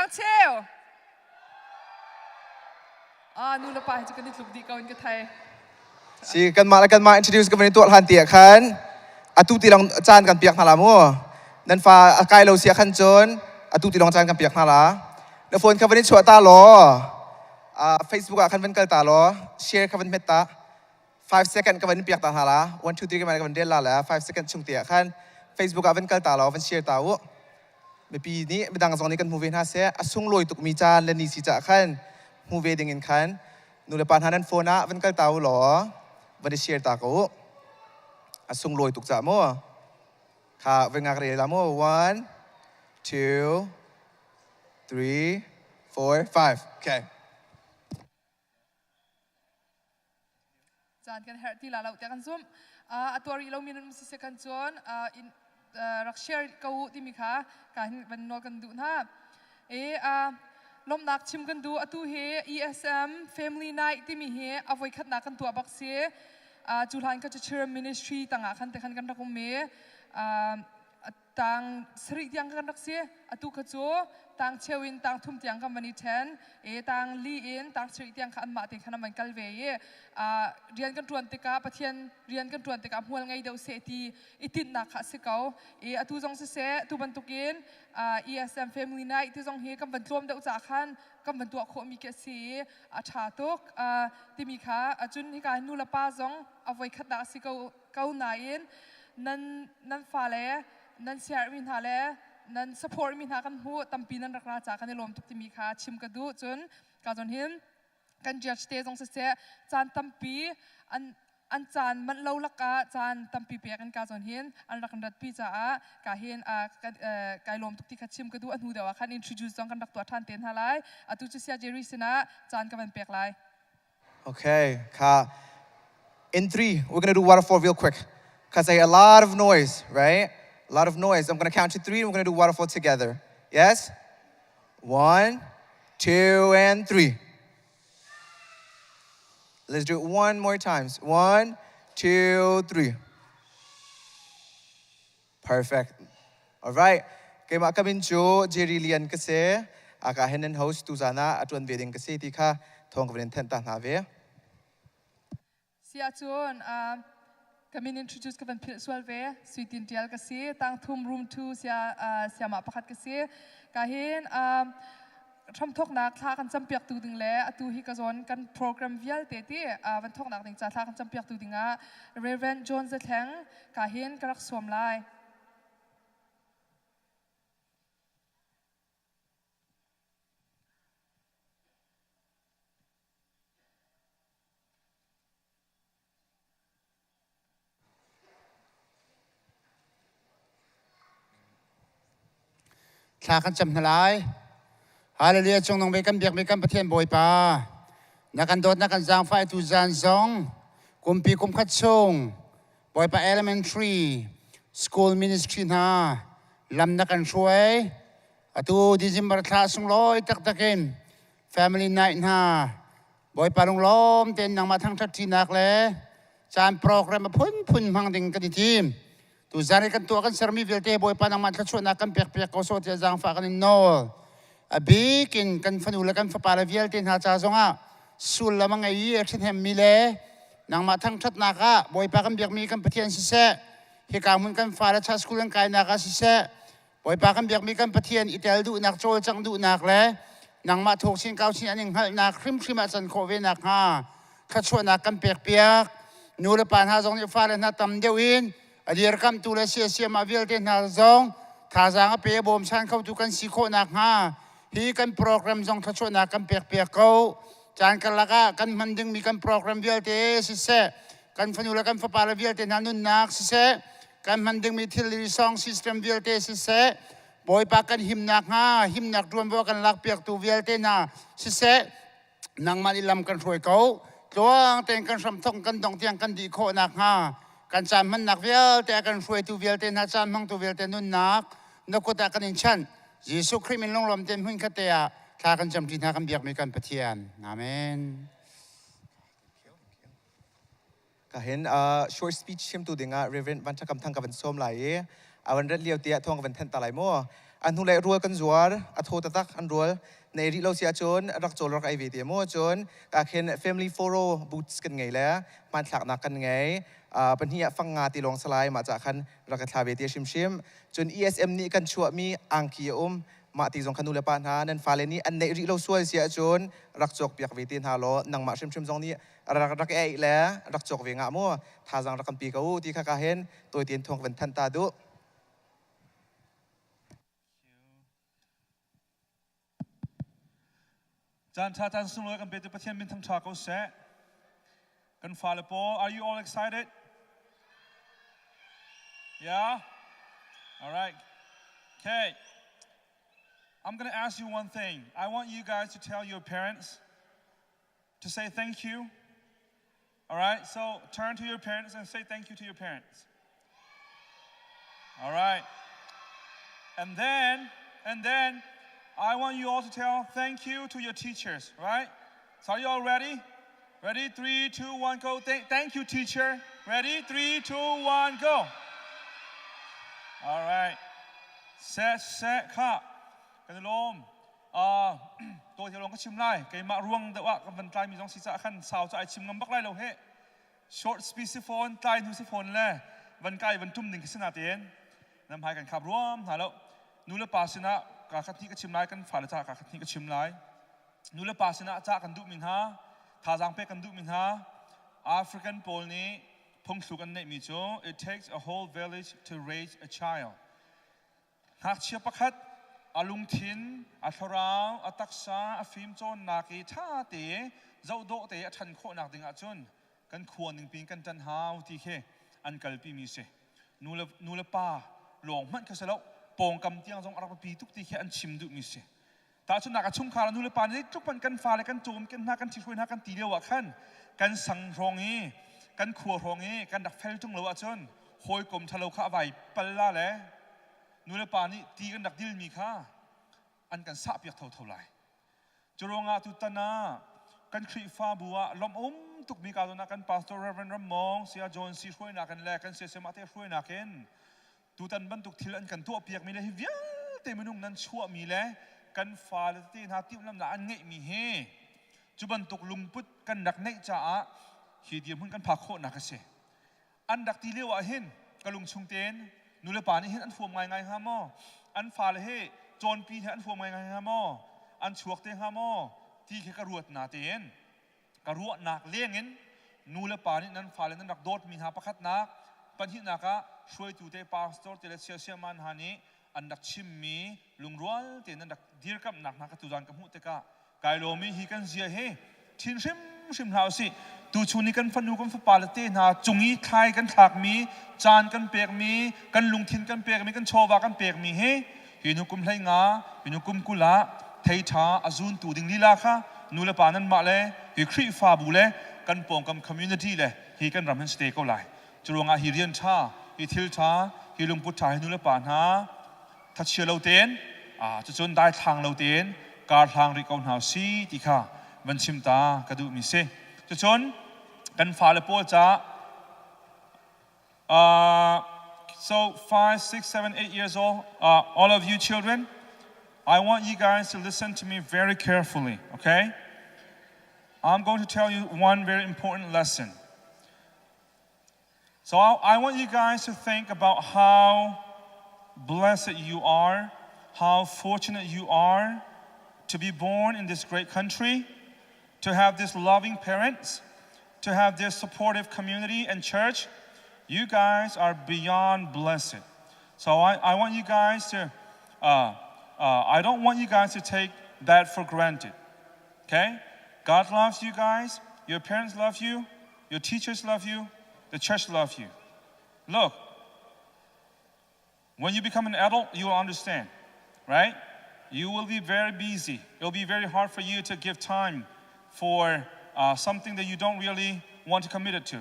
tang cheo nu la pa chu kan ni tluk di kaun ka thai si kan ma introduce kan ni tu han tia khan atu ti long chan kan piak hala mo nan fa kai lo sia khan chon atu ti long chan kan piak hala na phone kan ni chua ta lo Facebook kan ven kal ta lo share kan ven meta 5 second kan ven piak ta hala 1 2 3kan kan del la 5 second chung tia khan Facebook kan ven kal ta lo ven share ta wo me pi ni me dang zong ni kan movie ha se asung loi tuk mi chan le ni si cha khan movie ding in khan nu le pan hanan phone a ven kal ta loวันนี้เชียร์ตากูส่งลอยตุกจ่ามั่วค่ะเวงากเรียลามั่ว 1 2 3 4 5 okay จานกันเฮร์ที่ลาเราแต่กันซุ่มตัวรีเรามีนันมุสิกันจวนรักเชียร์กูที่มีค่ะการเป็นนอกันดูนะลมนักชิมกันดูตัวเฮ ESM Family Night ที่มีเฮเอาไว้ขัดนักกันตัวบักเสียจุฬาก็จะเชิญ Ministry ต่างกันแต่กันกันรักเมต่างสริยังกันรักเสียตัวขจูต่างเชวินต่างทุ่มเตียงกันวันนี้แทนต่างลีอินต่างสริยังขันมาติขันมันกัลเวย์เรียนกันตรวนติกาปะเทียนเรียนกันตรวนติกาหัวไงเดาเสตีอิตินนักขัดสิเกาตัวจงเสตัวบรรทุกินESM Family Night ตัวจงเฮกันบรรทุมเดาจากขันกันบรรทุกโคมีเกษีชาตุกที่มีค่ะจุนที่การนูละป้าจงเอาไว้ขัดนักสิเกาหนาอินนั่นฟ้าเล่นั่นเชียร์มินฮาเล่นั่น support มินฮากันหูตั้มปีนั้นรักราจากกันในลมทุกที่มีค่ะชิมกระดูจนการจนเห็นกันเจียร์สเตย์จงเสียจานตั้มปีอันจานมันเล่าลักกะจานตั้มปีเปียกันการจนเห็นอันรักกันรัดปีจ้ากาเห็นกายลมทุกที่ขัดชิมกระดูอันหูเดียวกัน introduce จงกันรักตัวท่านเต้นฮาไลตุจุเสียเจริสินะจานกันเป็นเปียกไล okay ค่ะ in 3 we're gonna do waterfall real quick because I hear a lot of noise right a lot of noise I'm gonna count to 3 and we're gonna do waterfall together yes 1 2 and 3 let's do it one more times 1 2 3 perfect all right kay makamin jo jerilian kasi akahenan host tu sana atun wedding kasi ti kha thong kaben then ta na ve sia chun kami introduce kaban pilsual ve suitin tial kasi tang thum room 2 sia ma pakhat kasi kahinทำทอกนักท่ากันจำเปียกตูดึงแล้วตูฮิกาซอนกันโปรแกรมวิลเตตี้วันทอกนักดึงจ่าท่ากันจำเปียกตูดึงอ่ะเรเวนจอนจะแทงกาเห็นกระสวมลายท่ากันจำทลายฮาเลลูยาจงนงเบกันเบียกเบกันประเทศบอยปานักกันโดดนักกันจางไฟตูจานซองกุมปีกุมขัดชงบอยปา elementary school ministryนะลำนักกันช่วยตูดิจิมบาร์คลาสงลอยตักตักิน family night นะบอยปาลงล้อมเต้นนังมาทั้งทักทีนักเลยจานโปรแกรมมาพุ่นพังดิ่งกันทีมตูจานกันตัวกันสามีวิลเต้บอยปานังมาทักชวนนักกันเปียกเขาโซเทียจางฟ้ากันโน่บีกินกันฟันูและกันฟ้าปาราวิลเต้นหาจ้าจงอ่ะสุลละมังไอ้ยี่เช่นแฮมมิเล่นังมาทั้งทัดนักะบอยปากันเบียกมีกันประเทศสิเสเหตุการณ์มันกันฟ้าและชาสกุลังกายนักสิเสบอยปากันเบียกมีกันประเทศอิตาลีดูนักโจลจังดูนักเลยนังมาถูกชิ้นเก้าชิ้นอันหนึ่งนักคริมอาจารย์โควิดนักฮะขัดชวนนักกันเปียกนูและปานหาจงจะฟ้าและนักตำเดียวอินอดีตกำตุลเสียมาวิลเต้นหาจงท่าจางเปียบ่มชันเข้าดูกันสิโคนักฮะฮีกันโปรแกรมจงขัดชวนนักกันเปียกเขาจานกันละกันมันดึงมีกันโปรแกรมวิลเต้สิเสกันฟันูและกันฟ้าปาราวิลเต้นหานุนนักสิเสกันมันดึงมีทิลลีซองซิสเต็มวิลเต้สิเสบอยปากันหิมนักฮะหิมนักรวมว่ากันลักเปียกตูวิลเต้นะสิเสนังมาลิลำกันช่วยเขาตัวเต็งกันสมทงกันตองเตียงกันดีโคนักฮะกันจำมันนักวิลแต่กันช่วยตูวิลเต้นะจำมังตูวิลเต้นุนนักนักกุตากันอินชันยิสุคริมินลงลมเต็มหุ่นคเตียถ้ากันจำที่นักกันเบียกมีกันปะเทียนอาเมนก็เห็นshort speech ชิมตัวดิ่งอ่ะ Reverend วันชักคำทั้งกับวันส้มไหลวันเรียลเตียทองกับวันเทนตาไหลมั่ว อันทุเลรัวกันจวรอัทโหตตักอันรัวในริเราเสียจนรักโจรักไอเวทีมั่วจนกาเคนเฟมิลี่โฟโรบูตส์กันไงแล้วมันหลักนักกันไงเป็นที่ฟังงาตีลงสลายมาจากคันรักทาเวทีชิมจน ESM นี้กันชัวมีอังคีมาตีสงคันุเลปานหานั่นฟาเลนี้อันในริเราช่วยเสียจนรักจกเปียกเวทีฮาโลนังมาชิมจงนี้รักไอแล้วรักจกเวงามั่วทาจังรักกันปีกูที่ข้าเห็นตัวเตียนทงเป็นทันตาดุจานท่าจานสุนเลยกันเป็นตัวประเทศมินทั้งชาเขาเสะกันฟาเลโป Are you all excited? Yeah? All right. Okay. I'm going to ask you one thing. I want you guys to tell your parents to say thank you. All right? So turn to your parents and say thank you to your parents. All right. And then I want you all to tell thank you to your teachers, right? So are you all ready? Ready? 3, 2, 1, go. Thank you, teacher. Ready? 3, 2, 1, go. All right. Set, cut. กันลมตัวที่ลงก็ชิมไล่ไก่มาร่วงแต่ว่ากันตายมีต้องศีรษะขั้นสาวจะไอชิมงำบักไล่เราเฮ short speakerphone ตายทุกสิโฟนเลยวันไก่วันทุ่มหนึ่งขนาดเตียนนำพายกันขับร่วมหาแล้วนู่นละปาสนะกาขัดที่ก็ชิมไล่กันฝ่ายละจากาขัดที่ก็ชิมไล่นู่นละปาสนะจากกันดุมินฮาทาจังเปกันดุมินฮา African โพลนี้พงสุกันในมิโจ It takes a whole village to raise a child หากเชียบประคัดอาลุงทินอาทราวอาตักษาอาฟิมโจนนากีท่าเตะเจ้าโดเตะทันโคนักดึงอาจนกันควรหนึ่งปีกันจันหาวที่เคอันกัลปีมีเสนูเลป้าหลงมันก็เสร็จแล้วปองกำเตียงจงอาราปีทุกที่เคอันชิมดุมีเสแต่จนนักชุ่มขาลนูเลป้านี่ทุกปันกันฟ้าเลยกันโจมกันหน้ากันที่ช่วยหน้ากันตีเดียวขั้นกันสังรองเอกันขัวรองเอกันดักเฟลจงเหลวอาจนหอยกลมทะเลข้าใบปลาแหละนู่นเลยป่านนี้ตีกันดักดิลมีค่าอันกันสะเปียกเท่าไรจรวงอาตุตนากันครีฟ้าบัวลมตุกมีการนักกันพาสตอร์เรเวนรัมมองเสียโจนซีช่วยนักกันแลกันเสียเซมาเตช่วยนักกันตุตันบรรทุกทิลอันกันตัวเปียกมีเลยฮิวย่าเตมนุ่งนั้นชั่วมีเลยกันฟ้าเลตีนาติวลำหนาอันเงยมีเฮจุบรรทุกลุงพุทธกันดักเนจ่าฮีเดียมหุ่นกันพักโคนักเสอันดักตีเลี้ยวเห็นกระลุงชุงเตนนู่นเลยป่านนี้เห็นอันฟูมไงฮะมออันฟ้าเลยเฮโจนปีเห็นอันฟูมไงฮะมออันชวกเตฮะมอที่แค่กระรวดนาเตนกระรวดนักเลี้ยงเงินนู่นเลยป่านนี้นั้นฟ้าเลยนั้นดักโดดมีหาประคัดนักปัญหานักะช่วยตูเตปาสตอร์เตเลเซียเซียมันฮานี้อันดักชิมมีลุงรัวเตนั้นดักดีร์กับนักนักตุจันกับหูเตกะไกลโลมีฮิกันเสียเฮทินชิมเท้าสิตูชูนี่กันฟันดูกันฟันปาลเต้นาจุงี้ไทยกันถักมีจานกันเปียกมีกันลุงทินกันเปียกมีกันโชวากันเปียกมีเฮหินุกุมไทยงาหินุกุมกุละไทยชาอาซุนตูดิงลีลาค่ะนูเลปานันมาเลยหิครีฟาบูเลยกันปองกับคอมมูนิตี้เลยหิกันรำเฮนสเตย์ก็ไหลจรวงอาฮิเรียนชาฮิทิลชาฮิลุงพุทธาฮินูเลปานาทัชเชลเราเต้นจะจนได้ทางเราเต้นการทางริกอนหาซีติค่ะวันชิมตากระดูมิเซจะชนกันฟ้าเลโปจ้าso 5, 6, 7, 8 years old all of you children I want you guys to listen to me very carefully okay I'm going to tell you one very important lesson so I want you guys to think about how blessed you are how fortunate you are to be born in this great country to have these loving parents, to have this supportive community and church, you guys are beyond blessed. So I want you guys to, I don't want you guys to take that for granted, okay? God loves you guys, your parents love you, your teachers love you, the church loves you. Look, when you become an adult, you will understand, right? You will be very busy. It will be very hard for you to give time for something that you don't really want to commit it to.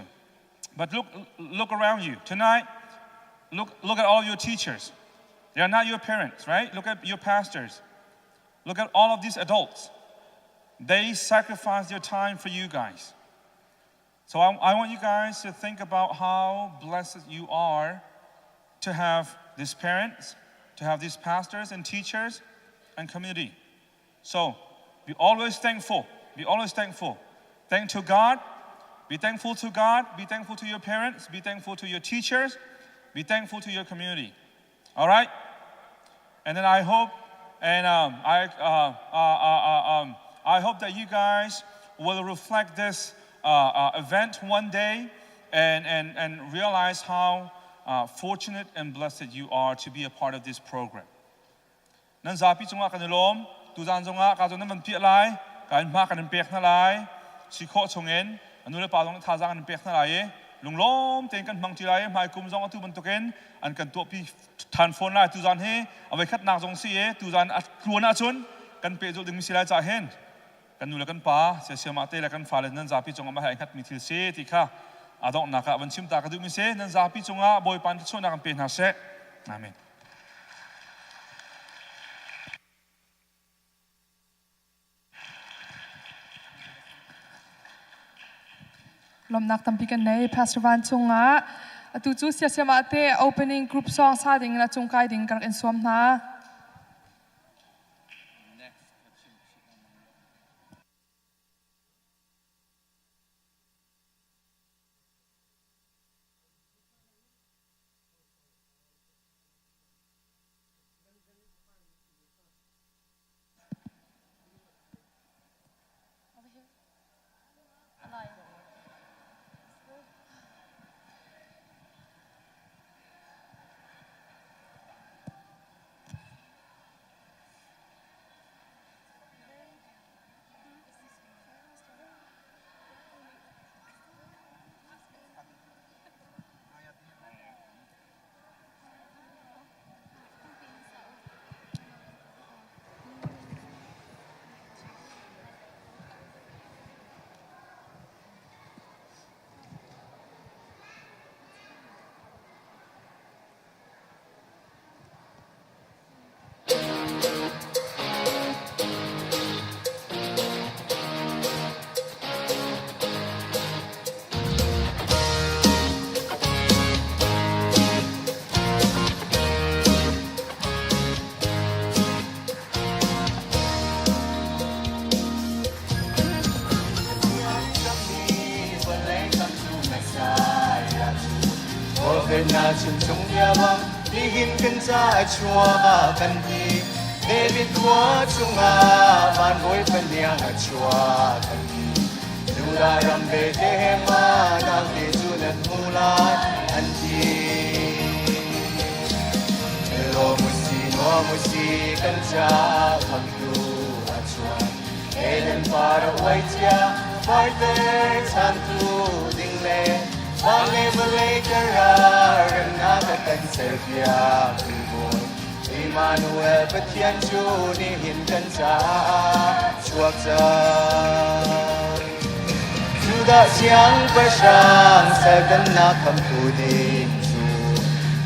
But look around you. Tonight, look at all your teachers. They are not your parents, right? Look at your pastors. Look at all of these adults. They sacrifice their time for you guys. So I want you guys to think about how blessed you are to have these parents, to have these pastors and teachers and community. So be always thankful. Be always thankful. Thank to God. Be thankful to God. Be thankful to your parents. Be thankful to your teachers. Be thankful to your community. All right? And then I hope, and I hope that you guys will reflect this event one day and realize how fortunate and blessed you are to be a part of this program. Nan zapi chunga kanilom, tuzan zonga kazon naman pialai, kain ma kanin pek na lai, sikho chungen, anule padong thazang kanin pek na lai, lunglom ten kan mang tilai, mai kum zong atu bentuken, an kan topi tan phone lai tuzan he, awai khat nak zong si tuzan kluana chun, kan pe zo ding misilai cha hen, kan nula kan pa, sia mate la kan falen nan zapi chunga ma hai khat mitil se tikha, adong naka ban chim ta ka du mi se, nan zapi chunga boy pan chun na kan pe na se, amen. Lom nak tampi kan nei Pastor Van chunga atu chu sia mate opening group song sa ding na chung kai ding kar en som na na chun chung ya bang ni hin kan cha chua kan hi David kwa chunga man boy pan yang chua kan hi Dura ram be de ma na de junan mula an hi Lo musi kan cha phang du chua Eden para wai chia farther chan tu ding le Wale balay karar na kan Serbia Pulboy Emmanuel Patian Juni hinkan sa chuak sa Sudah siang bersang segan na kampunin su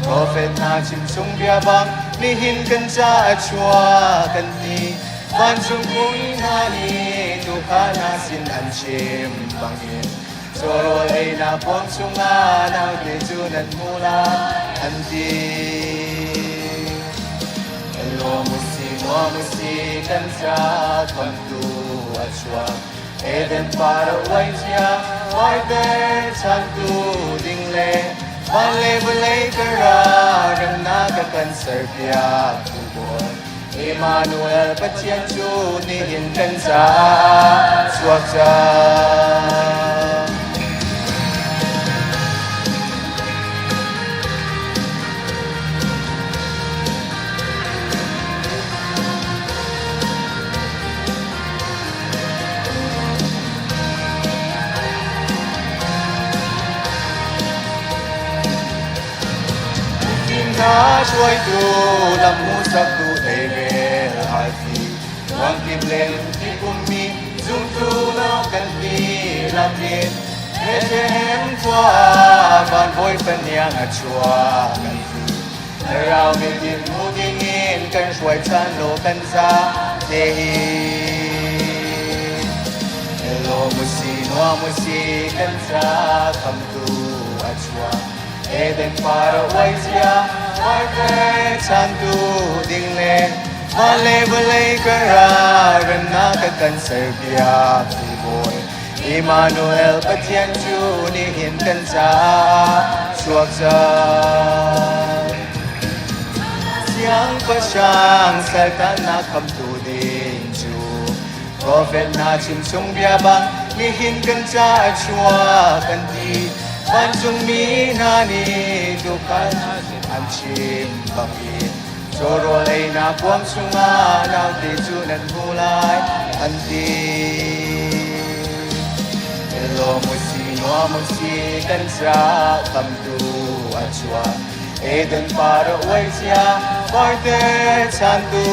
Prophet na chimsung biabang ni hinkan sa chuakan ni Bansung kuin hani Tuhan asin anshim bangin Solo ay napong sunga ng lejunan mula andi Lo musi kan sa kandu at swang Eden para wai siya Warder chantu dingle Balay balay karar ang nagakan Serbia Kubon Emmanuel Patian Juni kan sa swak saช่วยดูลำมูสักดูเอเวลอาทีวางกิบเลนที่กุมมีจุงดูนอกกันดีลำเย็นเฮ็ดเห็นกว่าบ้านบอยเป็นยังชัวกันทีเราไม่ยินมูยิงอินกันช่วยฉันโลกันซาเดฮีโลมุสีกันซาคำดูชัวEden para wai siya Parte chantu ding le Vale vale kara Rana kakan serbia boy Emmanuel patien chu ni hin kan cha Suak cha Siang pasyang Saltan na kam tu din chu Prophet na chim chung bia bang Ni hin kan cha chua kan di Ban chung mi na ni Dukan am chim bang in Choro lay na buang sunga Nao di chu nan hulay An di Hello mo si Noa mo si kan cha Kam tu at chua Eden para uay siya Parte chantu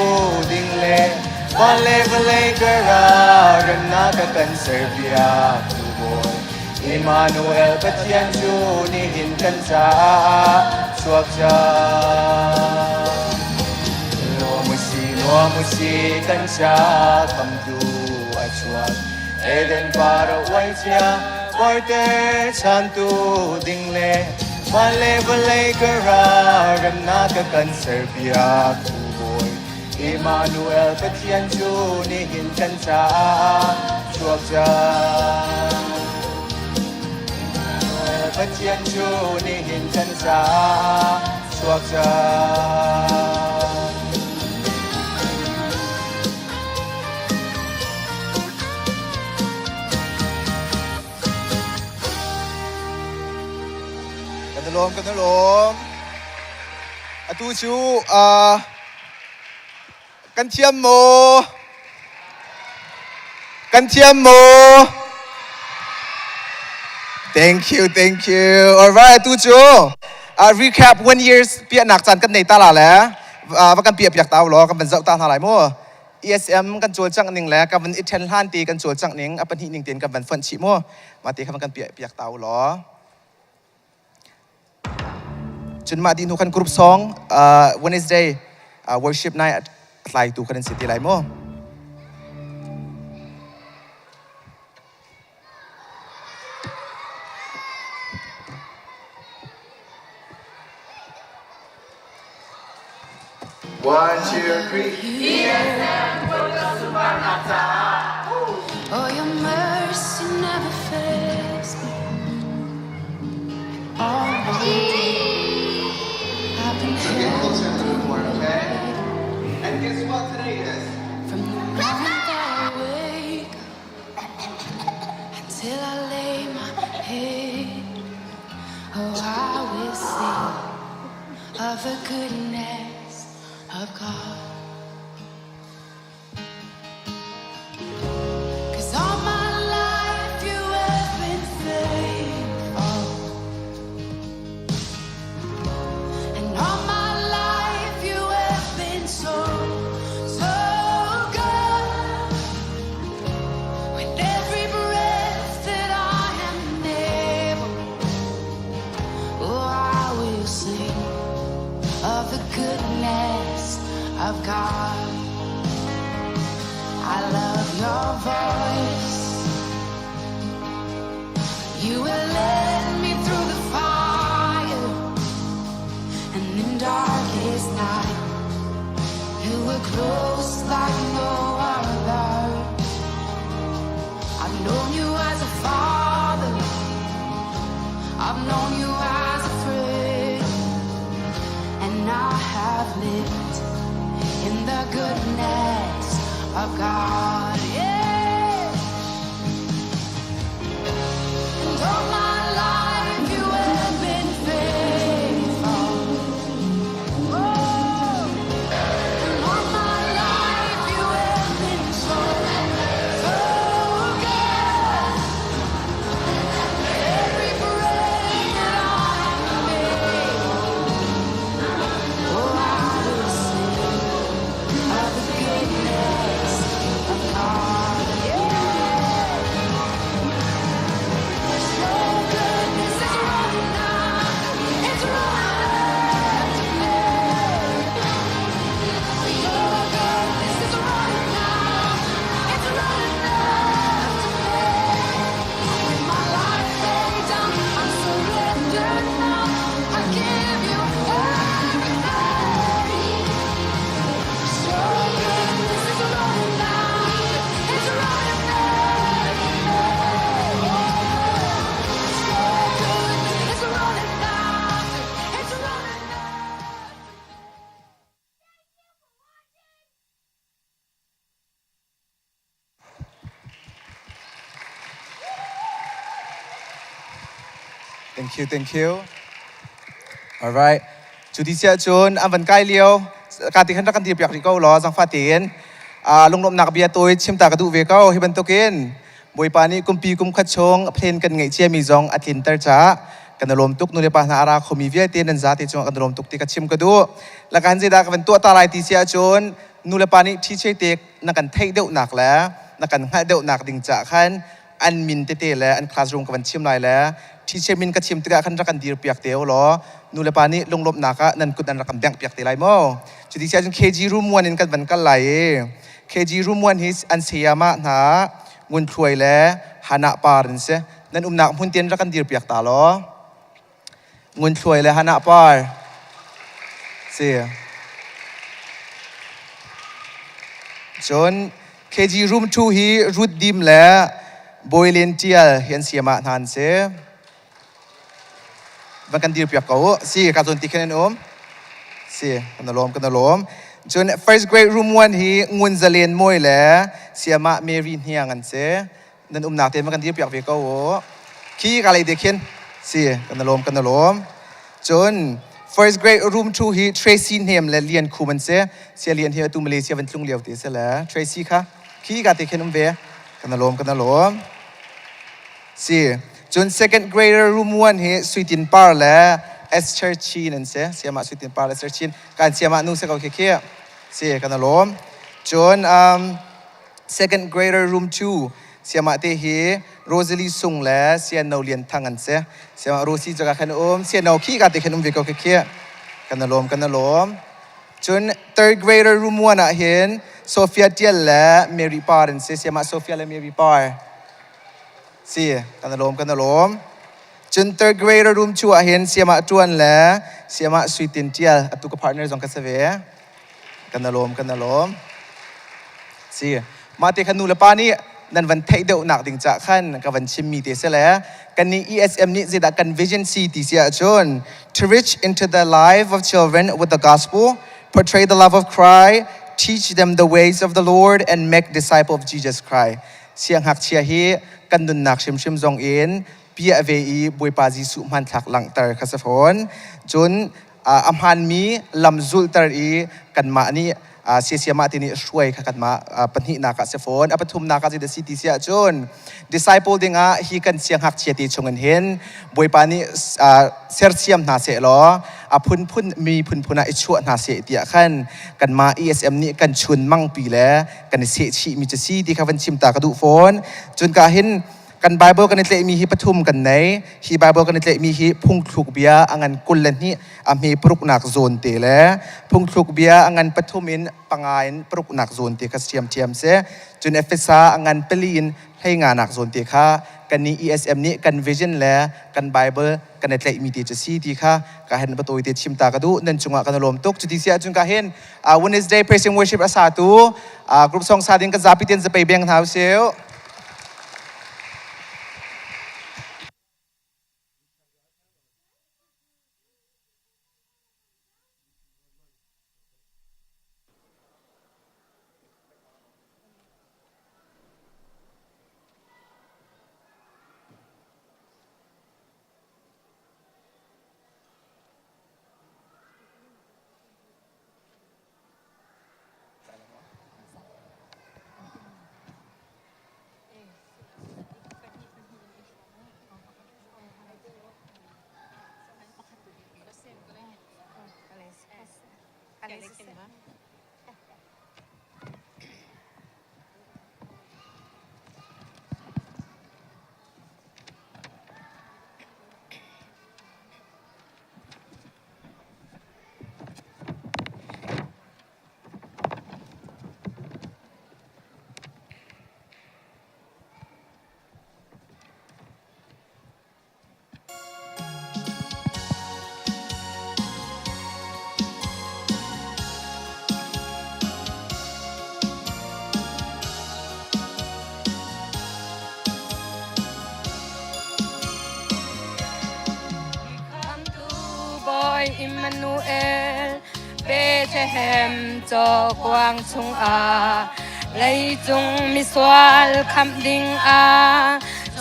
ding le Vale vale kara Rana kakan serbia tuboy Emmanuel patien chu ni hin kan cha Suak cha Noa mo si kan cha Kam tu at suak Eden para uay siya Parte chantu ding le Vale vale kara Rana kakan serbia tuboy Emmanuel patien chu ni hin kan cha Suak cha Emmanuel patien chu ni hin kan cha Suak cha Kanalom Atu chu Kan thiam mo Thank you Alright atu chu recap 1 years pia nak chan kan nei ta la le wa kan pia piak taw lo kan ban zau ta na lai mo ESM kan chol chang ning le kan ban ithel han ti kan chol chang ning apan hi ning ten kan ban fan chi mo ma ti kan piak taw lo Chun ma di nu kan group song Wednesday worship night tlai tu kan city lai mo One, two, three. Oh, your mercy never fails me. I've been Get closer to the Lord, okay? And guess what today is? from the moment that I wake until I lay my head. Oh, I will sing of the goodness of God. 'Cause all my life you have been faithful, and all my life you have been so, so good. With every breath that I am able, oh, I will sing of the goodness of God. I love your voice. You will lead me through the fire, and in darkest night, you were close like no other. I've known you as a father, I've known you as a friend, and I have lived in the goodness of God, yeah. And all my life you have been faithful. Oh, and all my life you have been so, so good. Every breath that I am able, oh, I will sing of the goodness of God. thank you alright จุดที่เสียจุนอันวันใกล้เลี้ยวการที่ขันรักกันที่เปียกที่เขาล้อสังฟาเตียนลงลมหนักเบียตัวชิมตากระดูเวก้าให้บรรทุกินบวยปานีกุมปีกุมขัดชงเพลนกันไงเชียมีจงอัดลินเตอร์จ้ากันลมตุกนุเรปานาอาราคมีเวียเตียนนันซาติจงกันลมตุกที่กัดชิมกระดูและการเจดากันตัวตาลายที่เสียจุนนุเรปานีที่เชติกนักกันเทเดวหนักแล้วนักกันให้เดวหนักดิ่งจ่าขันอันมินเตๆแล้วอันคลาสรูมกันชิมลายแล้วที่เชมินกัดชิมตะขันรักกันดีเปียกเตียวล้อนูเลปานีลงลบนักนั่นกุดันรักกันแบ่งเปียกเตียไรมั้งจุดที่เสียจนเคจีรูมวันนี้กันวันกันไหลเคจีรูมวันฮิสอันเสียมาหนาเงินช่วยแล้วหานาปารินเสนั่นนักหุ่นเตียนรักกันดีเปียกตาล้อเงินช่วยแล้วหานาปาร์เสียจนเคจีรูมทูฮีรูดดิมแล้วบอยเลนเจียเห็นเสียมาทานเสบังกันดีเปียกเขาสิการจนติแค่นั้นสิกันลมจน first grade room 1ฮีงุนจะเลียนมวยแล้วเสียมาเมรีนเฮียงกันเสนั่นนักเต้นบังกันดีเปียกเขาขี้อะไรเด็กเห็นสิกันลมจน first grade room 2ฮี Tracy เฮียมและเลียนคูมันเสียเลียนเฮียตูมาเลเซียวันลุงเลียวตีเสแล้ว Tracy ค่ะขี้กันเด็กเห็นเวกันลมสิจน second grader room 1ฮีสวีตินปาร์และเอสเชอร์ชีนั่นเสียมาสวีตินปาร์และเอสเชอร์ชีนการเสียมานุ่งเสกเอาเขี้ยสิกันลมจนsecond grader room 2เสียมาเตฮีโรซาลีซุงและเสียนาวเลียนทางกันเสียมาโรซี่จะกันเสียนาวขี้กันเตกันเวกเอาเขี้ยกันลมจน third grader room 1เห็นโซเฟียเตียและเมรี่ปาร์นั่นเสียมาโซเฟียและเมรี่ปาร์สิกันลมจน third grader room 2เห็นเสียมาจวนและเสียมาสวีตินเจียตุกพาร์ทเนอร์จงกัสเวกันลมสิมาเตขันนูละปานี่นั่นวันเทเดวหนักดิ่งจากขันกับวันชิมมีเตเสแล้วกันนี้ ESM นี่จะได้กัน vision C ที่เสียจน to reach into the life of children with the gospel portray the love of Christ teach them the ways of the Lord and make disciples of Jesus Christ เสียงหักเชียฮีกันดุนหนักชิมจงเอ็นเปียเวีบวยปาจิสุมันถักหลังเตอร์คัสฟอนจนอัมพันมีลำจุลเตอร์อีกันมานี่เสียมาที่นี่ช่วยกันมาปัญหานักคัสฟอนปฐุมนักจิตสิทธิเสียจน disciple ดิ่งฮีกันเสียงหักเชียตีชงเงินเห็นบวยปานี่เสียเสียมนาเสล้อพุ่นมีพุ่นไอชั่วนาเสตีขันกันมา ESM นี่กันชุนมั่งปีแล้วกันเสียชีมีจะซีที่เขาวันชิมตากระดูฟอนจนกาเห็นกันไบเบิลกันในเตมีฮีปฐุมกันไหนฮีไบเบิลกันในเตมีฮีพุ่งคลุกเบียอังันกุลเลนฮีมีปรุกหนักโซนเตะแล้วพุ่งคลุกเบียอังันปฐุมินปังไงปรุกหนักโซนเตะคัสเทียมเสจนเอฟเอสาอังันเปลีนให้งานหนักโซนเตะค่ะกันนี้ ESM นี้กันวิชั่นแล้วกันไบเบิลกันในเตมีเตจะซีดีค่ะการเห็นประตูเตชิมตากระดูนั่นจงกันลมตกจุดที่เสียจนการเห็นWednesday praise and worship อาสาตูกรุ๊ปซองซาดินกันจับพิเตียนจะไปเบียงเท้าเซลอิมมานูเอลเบเธเฮมจอกวางชงอาไลจงมิสวาลคำดิ่งอา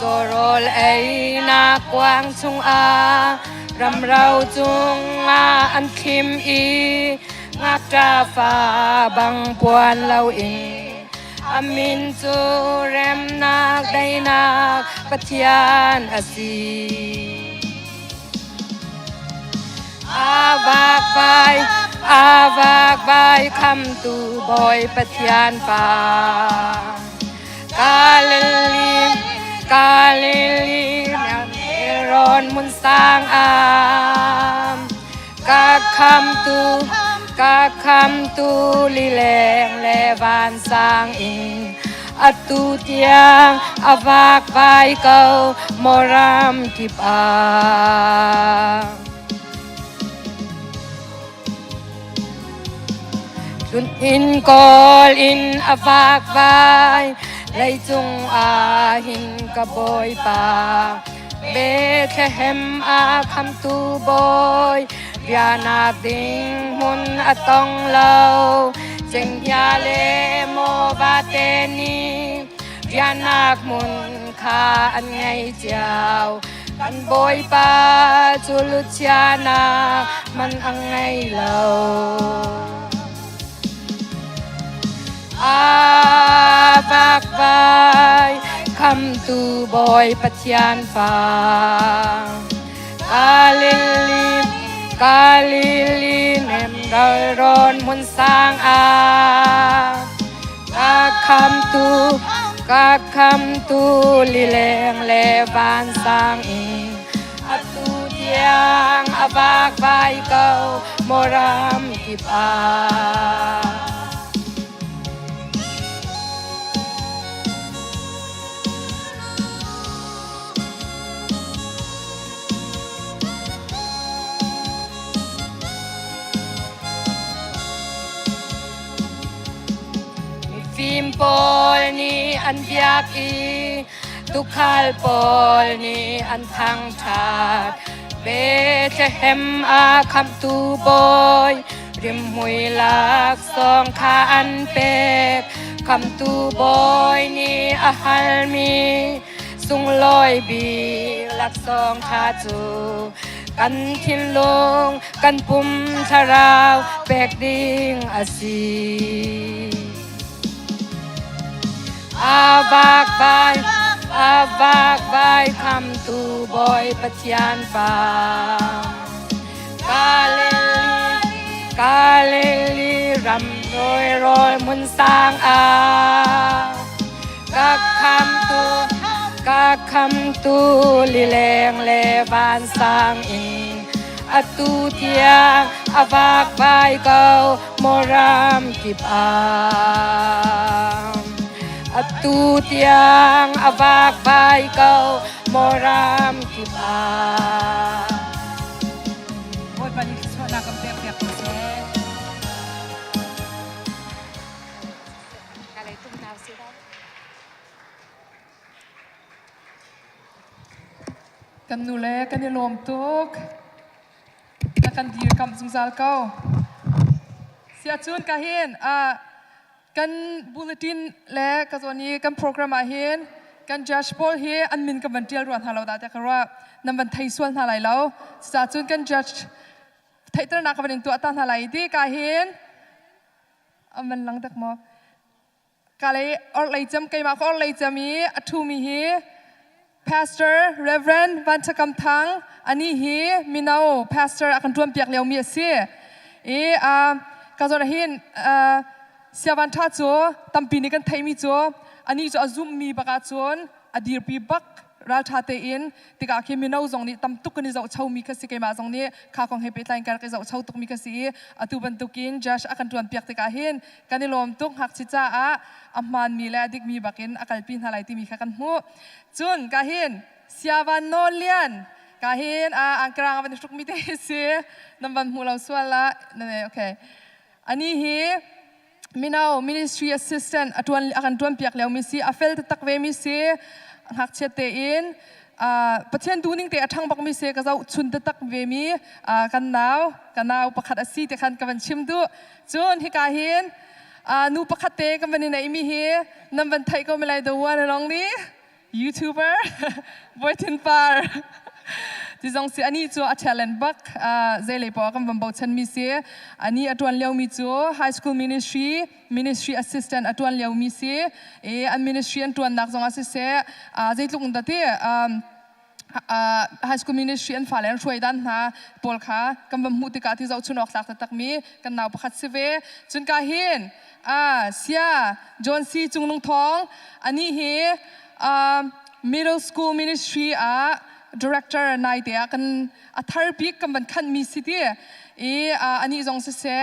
rol ai na quang chung a ram rau chung a an kim i ngak tra fa bang puan lau in amin chu rem nak dai nak pathian asi avak vai kham tu boy pathian fa kalili ron mun sang ka kham tu li leng le van sang in atu tiang avak vai kau moram kip Chun in kol in avak vai lay chung a hin ka boy pa Bethlehem a kham tu boy Viana ding mun atong lau Cheng ya le mo ba te ni Viana mun kha an ngai chiao Kan boy pa chulu chiana man ang ngai lau Avak vai kham tu boy pathian fa Kalili nem dal ron mun sang ka kham tu li leng le van sang in atu tiang avak vai kau moram kip Phim pol ni an biak i tukhal pol ni an thang that Bethlehem a kham tu boy rim hui lak song kha an pek kham tu boy ni a hal mi sung loi bi lak song kha chu kan thin lung kan pum tharau pek ding asi Avak vai kham tu boy pathian fa Kalili ram roi mun sang ka kham tu li leng le van sang in atu tiang avak vai kau moram kip Atu tiang avak vai kau moram kip Oi pani sona kam pek pek se Kalay tum naw sila Kan nu le kan ni lom tuk na kan dir kam sung sal kau Sia chun ka hin kan bulletin le ka zoni kan program a hin kan judge poll hi an min ka ban tial ruan halau da ta kara nam ban thai sual na lai lo sa chun kan judge thai tar na ka ban tu atan halai di ka hin aman lang tak mo ka le or lai jam kai ma ko lai jami athu mi hi pastor reverend van chakam thang ani hi minau pastor akan tuam piak leo mi se ka zona hin Siavan tha chu tampi ni kan thaimi chu ani chu azum mi baka chon adir pi bak ral tha te in tika khi mi no zong ni tam tuk ni zo chau mi khasi ke ma zong ni kha kong he petlain kar ke zo chau tuk mi khasi atu ban tukin josh akan tuan piak tika hin kan lom tuk hak chi cha amman mi la dik mi bakin akal pin halai ti mi kha kan hu chun ka hin siavan no lian ka hin angkrang ban tuk mi te se namban mu lo swala ne okay ani hi Minau ministry assistant atuan akan tuan piak leo misi afel tak ve misi hak chete in pathian tuning te athang bak mi se ka zau chun tak ve mi kan nau pakhat asi te khan ka ban chim du chun hi ka hin nu pakhat te ka ban nei mi hi nam ban thai ko melai do wan long ni YouTuber บอยทินปาร์ที่ส่งเสียอันนี้จูอัจฉริยะบักเจเลยปอกำบังบอกฉันมีเสียอันนี้อัตวันเลี้ยวมีจู High School Ministry Assistant อัตวันเลี้ยวมีเสียอัน Ministry อัตวันนักส่งอาศิเสียเจตุกนั่นที่High School Ministry อันฝ่ายเลี้ยงช่วยด้านนะปอลค่ะกำบังมุติกาที่เราชุนออกจากตักมีกันนาวประคัตเสวจนกาเห็นเสียจอห์นซีจุงนงทองอันนี้Middle School Ministry Director นายเดียกันทาร์บิกกันบันคันมีสิทธิ์อันนี้จงเสีย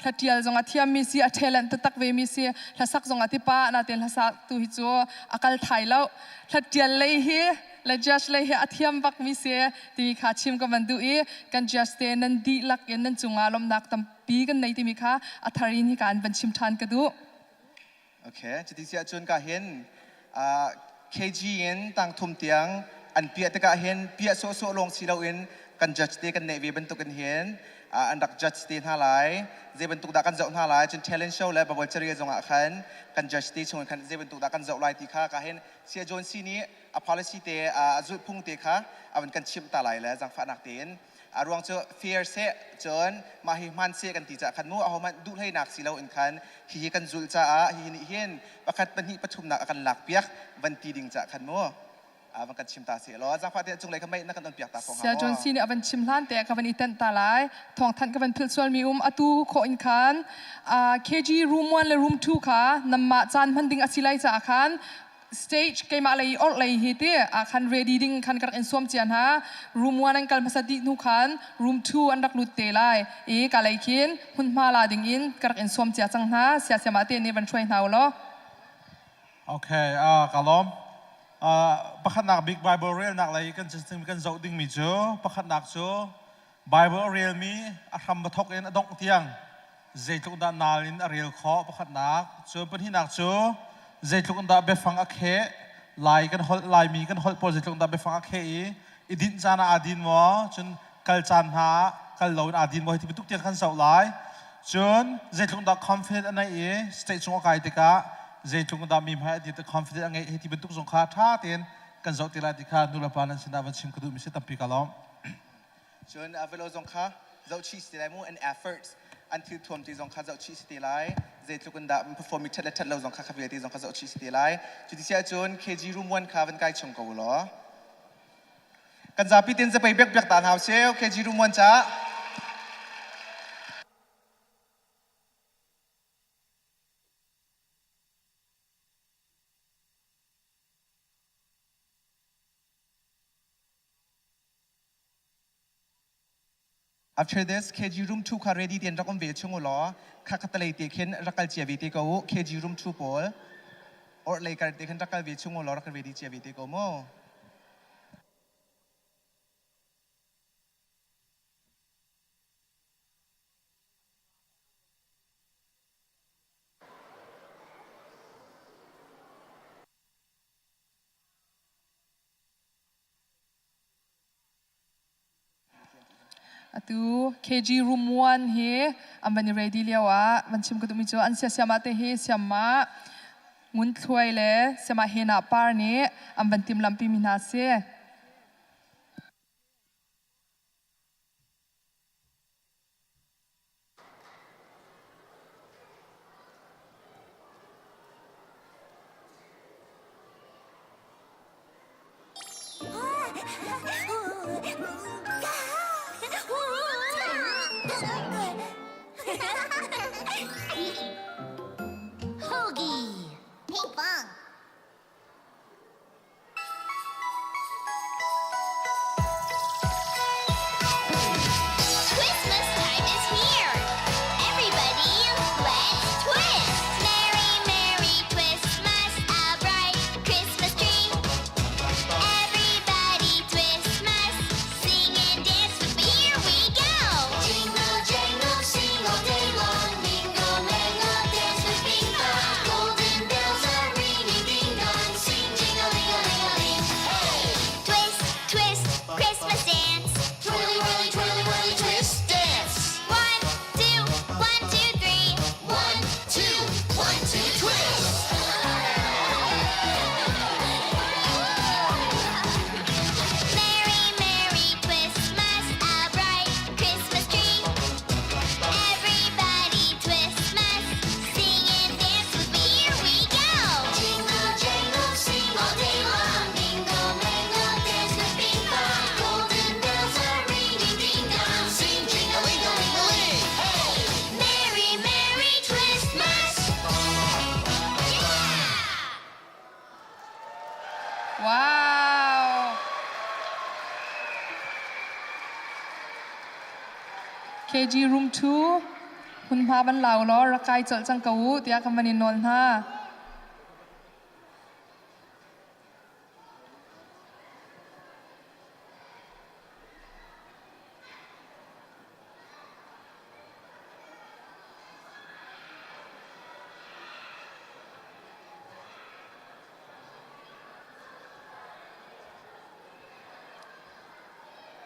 หลัดเดียลจงเทียมมีสิเทเลนต์ตักเวมีสิหลักสักจงติป้านาเตลหลักสักตัวฮิจูกัลไทยแล้วหลัดเดียลเลยและจัสเลยเทียมบักมีสิที่มีขาชิมกันบันดูกันจัสเตนันดีลักยันนันจงอารมณ์นักตั้มปีกันในที่มีขาทารินีการบันชิมทานกันดูโอเคจุดที่เสียจนก็เห็นKG อินตั้งทุ่มเตียงอันเปียตะกะเห็นเปียโซลงสีเราอินกันจัดสเตกันเนวีบรรทุกกันเห็นอันดักจัดสเตนหาหลายเจบรรทุกดักกันเจ้าหาหลายจนเทเลนโชว์และบวชเรียจงอาคันกันจัดสเตชงกันเจบรรทุกดักกันเจ้าหลายที่ข้าก็เห็นเสียโจนซีนี้policy เตจุดพุ่งเตค่ะมันกันชิมตาไหลแล้วจังฝันนักเตียนรวงเจอ fear เสจนมาหิมันเสกันตีจะขันมูเอามันดูให้นักสีเราอินคันฮีกันจุลจ้าฮีนี่เห็นประคัดปัญหิประชุมนักกันหลักเปียกวันตีดิ่งจะขันมูมันกันชิมตาเสียล้อจังฝันเตจงเลยเขาไม่นักกันต้นเปียกตาของเขาเสียจนซีนี่มันชิมล้านแต่เขาเป็นอินเตนตาไหลทองทันเขาเป็นพิลส่วนมีอตูโคอินคันKG room 1และ room 2ค่ะนำมาจานพันดิ่งอสิไลจะคันstage กมาเลยออกเลยเหตุคัน ready ดิ้งคันกระอินสวมเจียนฮะ room 1นั่งกันภาษาดินุคัน room 2อันดักลุดเตลัยกะเลยคินหุ่นมาลาดิ้งอินกระอินสวมเจียจังฮะเสียมาเตียนี่บันช่วยหนาวล้อโอเคกะล้อมประคัดนัก Big Bible Real นักเลยกันจะถึงกันเจ้าดิ้งมีจูประคัดนักจู Bible Real มีทำบัตรเอ็นดงเตียงเจตุกดานาลินเรียลข้อประคัดนักจูเป็นที่นักจูเจตุกดาเบฟังอเคลายกันฮอลลายมีกันฮอลพอเจตุกดาเบฟังอเคอีดินจานาอาดินวะจนกัลจานหากัลลาวน์อาดินวะที่เป็นทุกเตียงขันเสาลายจนเจตุกดา confident อันไหนสเตจงอไกติกาเจตุกดามีมาที่จะ confident อันไหนที่เป็นทุกสงคราท่าเตียนกันเจ้าติลาติกานุลปานันสินดาวันชิมกระดูมิเสตัมปีกาล้อมจนเวลาสงคราเจ้าชีสติลามู and efforts อันที่ทวมที่สงคราเจ้าชีสติลายเจตุกันดา perform มิทัดและทัดเราสงคราคาเฟ่ที่สงคราเจ้าชีสติลายจุดที่เสียจน KG room 1ค่ะวันไกลชงกูล้อกันจะพิจารณาไปเบียกตาหาวเซล KG room 1จ้าAfter this, KG room 2 ค่ะ ready เตียนรักอมเวชงล้อข้าคัตเลยเตียนรักกัลเจียเวทีกู KG room 2 pol or เลยกันเตียนรักกัลเวชงล้อรักกัลเวทีเจียเวทีกูโมตู KG room 1เฮอันบัน ready เลียววันชิมกระดูมิจูอันเสียมาเตเฮเสียมางุนถวยเลยเสียมาเฮนาปาร์นี้อันบันติมลำปีมินาเซ KG room 2 hun pha ban lao lo rakai chal chang kau tia kamani non ha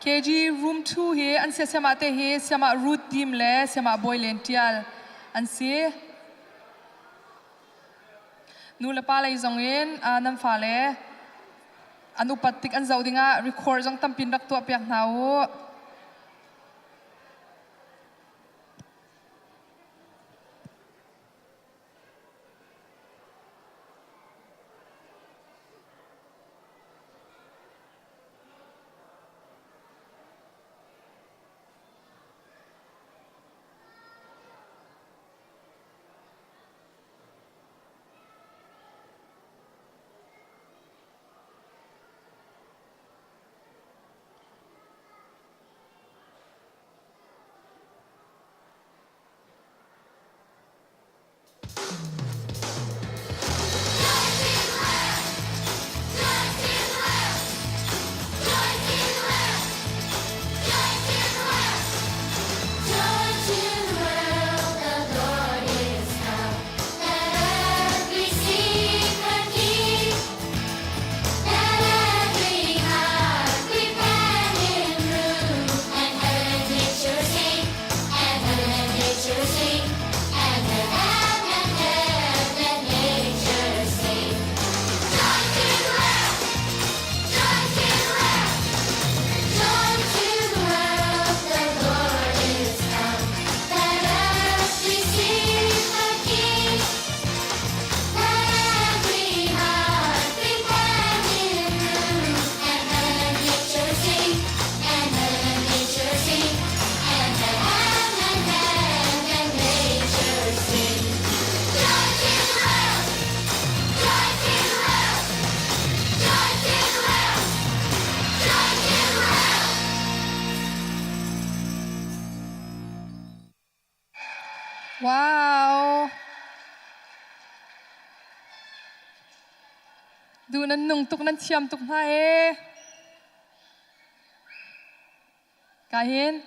KG room 2 he an se sama te he sama root team le sama boy lential an se nu la pa lai zong in nam fa le anu patik an zaudinga record jong tampin rak to piak nau wow du nan nung tuk nan thiam tuk na e kahin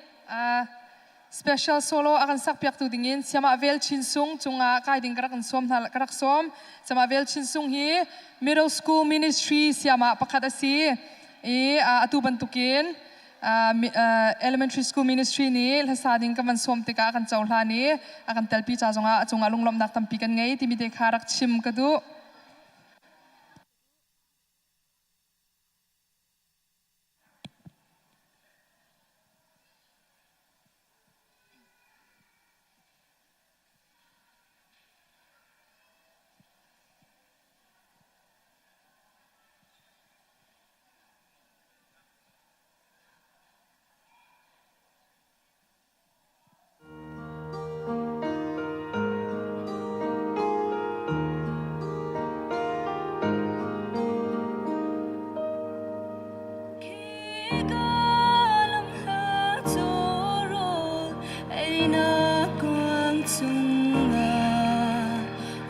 special solo akan sak piak tu dingin siama vel chinsung chunga kai ding karak som thal karak som siama vel chinsung hi middle school ministry siama pakhat asi atu bantukin elementary school ministry ni lasading kaman som tika akan chawla ni akan telpi cha zonga chunga lunglom dak tampi kan ngai timi de kharak chim kadu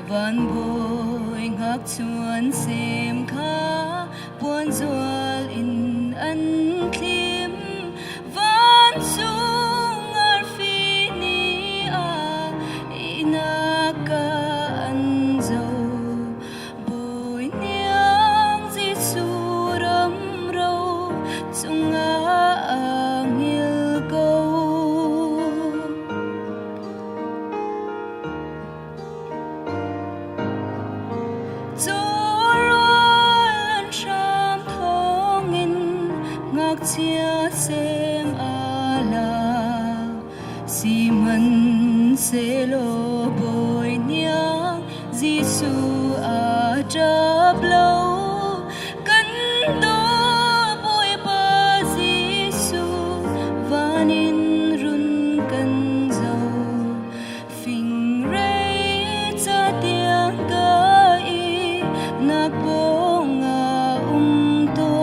van bồi ngạc chuan xem kha buồn dual in an thlim van sung ar fi ni ina ka an zo bồi niang ji su ram ro chunga angil go chia xem ala si man se lo boy niang Giêsu a trap lâu kan do boy pa Giêsu vanin run kan zo phing rei cha tiang kai na ponga to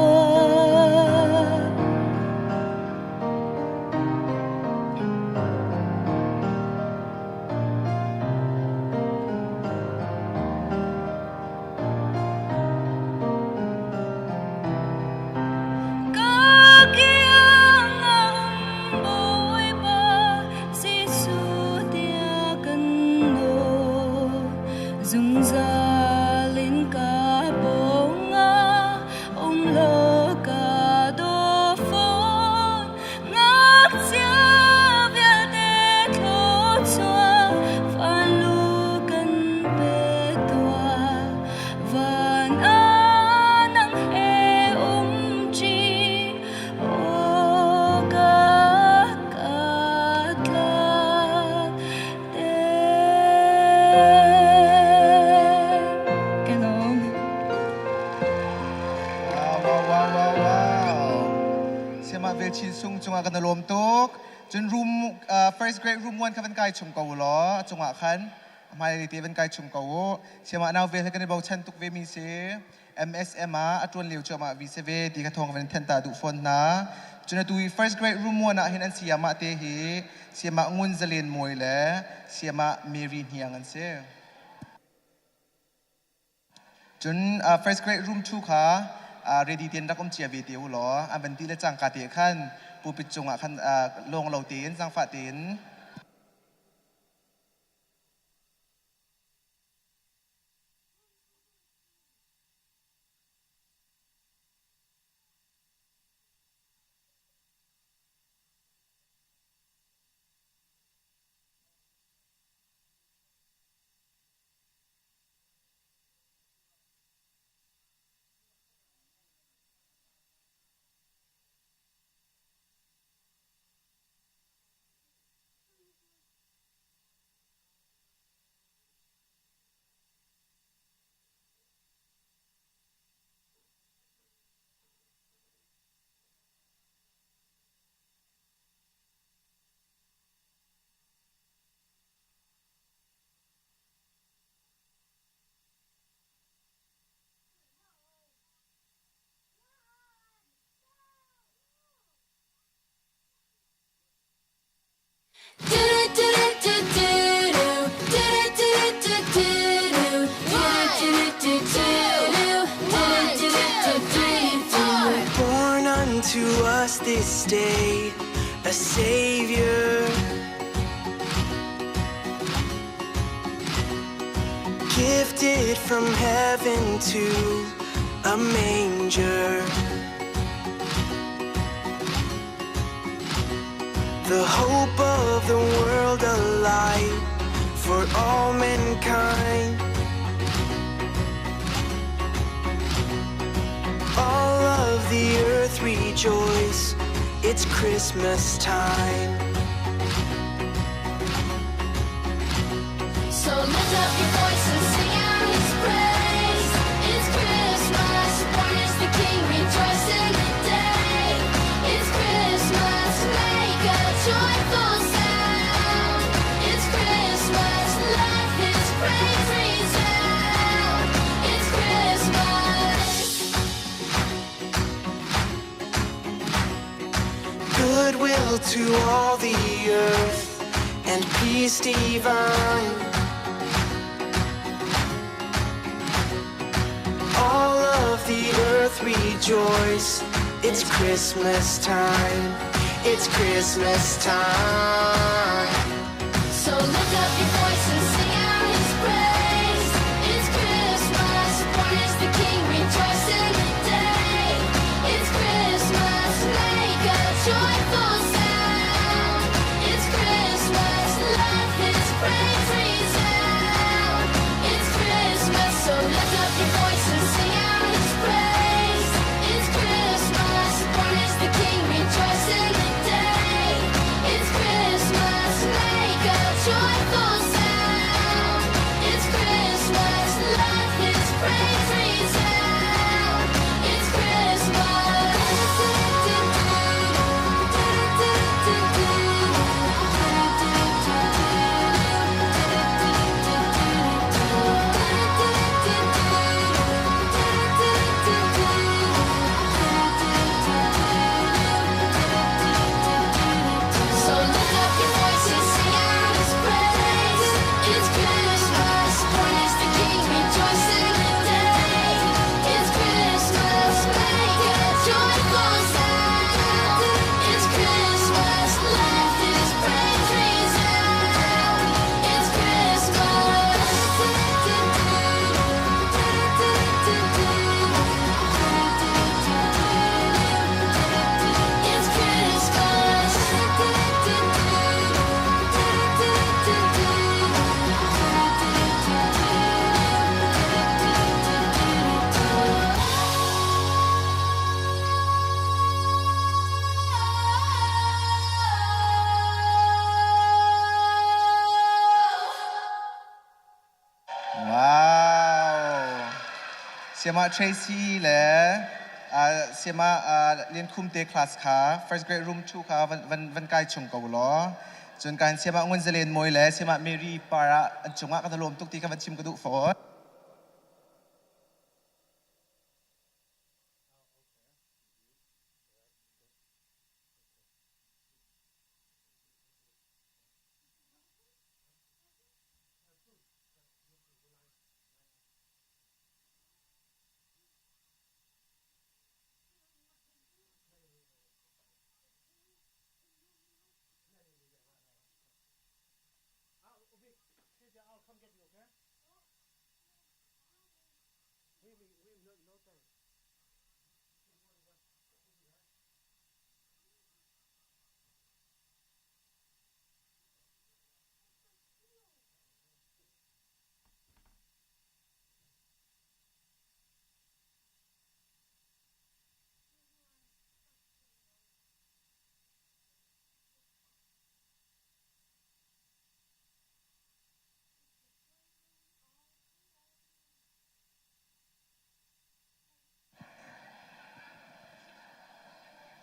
เวลชินซุงจงอากันลมตุกจนรูมfirst grade room 1กันเป็นไก่ชุมเกาล้อจงอาคันมาเลยที่เป็นไก่ชุมเกาเชื่อมาแนวเวลกันในบ่าวชันตุกเวมีเส MSM อัตวนเหลียวจมาวิเศษดีกระทงกันเป็นเทนตาดุฟอนนะจนตัว first grade room 1นะเห็นอันเสียมาเตหีเสียมางุนเจริญมวยและเสียมาเมรีนเฮียงอันเสียจน first grade room 2ค่ะready เตียนรักอมเจียเวทียวหรออันเป็นที่ละจังกาเตียขันปูปิดจงขันลงเราเตียนจังฝาเตียน Born unto us this day a Savior, gifted from heaven to a manger. The hope of the world, a light for all mankind. All of the earth rejoice, it's Christmas time. So lift up your voice and sing out His praise. It's Christmas, born is the King, rejoicing today. It's Christmas, make a joyful sound. It's Christmas, let His praise resound. It's Christmas. Goodwill to all the earth and peace divine. All of the earth rejoice, it's Christmas time, it's Christmas time. So lift up your voice and sing out His praise. It's Christmas, born is the King, rejoicing today. It's Christmas, make a joyful sound. It's Christmas, let His praise resound. It's Christmas, so lift up your voice and sing out His praise. It's Christmas, born is the King, rejoicing today. It's Christmas, make a joyful sound. It's Christmas, let His praise resound. It's So lift up your voice and sing out His praise. It's Christmas, born is the King, rejoicing today. It's Christmas, make a joyful sound. It's Christmas, let His praise resound. It's Christmas. It'sว้าวเสียมาเทรซี่และ เสียมาเรียนคุมเตะคลาสค่ะ first grade room 2ค่ะวันกายชงกาวล้อจนการเสียมาเงินเจริญมวยและเสียมาเมรีปาระอันจงว่ากันลมตุกตีกันชิมกระดูกฝน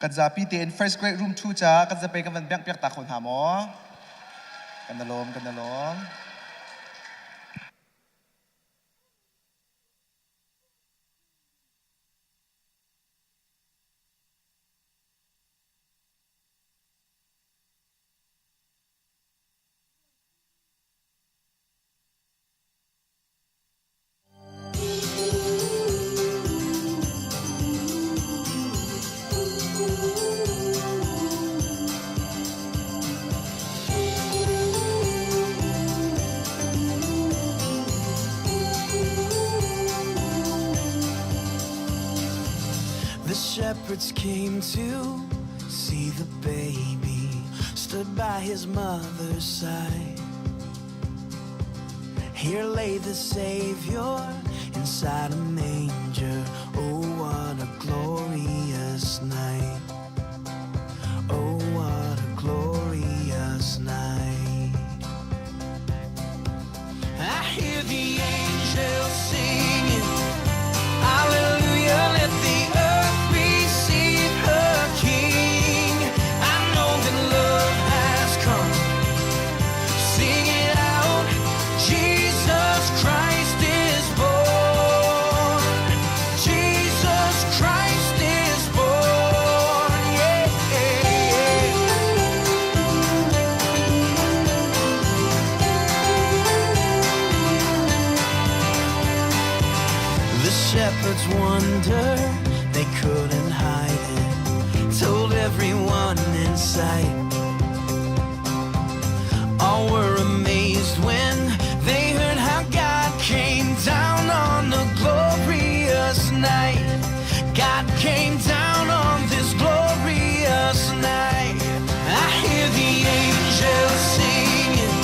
กันจะปีเตียน first grade room 2จ้ากันจะไปกันวันเปียกตาคนหาหมอกันดลม The shepherds came to see the baby, stood by his mother's side. Here lay the Savior inside a manger. Oh, what a glorious night. Oh, what a glorious night. I hear the angels singing, hallelujah, let the earth receive her King. I know that love has come. Sing it out, Jesus Christ is born. Jesus Christ is born, yeah. The shepherds wonder, they couldn't hide it, told everyone in sight. All were amazed when they heard how God came down on a glorious night. God came down on this glorious night. I hear the angels singing,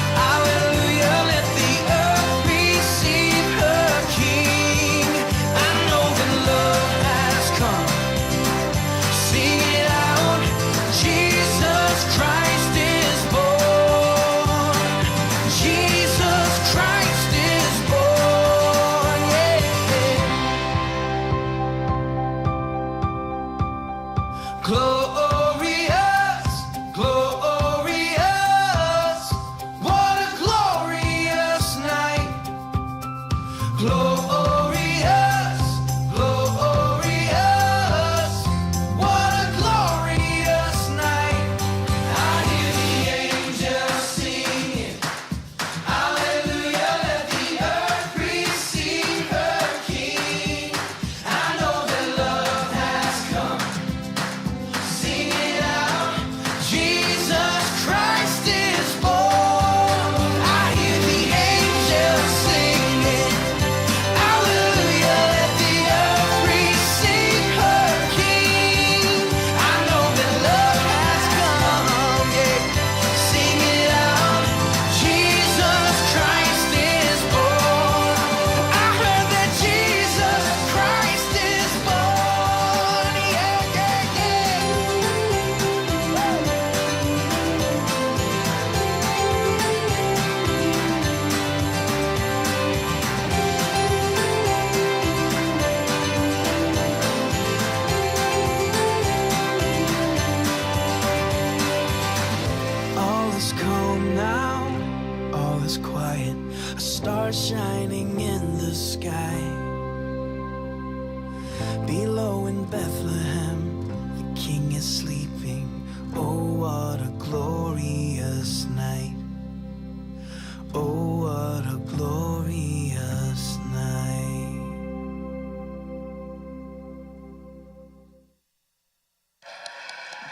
hallelujah, let the earth receive her King. I know that love has come. Sing it out, Jesus Christ is born. Jesus Christ is born, yeah. Glorious, glorious, what a glorious night. Glorious, glorious, what a glorious night. I hear the angels singing, hallelujah, let the earth receive her King. I know that love has come.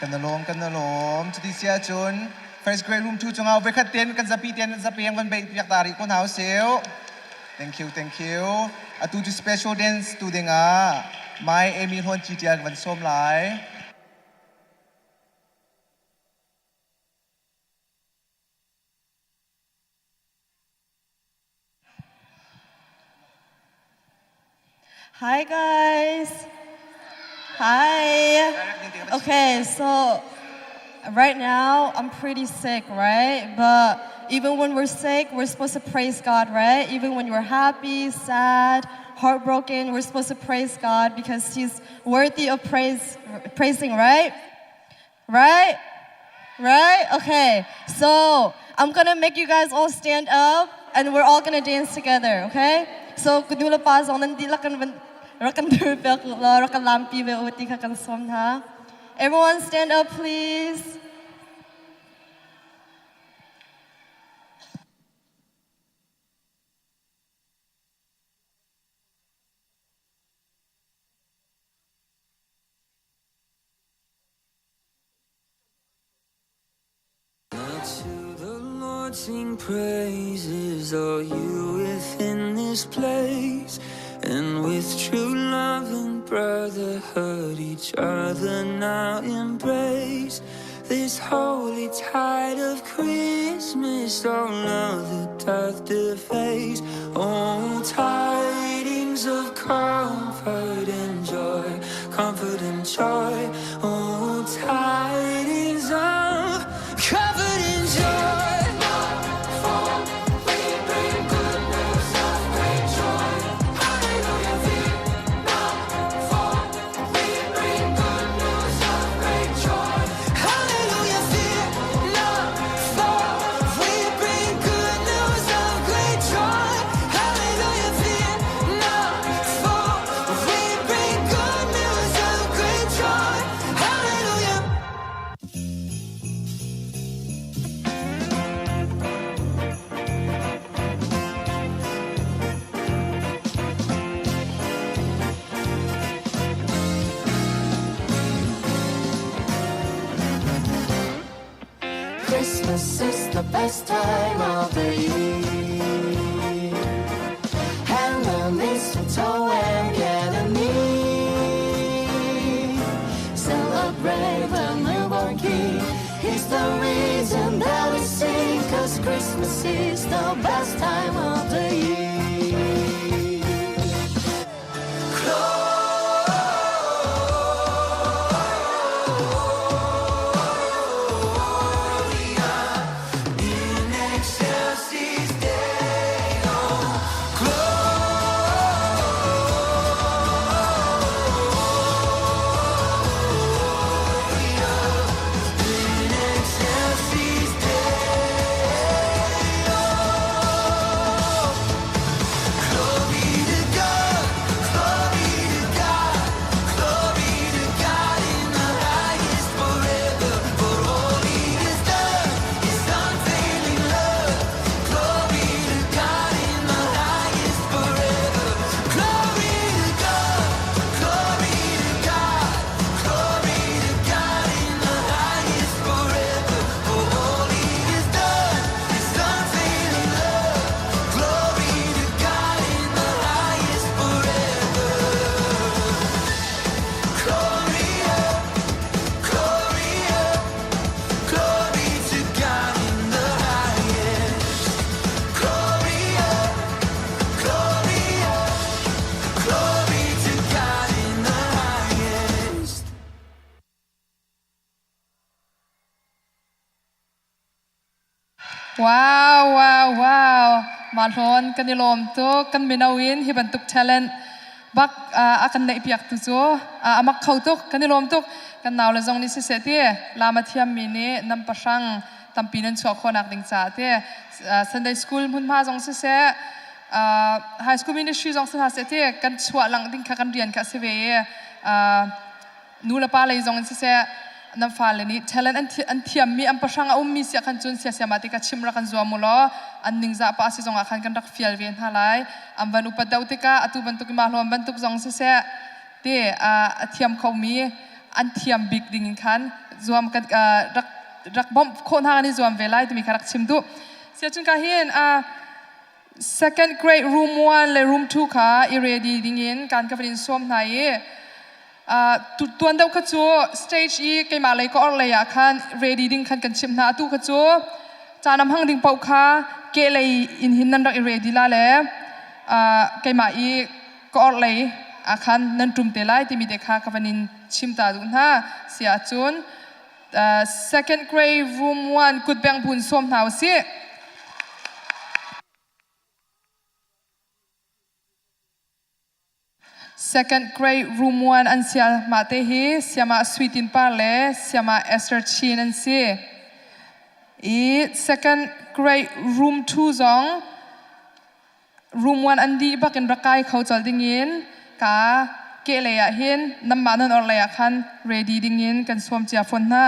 กันนลมจุดที่เสียจน first grade room 2จงเอาไปขัดเตียนกันจะปีเตียนจะเปียงวันเบงเปียกตาริคนหาวเสียว thank you อะตูจุ special dance ตูเดงอ่ะไม่เอมิลฮอนจีเจียวันส้มหลาย Hi guys. Hi. Okay, so right now I'm pretty sick, right? But even when we're sick, we're supposed to praise God, right? Even when we're happy, sad, heartbroken, we're supposed to praise God because He's worthy of praising, right? Right? Right? Okay. So I'm gonna make you guys all stand up and we're all gonna dance together, okay? So kudula pa so nandi rakan durpek rakan lampi be uti kakan som ha. Everyone stand up please. To the Lord sing praises, all you within this place, and with true love and brotherhood each other now embrace. This holy tide of Christmas, all other doth deface. Oh, tidings of comfort and joy, comfort and joy. Oh, tidings of comfort and joy. Christmas is the best time of the year. Hang the mistletoe and gather near. Celebrate the newborn King. He's the reason that we sing, 'cause Christmas is the best time of the year. Wow. Malhon kanilom to kan minawin hibantuk talent bak akan na ipiak tu so amak khautuk kanilom tuk kan nawla zong ni siseti lama thiam mini nampasang tampinan chokhonak ding cha te Sunday school mun ma zong sise high school ministry zong sa sete kan chwa lang ding ka kan rian ka seve nula pa lai zong sise nam faleni talent an thiam mi am pasang mi sia kan chun sia mati ka chimra kan zuamulo an ningza pa si zong akhan kan rak fial ven halai am van upadautika atu bantuk ma hlom bantuk zong se te a thiam khomi อันเทียมบิ๊กดิ่งคันรวมกันรักบอมคนหางนี่รวมเวลาที่มีคารักชิมดูเสียจุนกาเห็นsecond grade room 1และ room 2ค่ะอีเรดีดิ่งการกับดินส้มไหนตัวเดียวขจู stage อีเกี่ยมาเลยก็อะไรอ่ะคัน ready ดิ่งคันกันชิมนะตู้ขจูจานำหังดิ่งเป่าค่ะเกเลยอินหินนั่นรักอีเรดีละเลยเกี่ยมาอีก็อะไรอาคันนั่นจุ่มเตลัยที่มีเด็กค่ะกับดินชิมตาดูนะเสียจุนsecond grade room 1กุดแบงบุญส้มหนาวสิsecond grade room 1อันเสียมาเตฮีเสียมาสวีตินปาเลเสียมาเอสเตอร์ชีนันสิsecond grade room 2จง room 1อันดีบักอินรักไก่เขาจอดดิ่งยินกาเกเลยอะเห็นน้ำมันนั่นอะไรอะคัน ready ดิ่งยินกันสวมเจียฝนหน้า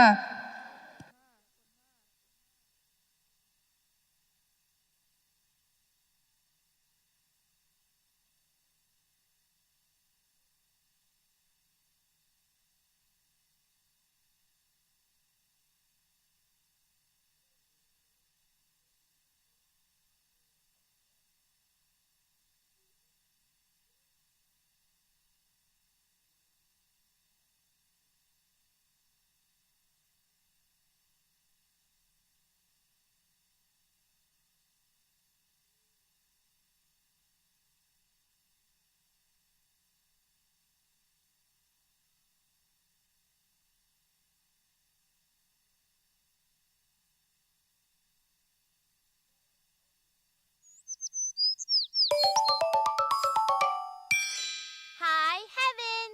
Hi, Heaven.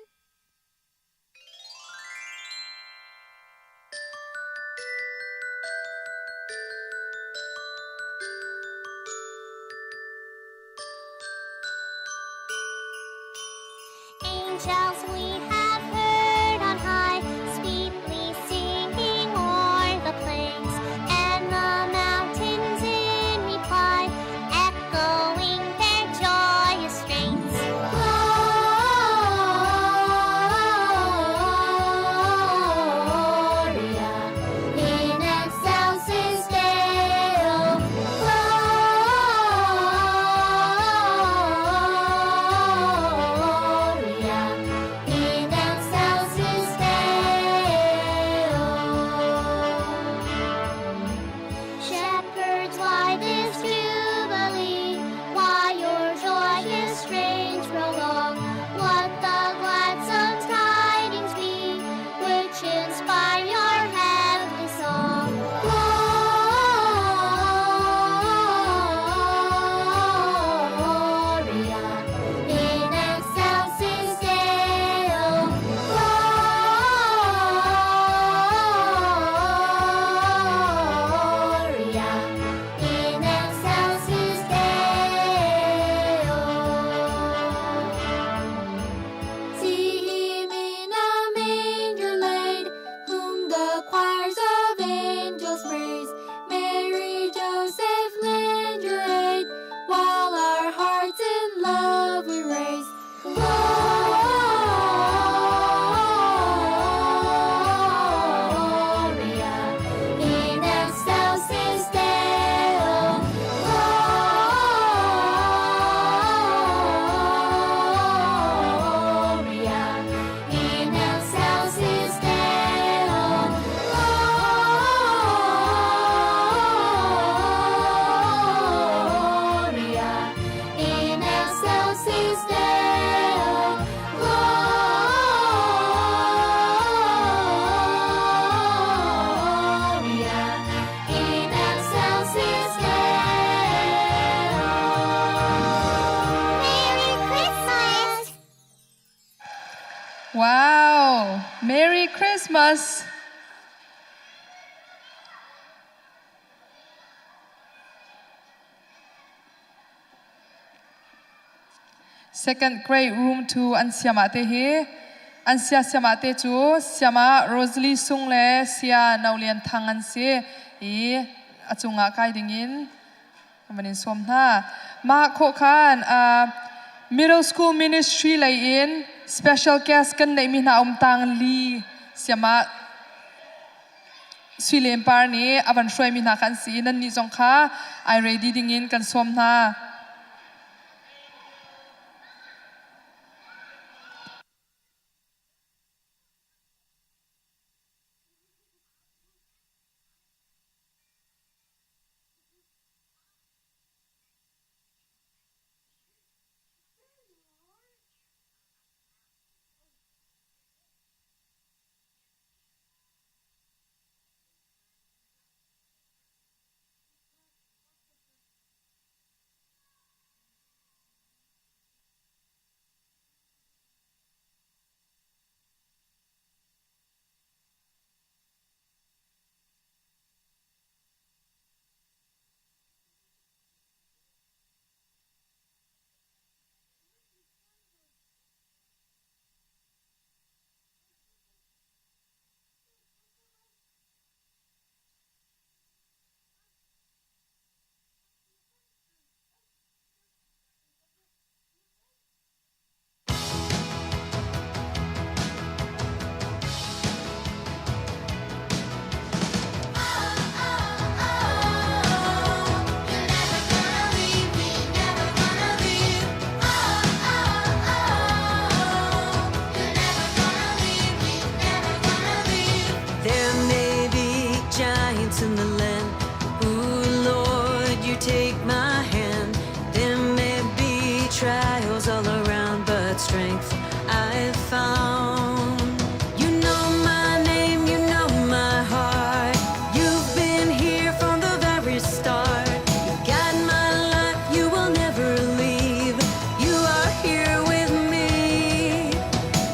Angels we have heard on high, sweetly singing o'er the plains, and the mountains in reply, echoing their joyous strains. Gloria in excelsis Deo. Gloria in excelsis Deo. Shepherds, why this jubilee? Why your joyous strains prolong? What the gladsome tidings be, which inspire your heavenly song? Gloria in excelsis Deo. Gloria in excelsis Deo. See him in a manger laid, whom the choirs of angels praise. Mary, Joseph, lend your aid, while our hearts in love we raise. Gloria in excelsis Deo. Gloria in excelsis Deo. Gloria in excelsis Deo. Gloria in excelsis Deo. Merry Christmas. Wow Merry Christmas second grade room 2อันเสียมาเตเฮอันเสียมาเตจูเสียมาโรสลีซุงเลเสียนาวเลียนทางอันเสียอาจุงอาไกดิ่งยินมันสวมท่ามาโคคันmiddle school ministry เลยอิน special guest กันในมีนาตังลี siama Swilem par ni avan shoi mi na kan si nan ni jong kha I ready dingin kan som na There may be giants in the land. Ooh, Lord, you take my hand. There may be trials all around, but strength I've found. You know my name, you know my heart. You've been here from the very start. You guide my life, you will never leave. You are here with me.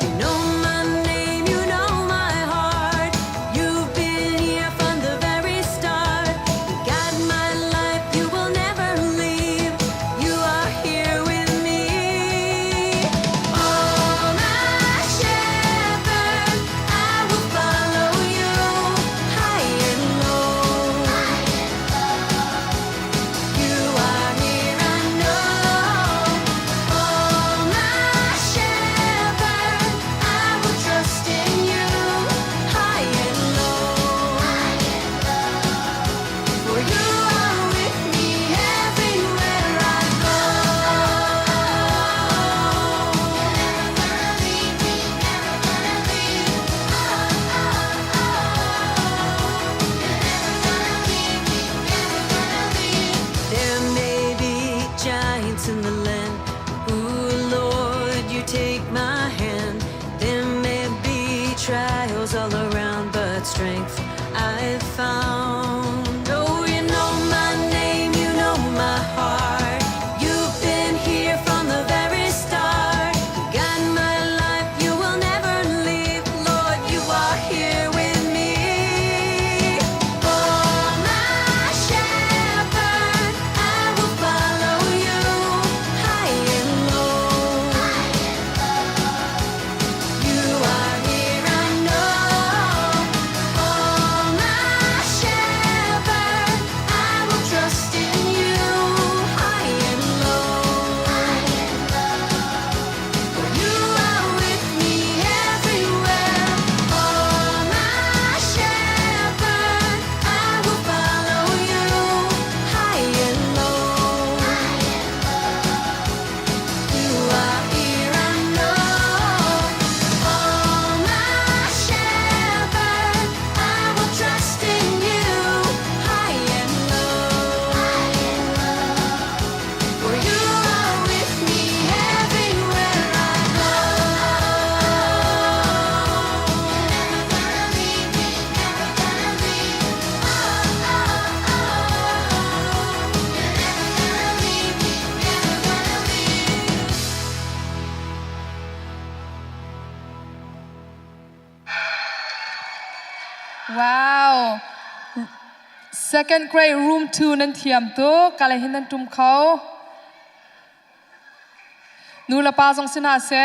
You know my name, you know my heart. You've been here from the very start. You guide my life, you will never leave. You are here with me. Oh, my shepherd, I will follow you high and low. You are here, I know. Oh, my shepherd, I will trust in you high and low. For you are with me everywhere I go. There may be giants in the land. Ooh, Lord, you take my hand. There may be trials all around, but strength I've found. Oh, you know my name, you know my heart. You've been here from the very start. You guide my life, you will never leave. Lord, you are here with me. Oh, my shepherd, I will follow you high and low. You are here, I know. Oh, my shepherd, I will trust in you high and low. For you are with me everywhere. Oh, my shepherd, I will follow you high and low. You are here, I know. Oh, my shepherd, I will trust in you high and low. For you are with me everywhere I go. Wow Second grade room 2 nan thiam tu kala hin nan tum khau nu la pa jong sina se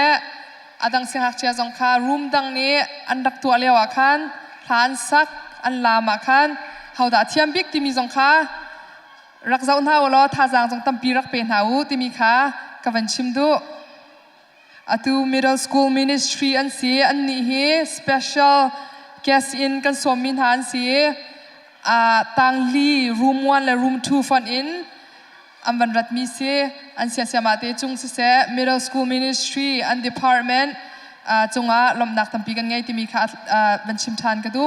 adang se hak chia jong kha room dang ni an dak tu lewa khan than sak an lama khan hauda thiam bik ti mi jong kha rak zau na lo tha jang jong tam pi rak pe na u ti mi kha ka van chim du atu middle school ministry an si an ni hi special guest in kan somin han si tang li room 1 และ room 2 fon in amban rat mi se an sia sia ma te chung se middle school ministry and department chunga lomnak tampi kan ngai ti mi kha ban chim than ka du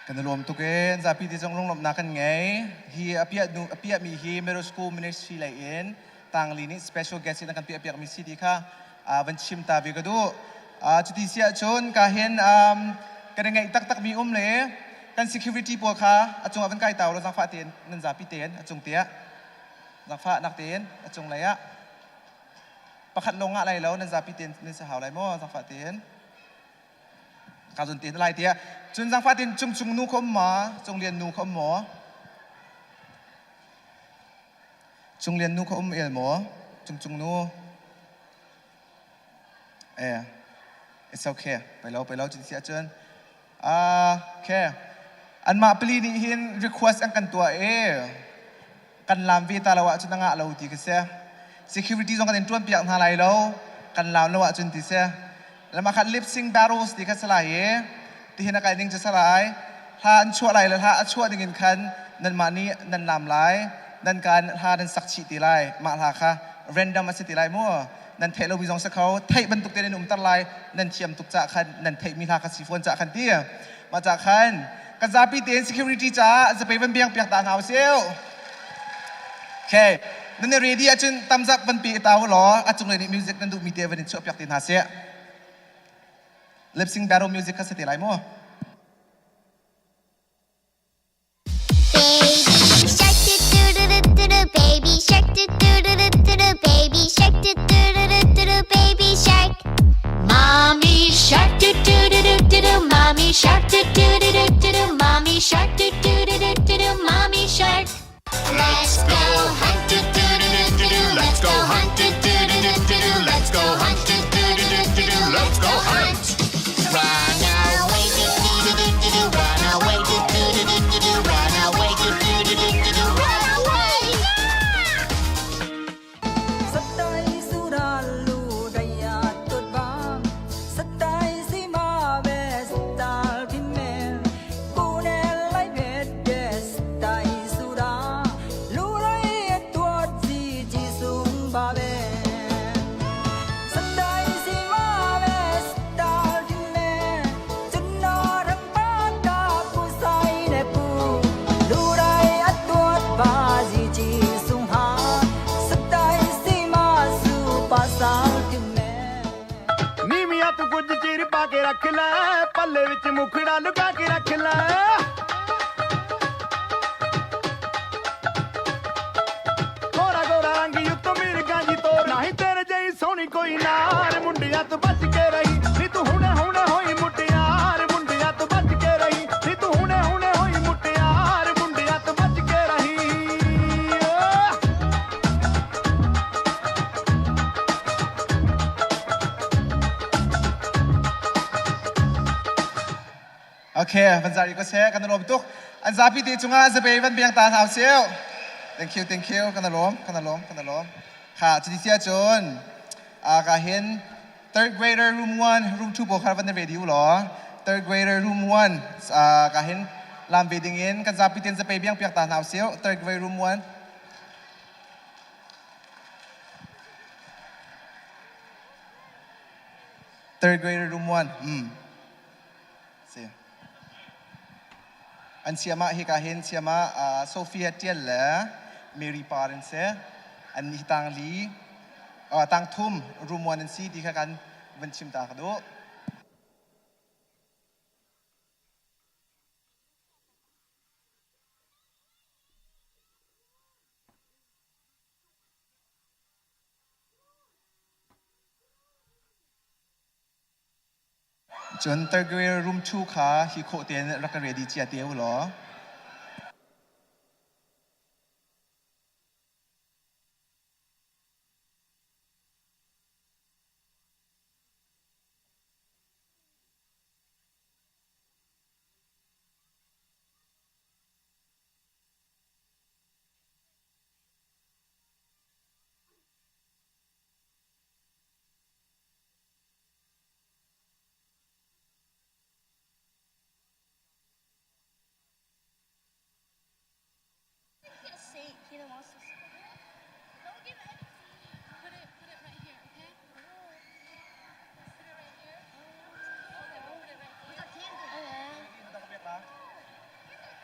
กันรวมทุกเองจะพี่ที่จงลงลมนักกันไงฮีอภิยมีฮีมิดเดิลสคูลมินิสทรีเลยเองต่างลีนี่สเปเชียลเกสต์นักกันอภิยมีสิทธิ์ค่ะวันชิมตาวิกดูจุดที่เสียชนการเห็นกันไงตักมีเลยกัน security พวกค่ะจงวันไก่เต่าเราสังฟ้าเตียนนั่นจะพี่เตียนจงเตี้ยสังฟ้านักเตียนจงอะไรอะประคัดลงอะไรแล้วนั่นจะพี่เตียนนั่นจะหาอะไรมั่วสังฟ้าเตียนการจนเตียนอะไรเตี้ยจนสังฟ้าเตียนจงนูขมหมอจงเรียนนูขมหมอจงเรียนนูขมเอลหมอจงนูit's okay ไปแล้วจุดเสียจนโอเคอันมาปลีนี่เห็น request อันกันตัวกันลามวีตาละวะจุดนั่งเราตีกันเสีย security ตรงกันจวนเปียกอะไรแล้วกันลามละวะจุดตีเสียแล้วมาคัด lip sync battles ตีกันสลายที่เห็นอะไรนิ่งจะสลายถ้าอันชั่วอะไรแล้วถ้าอันชั่วดิ่งคันนั่นมานี่นั่นลามไล่นั่นการถ้านั่นสักชีตีไล่มาหาค่ะ random มาสิตีไล่มั่วนั่นเทเราวิจงสักเขาเทบรรทุกเตนนุ่มตะไลนั่นเทียมตุกจ่าคันนั่นเทมีทาคัสีฟอนจ่าคันเตี้ยมาจากคันกันจะปีเตน security จ่าจะไปวันเบียงเปียกตาหนาวเซียวโอเคนั่นเรียดีอาจารย์ตำจับวันปีตาวหรออาจารย์เลยนี่มิวสิกนั่นดูมีเตวันนี้ช่วยเปียกตีนหาเสีย lip sync battle music ก็สติไลมั่วBaby shark do do do do do do baby shark do do do do do do baby shark mommy shark do do do do do do mommy shark do do do do do do mommy shark do do do do do do mommy shark let's go hunt do do do do do do let's go hunt do do do do do do let's go hunt do do do do do do let's go hunt run away do do do do do do run away do do do do do do run away do do do do do do run ਹੋਈ ਕੋਈ ਨਾਰ ਮੁੰਡਿਆਂ ਤੋਂ ਬਚ ਕੇ ਰਹੀ ਨੀ ਤੂੰ ਹੁਣੇ ਹੁਣੇ ਹੋਈ ਮੁਟਿਆਰ ਮੁੰਡਿਆਂ ਤੋਂ ਬਚ ਕੇ ਰਹੀ ਨੀ ਤੂੰ ਹੁਣੇ ਹੁਣੇ ਹੋਈ ਮੁਟਿਆਰ ਮੁੰਡਿਆਂ ਤੋਂ ਬਚ ਕੇ ਰਹੀ Okay,วันจันทร์ก็เสียกันรวมตุกอันซาพิธีจุงอาจะไปวันเบียงตาสาวเซียว thank you กันรวมค่ะจุดที่เสียจนก็เห็น third grader room 1 room 2บอกครับวันในเวทีหรอ third grader room 1ก็เห็นลำเวทีเงินกันซาพิธีจะไปเบียงเปียงตาสาวเซียว third grader room 1 third grader room 1เสียอันเชียมาฮิกาเห็นเชียมาโซฟีเทียนและเมรีปาร์นเซอันนี้ต่างลีต่างทุ่มรูมวันนั้นซีที่เขากันวันชิมตากระโดจนthird grader room 2ค่ะฮิโคเตียนรักกันเรดีเจียเตียวหรอ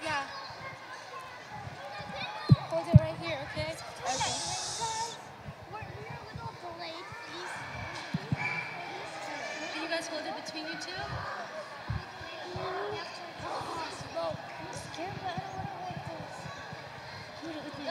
Yeah. Hold it right here, okay? Okay. We're a little delayed, please. Can you guys hold it between you two? Smoke. I'm scared, but I don't want to like this. Put it with me.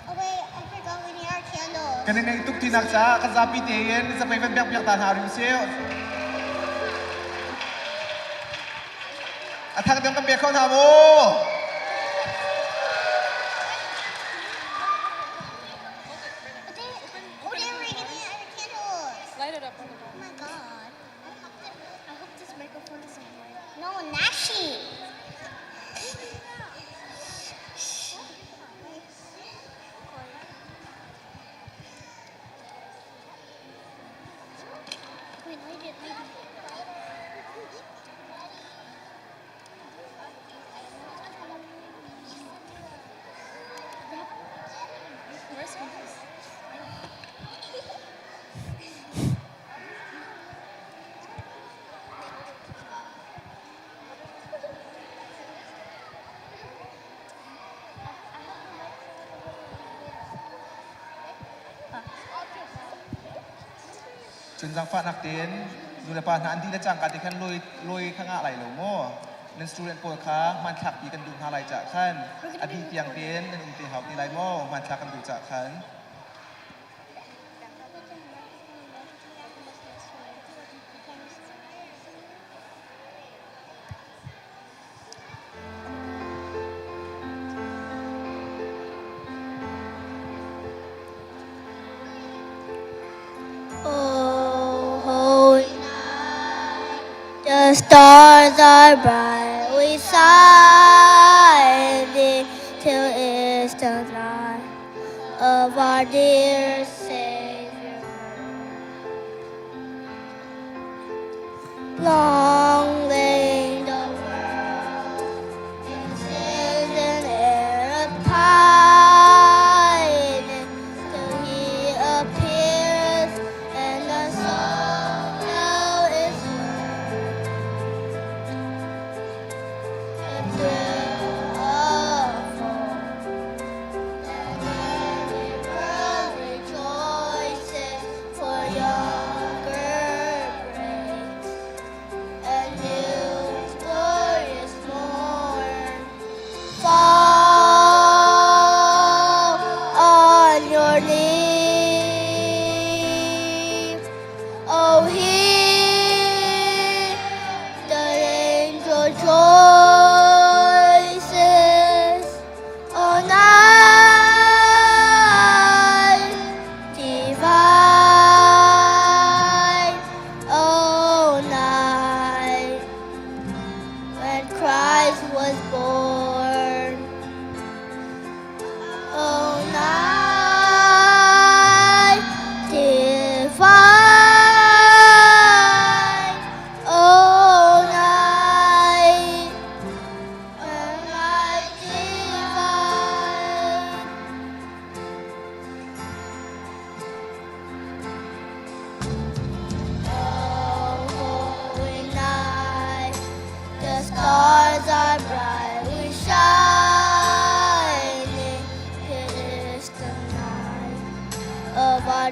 Oh wait, I forgot we need our candles. กันในทุกที่นักจ้ากันซาพิธีเงินจะไปวันเบียงเปียงตาหาริมเซียวทางเดียวกันเบียงเข้าทำโอ Oh, they were giving me our candles. Light it up. Oh my god. I hope this microphone doesn't work. No, Nashi. Wait, light it. Where's one? จนจังฟ้านักเต้นดูในปานหันที่ได้จังการที่ขั้นลอยข้างอะไรหลงโม่นั่นสตูดิโอโปรค้ามันขับปีกันดูหาอะไรจากขั้นอดีตเตียงเต้นนั่นอุ้มเตียงเขาตีไรโม่มันขับกันดูจากขั้น Oh, holy night, the stars are bright. We sigh till it's the night of our dear Savior. Long lay the world in sins and error pining till He appears and the soul now is heard.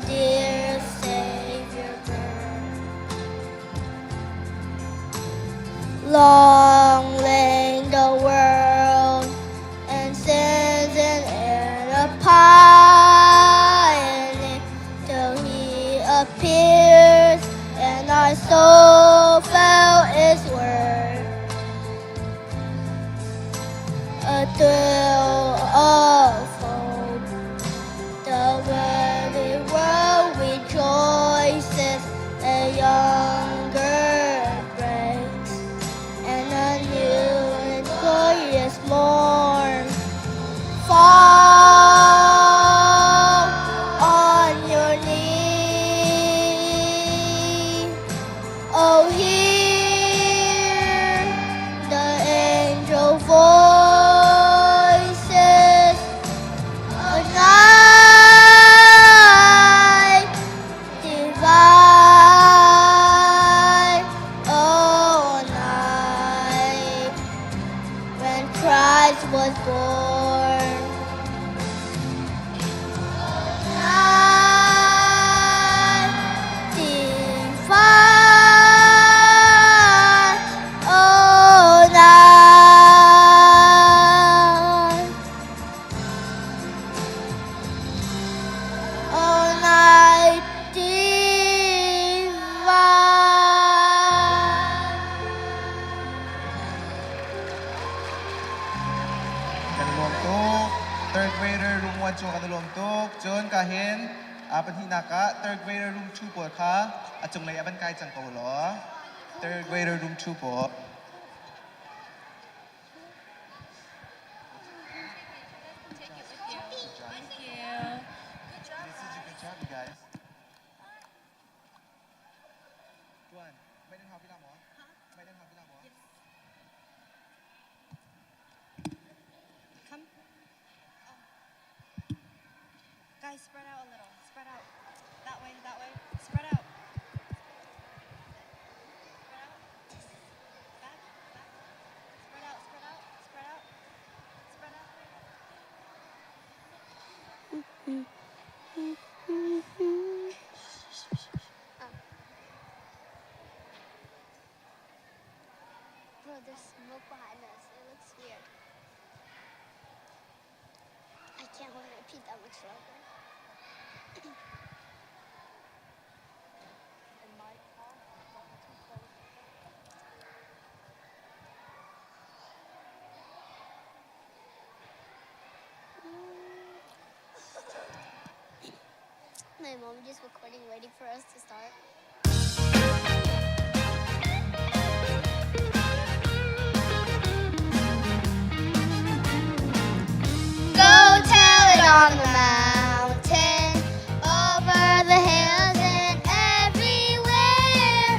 dear Savior birth. Long lay the world and sins in error pining till He appears and our soul felt His word. A thrill of hope, the worthy world rejoices, a younger breaks, and a new and glorious morn. Fall on your knees, oh hear the angel voices. A night divine, oh night when Christ was born. Night divine, oh night, oh night divine. กันรวมตุก third grader room 1 จงกันรวมตุกจนกะเห็นปัญหนักะ third grader room 2 ปวดค่ะจงเลยบันไกจังโกหรอ third grader room 2 ปวด Guys, spread out a little. Spread out. That way, that way. Spread out. Spread out. Back, back. Spread out, spread out, spread out. Spread out. Bro, there's smoke behind us. It looks weird. I can't hold my feet that much longer. My mom just recording, waiting for us to start. Go tell it on the mountain, over the hills and everywhere.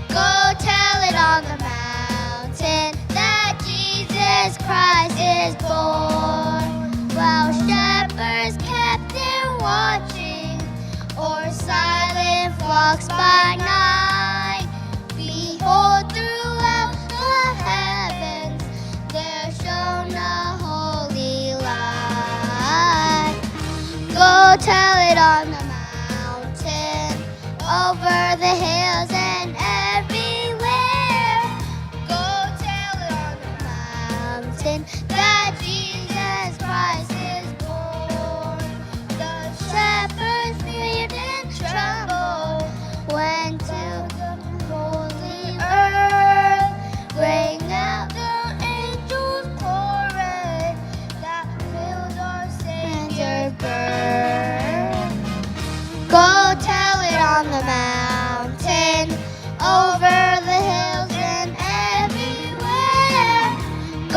Go tell it on the mountain that Jesus Christ is born. While shepherds kept their watching, or silent flocks by night, behold, throughout the heavens there shone a holy light. Go tell it on the mountain, over the hills and everywhere. Go tell it on the mountain that Jesus Christ is born. The shepherds feared and trembled when to the holy earth rang out the angels' chorus that filled our Savior's birth. Go tell it on the mountain, over the hills and everywhere.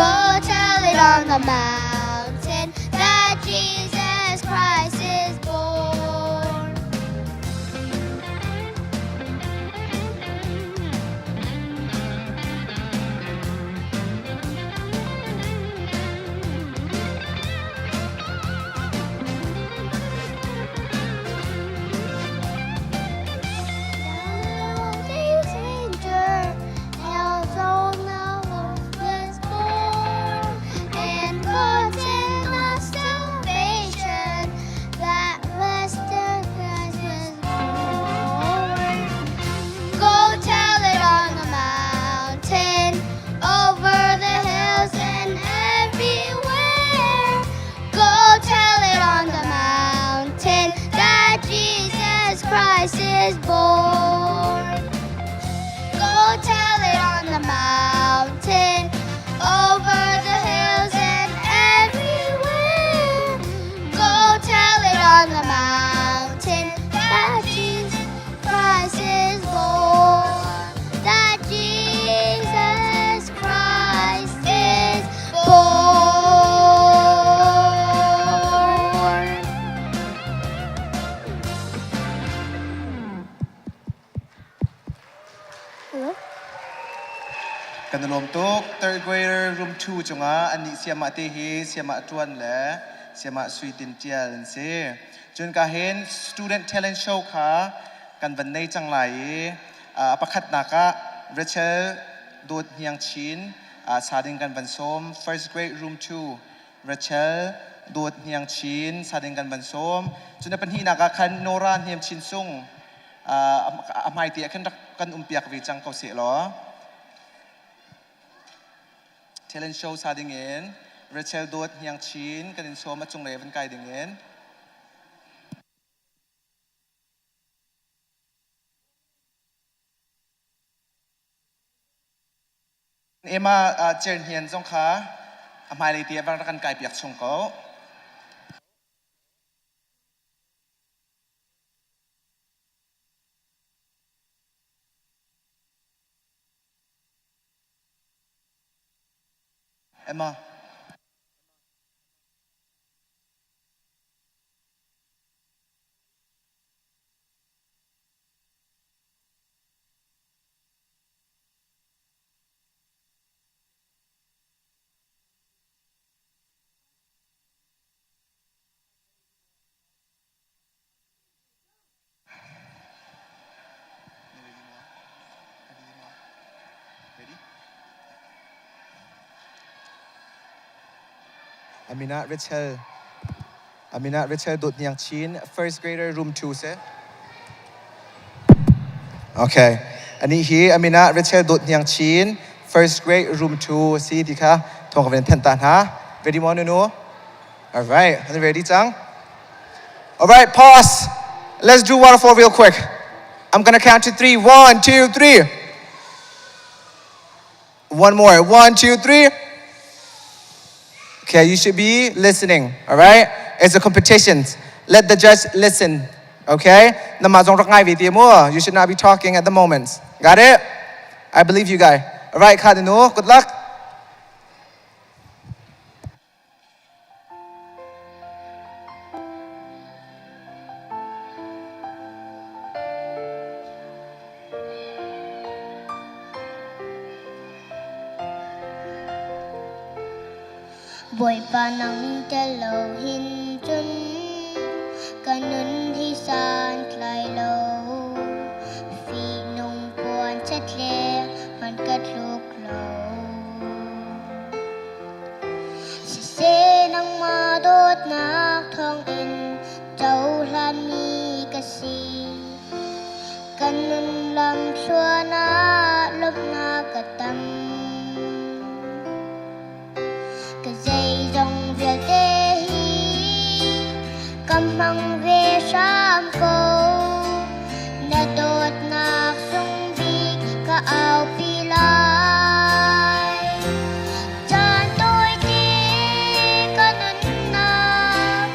Go tell it on the mountain that Jesus Christ is born. And God Christ is born. Go tell it on the mountain, over the hills and everywhere. Go tell it on the mountain that Jesus Christ is born. That Jesus Christ is born. กันลมตุก third grader room 2จงอันนี้เสียมาเตฮีเสียมาจวนและเสียมาสวีตินเจียลเสียจนกาเห็น student talent show ค่ะกันวันในจังไรประคัดนักะ Rachel โดดเฮียงชินสาดิงกันบันส้ม first grade room 2 Rachel โดดเฮียงชินสาดิงกันบันส้มจนเป็นที่นักะคันโนราเฮียมชินซุงไม่เตียกันกันเปียกวิจังเขาเสียหรอtalent show sa dingin Rachel dot hiyang chin kanin so machung reven kai dingin Emma chen hian jong kha amai le tia bang kan kai piak chung ko Emma Amina Rachel dot nyang chin first grader room 2 se Okay ani hi Amina Rachel dot nyang chin first grade room 2 si ti kha thong ka ven than tan ha ready mo nu All right are you ready chang All right pause let's do waterfall real quick I'm going to count to 3 1 2 3 One more 1 2 3 Okay, you should be listening, all right? It's a competition. Let the judge listen, okay? You should not be talking at the moment. Got it? I believe you guys. All right, Kadinu, good luck. Boy pa ng dalaw hinjun Ganun hisan klay low Phi nung buwan sa tle Man katluk low Sisi ng madot na thong in Châu lan mi kasi Ganun lang siya na lop na katam Dây dòng về tê hi cầm hăng về sam câu na đột nạc sung vi cả áo pi lai chan tôi ti cả nân na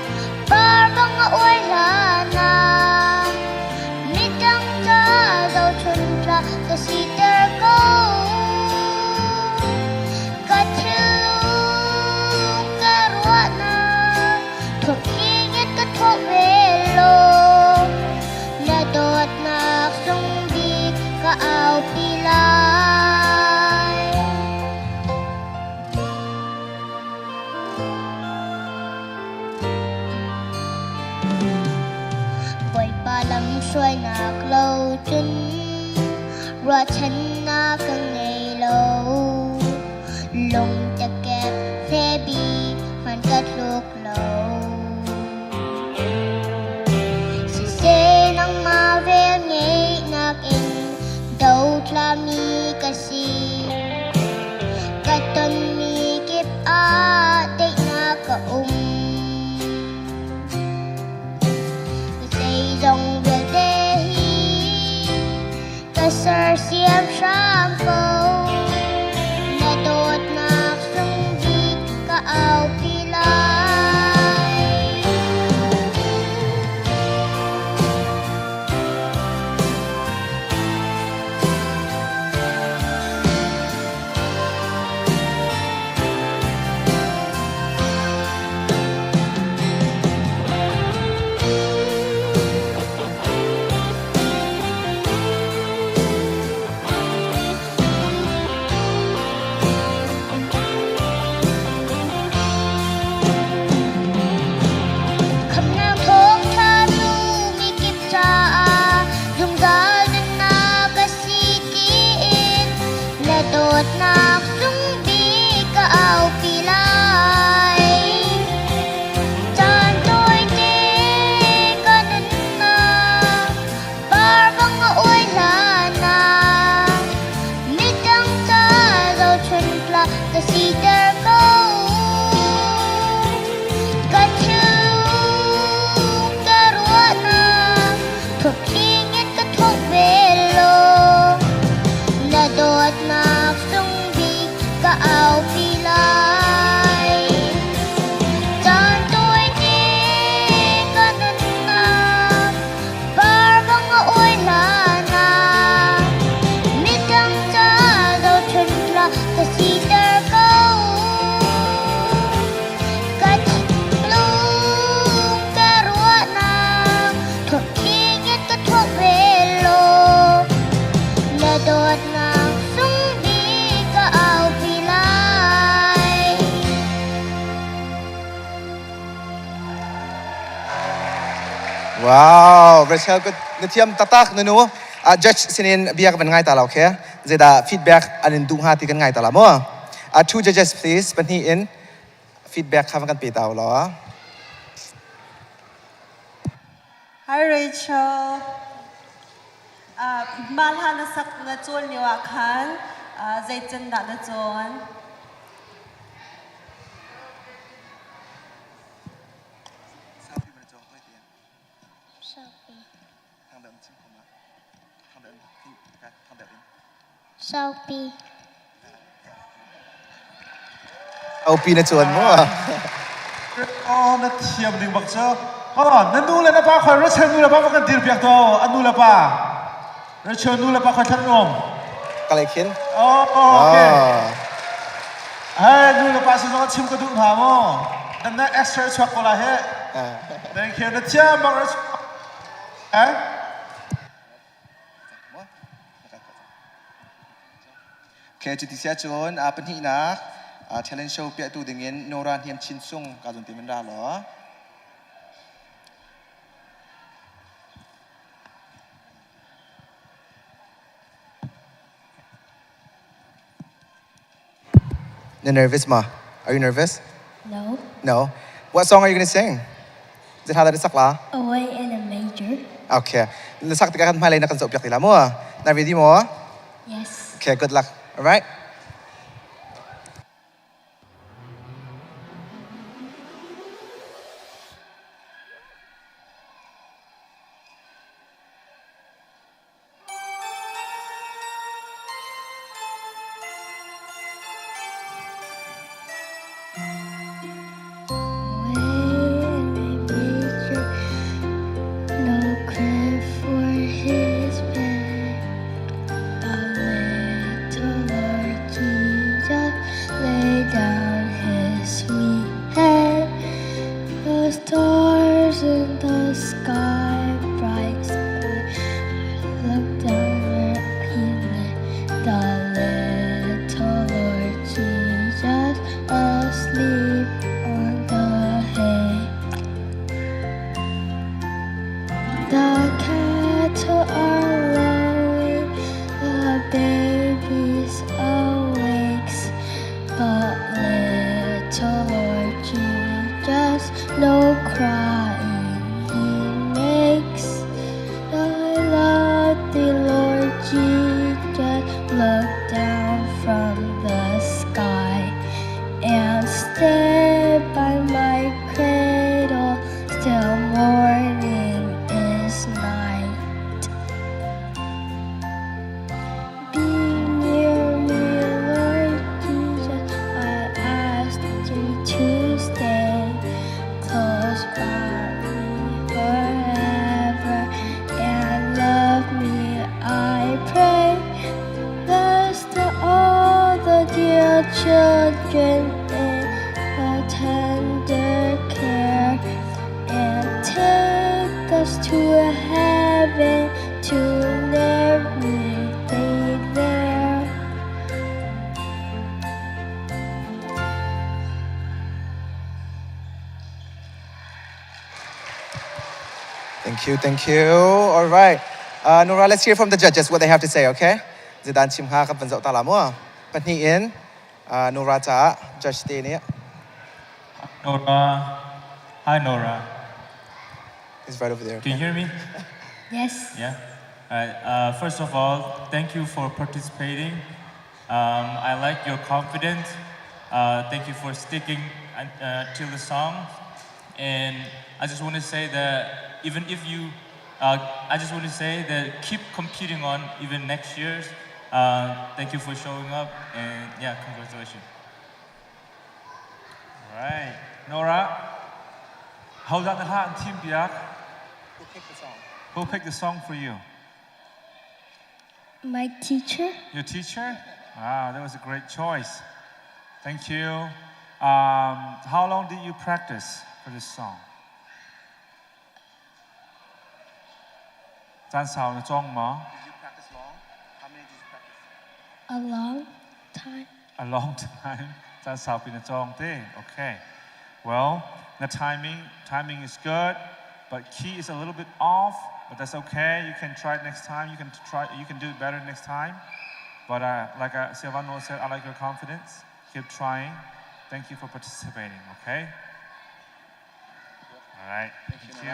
bar băng oi la na mi tang cha dâu chun cha ka si ter câu áo pi lai Boy pa lang xuôi nạc lâu chân Rồi chân na càng ngày lâu Lông ta kẹp phê bi Hoàn cất lúc lâu Sẽ xê nang ma về ngay nạc in Đâu tla mi kasi Katon mi kip a Tay na ka Say dòng về đê sar siam sham fo na dot nak sung di ka au pilai Wow, Rachelก็นเทียมตักนูjudge สินินเบียกันง่ายตาเราแค่จะได้ feedback อันนึงดูหาที่กันง่ายตาเรามั้งtwo judges please เป็นที่อิน feedback คำกันปีเตาหรอ Hi Rachel มาลานะสักนะจวนเนียวคันใจจันดานะจวน Sophie เอาปีนะจวนมั้ง อ๋อนัดเทียมดึงบักเจ้าอ๋อนั่นดูเลยนะป้าคอยรัชเชนดูเลยป้ากันตีเปียกตัวอันดูเลยป้ารัชเชนดูเลยป้าคอยทันงงก็เลยคิดอ๋อโอเคเฮ้ยดูเลยป้าสิน้องชิมกระดูกหามอ๋อนั่นน่ะ extra ช็อกโกแลตเฮ้แต่เขียนนัดเทียมบักรัชเอ๊ะโอเคจุดที่เสียจวนเป็นที่นักchallenge show เปียตัวดิ่งเงินโนรานเฮียนชินซุงการจุนตีมันได้หรอYou're nervous, Ma? Are you nervous? No. No. What song are you going to sing? Is it Hada Sakla? Away in a major. Okay. Nasak tika kan malay na kan sa upyak nila mo. Na ready mo? Yes. Okay, good luck. All right? For his bed, a little Lord Thank you, thank you. All right. Nora, let's hear from the judges what they have to say, okay? Zidan chim ha kan panzau ta lamua. Patni in Nora cha judge te ni. Nora. Hi, Nora. He's right over there. Can you hear me? Yes. Yeah? All right. First of all, thank you for participating. I like your confidence. Thank you for sticking to the song. And I just want to say that even if you, I just want to say that keep competing on even next year's. Thank you for showing up. And yeah, congratulations. All right. Nora, hold on the heart and Team Biak. Who picked the song? Who picked the song for you? My teacher. Your teacher? Wow, that was a great choice. Thank you. How long did you practice for this song? 站哨的鐘嗎? Did you practice long? How many did you practice? A long time. A long time. 站哨變咗鐘啲. Okay. Well, the timing is good, but key is a little bit off, but that's okay. You can try it next time. You can do it better next time. But like Silvano said, I like your confidence. Keep trying. Thank you for participating, okay? All right. Thank you.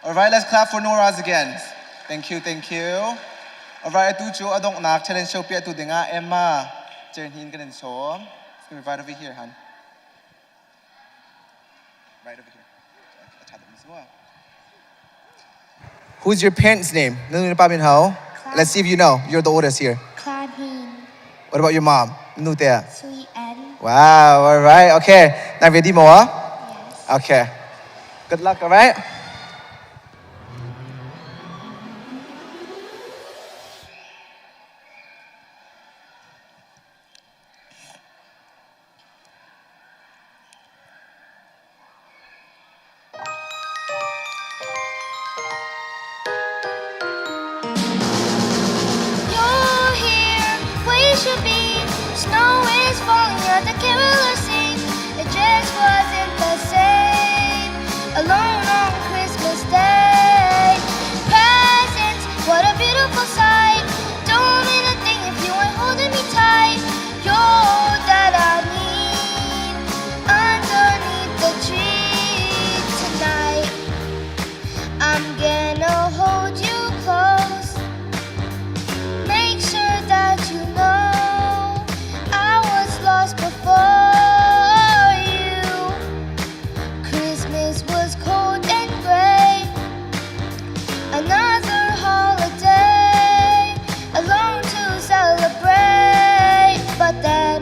All right, let's clap for Nora's again. Thank you, thank you. All right, atu chu adong nak challenge show pia tu dinga Emma. Chen hin kan show. It's gonna be right over here, hun. Right over here. Who's your parents' name? Let's see if you know. You're the oldest here. Clad Heen. What about your mom? Nutea. Sweet Ann. Wow, all right, okay. Now ready more? Yes. Okay. Good luck, all right? You're here, where you should be. Snow is falling at the caroler sing. It just wasn't the same. Alone on Christmas Day. Presents, what a beautiful sight. Don't mean a thing if you ain't holding me tight. You're all that I need underneath the tree tonight. I'm gonna hold you close. Make sure that you know I was lost before you. Christmas was cold and gray. Another holiday alone to celebrate. But then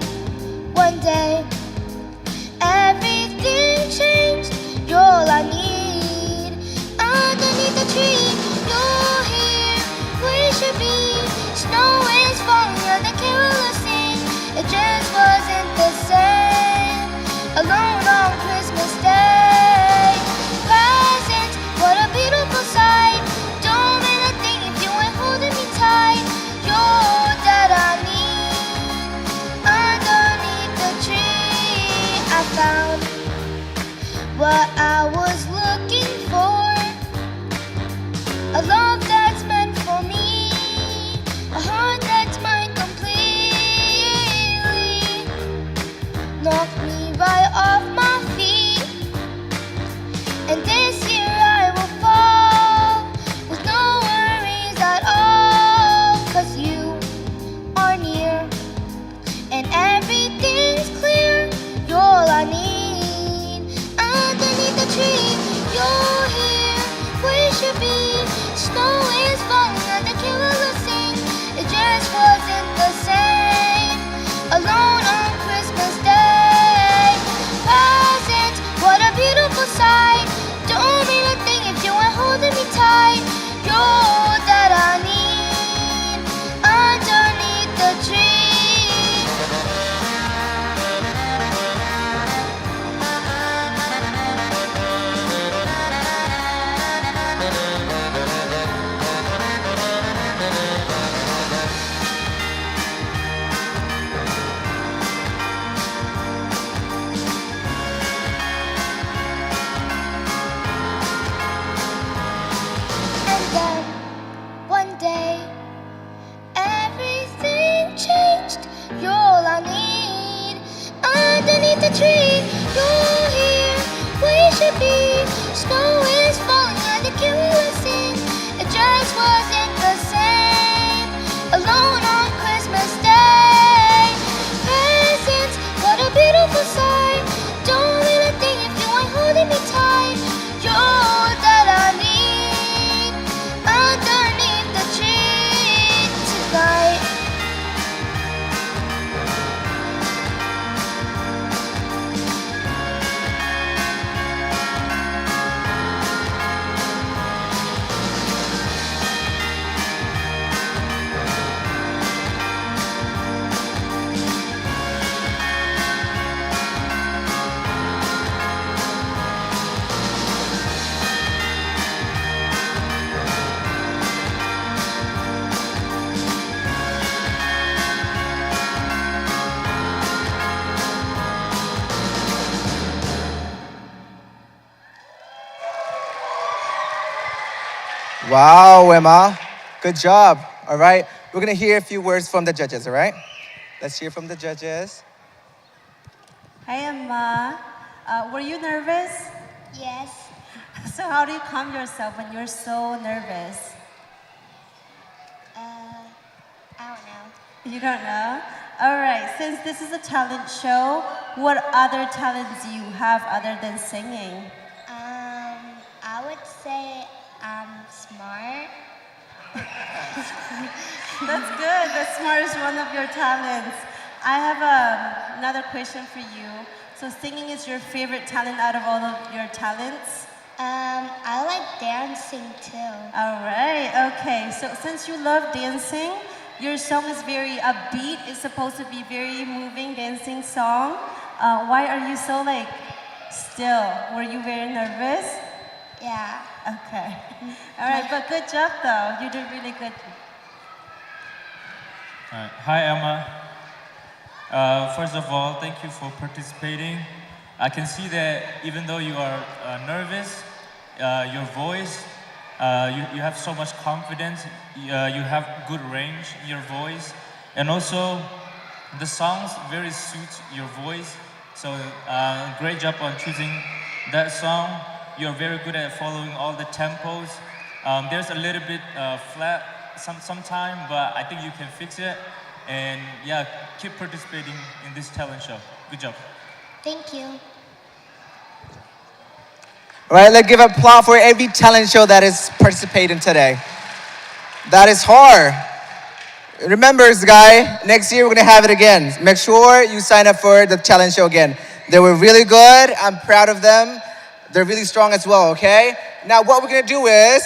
day. Everything changed, you're all I need. Underneath the tree, you're here, we should be. Snow is falling and the carol sing. It just wasn't the same. Alone on Christmas Day. Presents, what a beautiful sight. Don't really think if you ain't holding me tight. You're all that I need. Underneath the tree tonight. Wow, Emma. Good job. All right. We're going to hear a few words from the judges, all right? Let's hear from the judges. Hi, Emma. Were you nervous? Yes. So how do you calm yourself when you're so nervous? I don't know. You don't know? All right, since this is a talent show, what other talents do you have other than singing? I would say I'm smart. That's good. That smart is one of your talents. I have another question for you. So singing is your favorite talent out of all of your talents? I like dancing too. All right, okay. So since you love dancing, your song is very upbeat. It's supposed to be very moving dancing song. Why are you so still? Were you very nervous? Yeah. Okay. All right, but good job though. You did really good. Hi, Emma. First of all, thank you for participating. I can see that even though you are nervous, your voice, you have so much confidence, you have good range in your voice, and also the songs very suit your voice. So great job on choosing that song. You're very good at following all the tempos. There's a little bit flat sometime, but I think you can fix it. And yeah, keep participating in this talent show. Good job. Thank you. All right, let's give applause for every talent show that is participating today. That is hard. Remember, guy, next year we're going to have it again. Make sure you sign up for the talent show again. They were really good. I'm proud of them. They're really strong as well, okay? Now, what we're going to do is,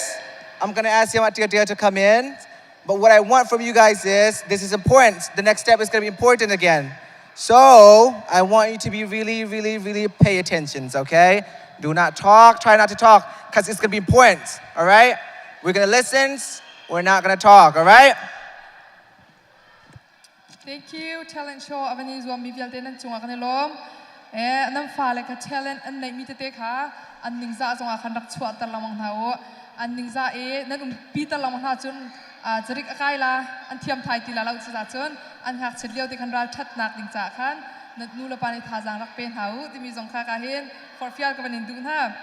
I'm going to ask Yamatia to come in. But what I want from you guys is, this is important. The next step is going to be important again. So, I want you to be really, really, really pay attention, okay? Do not talk. Try not to talk, because it's going to be important, all right? We're going to listen. We're not going to talk, all right? Thank you, talent show. Avani zuam mi vial tenan chunga kan lom. Nam fa le ka talent an nei mi te kha an ning za zonga khan rak chhuat tar lamang hao an ning za nan pi tar lamang ha chun jarik akai la an thiam thai ti la lau cha chun an hak chhliau te khan ral that nak ning cha khan nu la pani tha jang rak pen hao ti mi zong kha ka hin for fial ka banin dun ha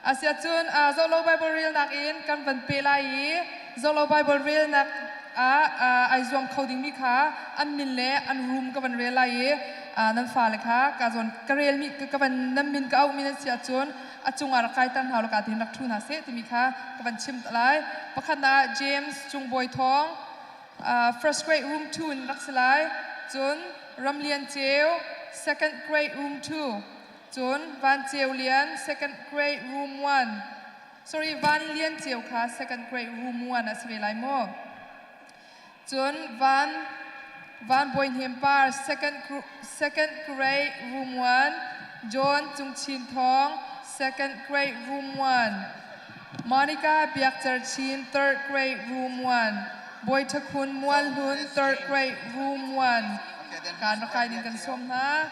asia chun zolo bible real nak in kan ban pe la yi zolo bible real nak ai zuam coding mi kha an min le an room ka ban real la yi nan fa le kha ka zon ka real mi ka ban nam min ka au min sia chun achunga ra kai tan haul ka tin rak thuna se ti mi kha ka ban chim lai pakhana James chung boy thong first grade room 2 in rak salai chun ramlian cheu second grade room 2 chun van cheu lian second grade room 1 sorry van lian cheu kha second grade room 1 asve lai mo chun van boy hempar second grade room 1 John chung chin thong second grade room 1 Monica Biakchar Chin third grade room 1 Boy Thakun Mual Hun third grade room 1 kan rakai din kan som na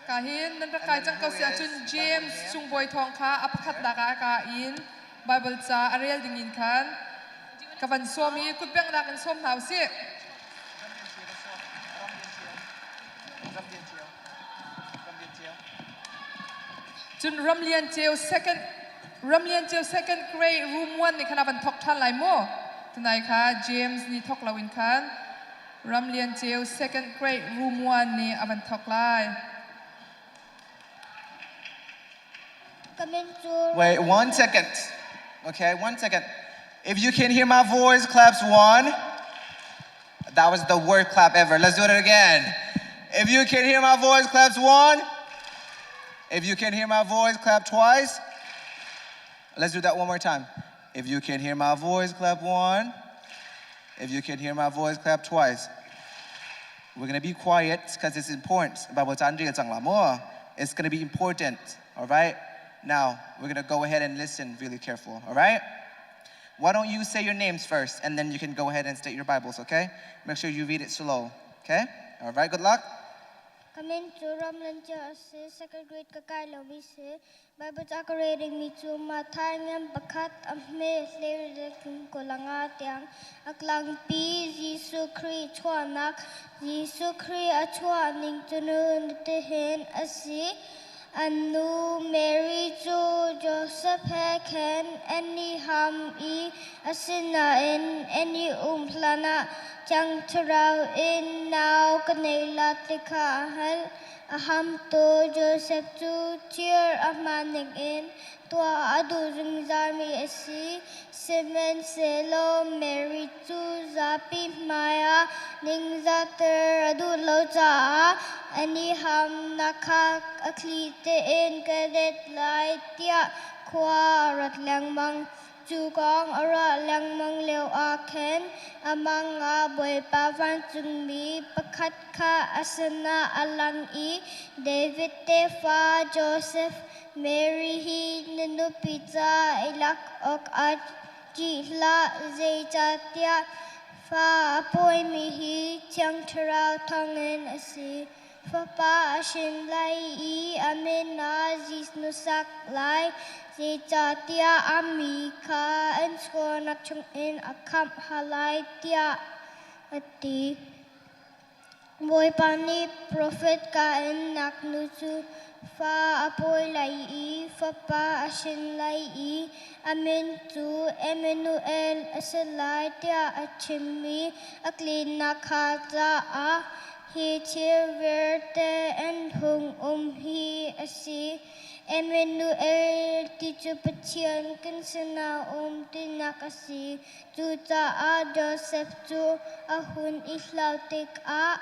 kahin nan rakai chang kau sia chun James chung boy thong kha apakhat da ka in Bible cha ariel dingin khan kavan somi kutpeng na kan som hausi Jun Ramlian Cheo second grade room 1 ni khana ban thok than lai mo tunai kha James ni thok lawin khan Ramlian Cheo second grade room 1 ni aban thok lai Wait, 1 second. Okay, 1 second. If you can hear my voice, claps 1. That was the worst clap ever. Let's do it again. If you can hear my voice, claps 1. If you can hear my voice, clap twice. Let's do that one more time. If you can hear my voice, clap 1. If you can hear my voice, clap twice. We're going to be quiet because it's important. It's going to be important, all right? Now, we're going to go ahead and listen really careful, all right? Why don't you say your names first, and then you can go ahead and state your Bibles, okay? Make sure you read it slow, okay? All right, good luck. Kamin churam lancha ase second grade ka kai lobi se Bible decorating me to mathangam pakhat amhe sler de kolanga tyang aklang pi Jesu Christ chwanak Jesu Christ achwa ning tunun te hen ase Anu Mary Jo Joseph Ken any ham e asina in any plana chang trao in now kanela tika hal aham to Joseph to cheer amaning in to adu zami esi Simon Selo Mary to Zapi Maya ning zater adu loja any ham nakak aklite in kadet lai tia kwa rat lang mang chu kong ara lang mang leo a ken amang a boy pa van chung mi pakhat kha asana alang I David te fa Joseph Mary hi nenu pizza ilak ok at ji la zai cha tia fa poi mi hi chang thara thongen asi fa pa shin lai I amen na jis nu sak lai zai cha tia ami kha en sko nak chung in akham halai tia ati boy pani prophet ka en nak nu chu fa apoy lai I fa pa ashin lai I amen tu Emmanuel asalai tia achimi aklin na kha za a hi cheer verte en hung hi asi Emmanuel tichu pachian kinsana tinakasi tu ta a Joseph tu ahun islautik a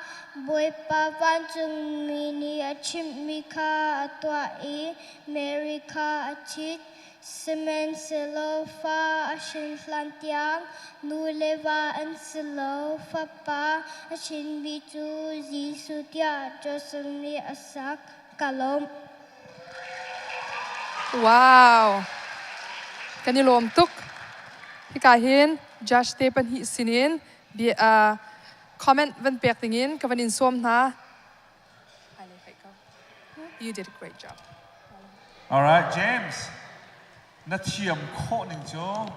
boy pa vanchung mini achim mika atwa I Mary ka achit Semen selo fa ashin flantiang nuleva and selo fa pa ashin bitu zisutia josumi asak kalom Wow. Kan you lom tuk? Hikahin Josh Tepan hi sinin bi comment van pek tingin kavan in som na. You did a great job. All right, James. Na thiam kho ning cho.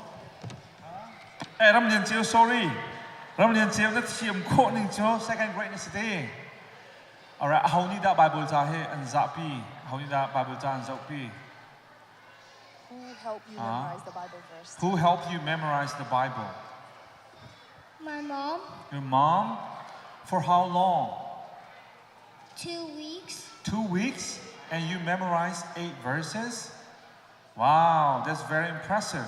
Ram lian chiu sorry. Ram lian chiu na thiam kho ning cho second grade ni today. All right, how ni da Bible cha he an za pi. How ni da Bible cha an za pi. Who helped you memorize the Bible verse? Who helped you memorize the Bible? My mom Your mom? For how long? 2 weeks 2 weeks? And you memorized 8 verses? Wow, that's very impressive.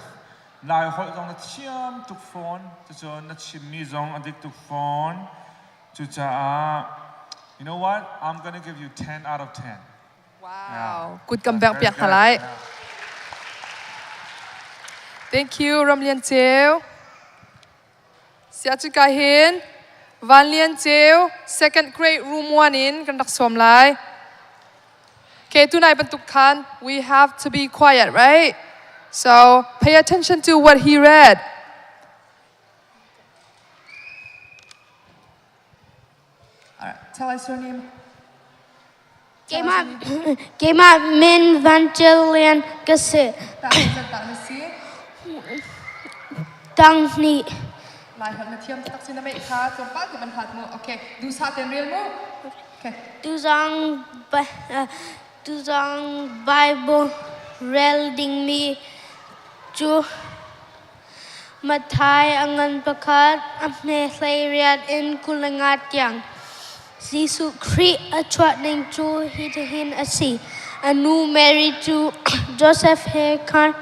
Now, hold on the chiam to phone, to the chimizong adik to phone, to you know what? I'm gonna give you 10 out of 10. Wow. Good comeback piak halai. Thank you, Ramlian Cheo. Siachu kahin, Van Lian Cheo, second grade room 1 in, kandak som lai. Okay, tunai bentuk kan, we have to be quiet, right? So pay attention to what he read. All right, tell us your name. Kema min Evangelian kasi Tang ni. Lai hận là thiêm tắc xin mẹ khá cho bác thì mình hạt mu. Ok, du sa tiền real mu. Ok. Tu zang Bible reading me chu Mathai angan pakat amne hlei in kulangat yang. Jisu Christ atwat ning chu hitahin asi. Anu Mary chu Joseph he kan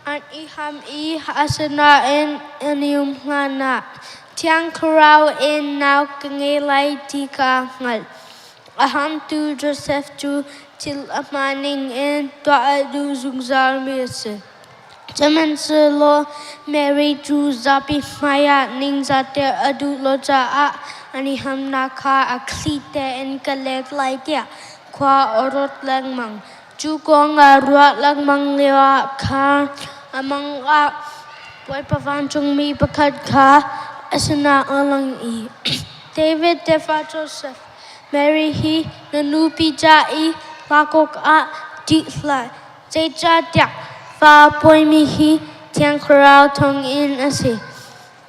an iham I asana in anium hana. Tiang karau in now kangelai tika ngal. Aham tu Joseph chu til amaning in toa du zungzal mirse. Zaman selo Mary chu zapi maya ning zate adu loja a ani hamna kha aklite en kalet laitia kwa orot lang mang chu ko nga ruat lang mang lewa kha amang a poi pavan chung mi pakhat kha asana alang I David defa Joseph Mary hi nanupi ja I lakok a ditla jeja tia Fa poi mi hi tiang karau tong in asi.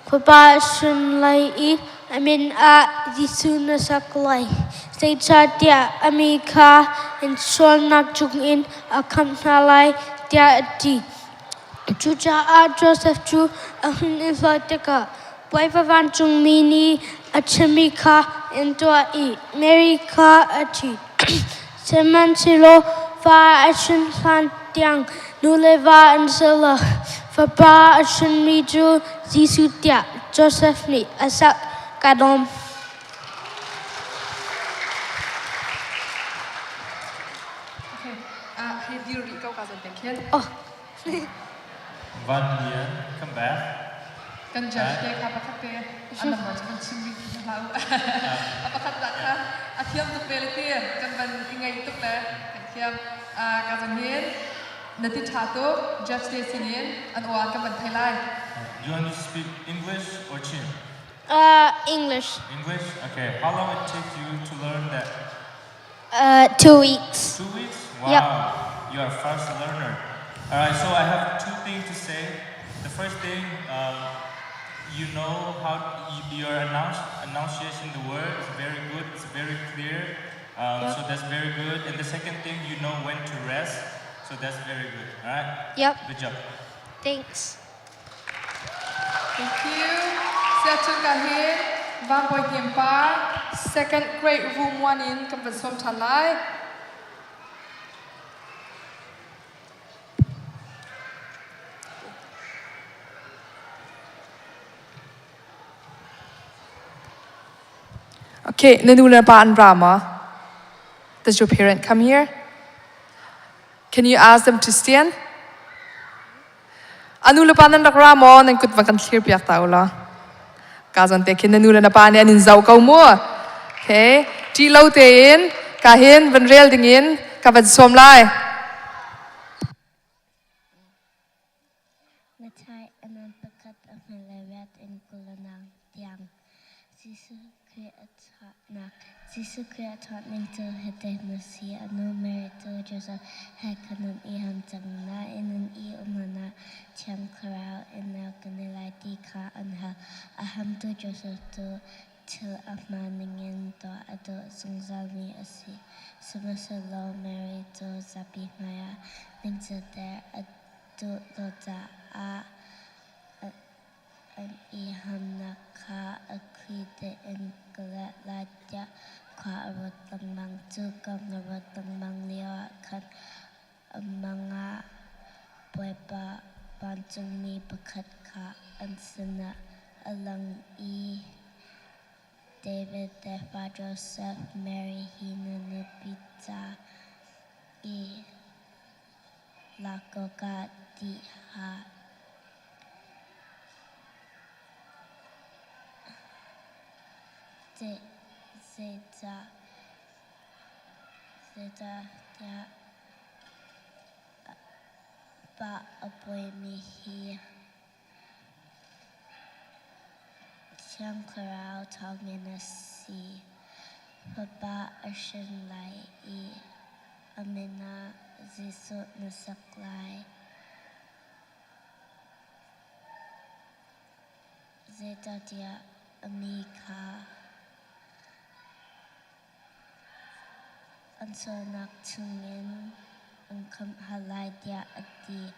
Papa shun lai I amin a Jisu na saklai. Say chatia ami ka in son nak chung in a kam nalai tia ati. Chucha a Joseph chu a hun in teka. Poi pavan chung mini a chimi ka in toa I. Mary ka ati. Seman silo fa a shun fan tiang. Nuleva and Sela, Fapa Ashun Miju, Zisutia, Joseph Ni, Asak Kadom. Okay. Hey, dear Rico, cousin, thank you. Oh. One year, come back. Kan jadi dia kapa kate, anak macam kan cumi lau. Apa kata kah? Atiam tu peliti, kan ban ingai tu pe, atiam cousin Hin. Nanti satu Jeff Stacey and Oan kan ban Thailand. You want to speak English or Chin? English. English? Okay. How long it take you to learn that? 2 weeks. 2 weeks? Wow. Yep. You are a fast learner. All right. So I have two things to say. The first thing, you know how your enunciation the word is very good. It's very clear. So that's very good. And the second thing, you know when to rest. So that's very good. All right? Yep. Good job. Thanks. Thank you. Sia chung kahin, vang boy tiempa, second grade room 1 in kan ban som thalai. Okay, nanula pa an Brahma. Does your parent come here? Can you ask them to stand? Anu lepa nan rak ramo nan kut vakan clear piak tau la. Kazan te kin anu na pa ni anin zau kau mo. Okay, ti lau te in kahin van rel ding in ka van som lai. Mathai anan pakat amalawat in kulanang tiang. Jisu kaya taught ning to hete masi anu merito Joseph hekanan iham jamna inan I umana tiang karau ina kanilai di ka anha aham to Joseph to til afmaningin to ado sungzalmi asi sumasalo merito zapi maya ning to there ado loda an iham naka akwide in galat ladya kwa arot lang mang tukam narot lang mang liwa kan mga pweba pantung mi pakat ka ansana alang I David defa Joseph Mary hina nipita I lakoka di ha Zeta ya ba apoy mihi Siyang karao tawagin na si Baba Ashin Lai I Amina Zisot na saklay zeta dia amika ansonak tungin ang halay dia ati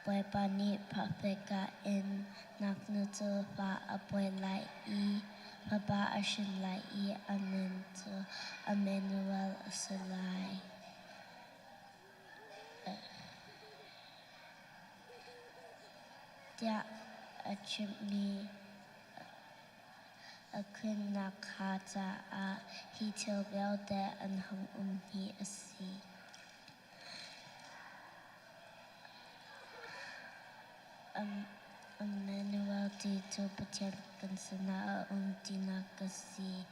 boy pani papeka in naknuto pa apoy lai I Papa ashin lai I amen to Emmanuel asalai dia achimni akun nakata a hitil belde an hang hi asi Emmanuel dito patyan kansana dinakasi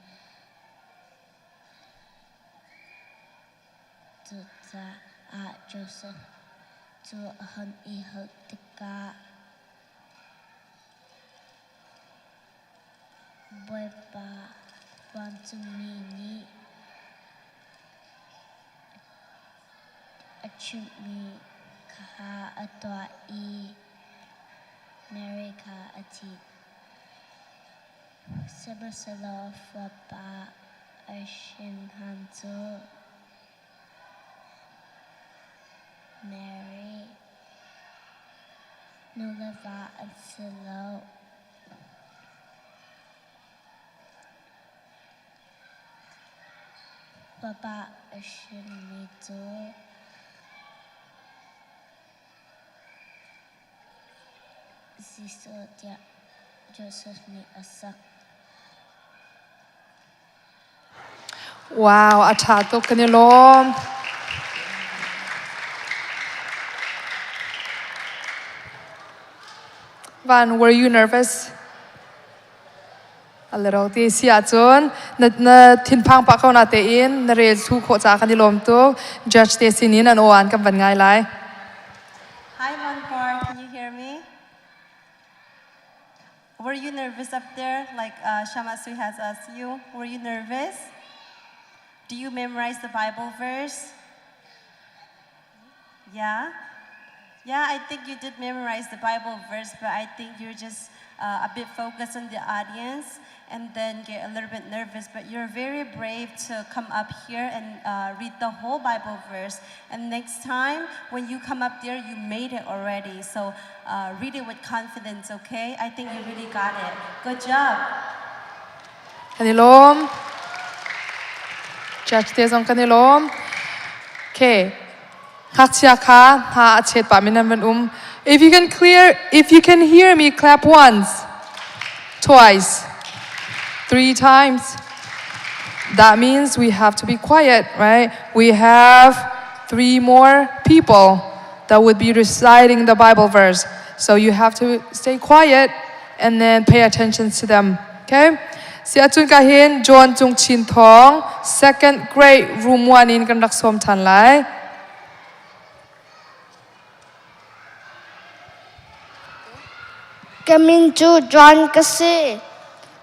tuta a Joseph to han ihaltika boy pa wantumini achumi kaha atwa I Mary ka ati sabasalo fapa ashin hanzo Mary nulava at silo papa ashin mito Siso dia Joseph ni asak. Wow, atato kanilom. Van, were you nervous? A little. Ti sia chun na thinphang pa kau na te in na rel thu kho cha kanilom tu judge te sinin an oan kam van ngai lai. Hi, Moncor. Can you hear me? Were you nervous up there, like Shamasui has asked you? Were you nervous? Do you memorize the Bible verse? Yeah? Yeah, I think you did memorize the Bible verse, but I think you're just a bit focused on the audience and then get a little bit nervous. But you're very brave to come up here and read the whole Bible verse. And next time, when you come up there, you made it already. So read it with confidence, okay? I think you really got it. Good job. Kanilom. Judge te song kanilom. Okay. Hatsiaka ha achet pa minan. If you can hear me, clap once, twice, 3 times. That means we have to be quiet, right? We have 3 more people that would be reciting the Bible verse. So you have to stay quiet and then pay attention to them, okay? Sia chun kahin John chung chin thong, 2nd grade, room 1 in kan rak som than lai. Kamin chu John kasi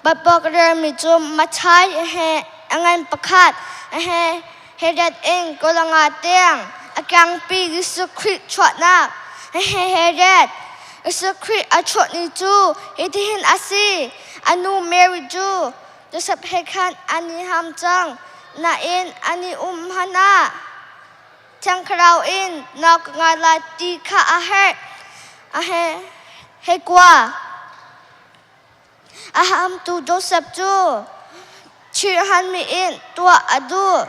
Bapa kada mi chu machai he angan pakhat he hedat eng kolanga teng akyang pi Yesu Christ chwatna he hedat Yesu Christ achot ni chu itihin asi anu Mary chu Joseph hekhan ani hamchang na in ani hana chang kharau in na ngala ti kha ahe Hey qua aham tu Joseph chu chirhan mi in tua adu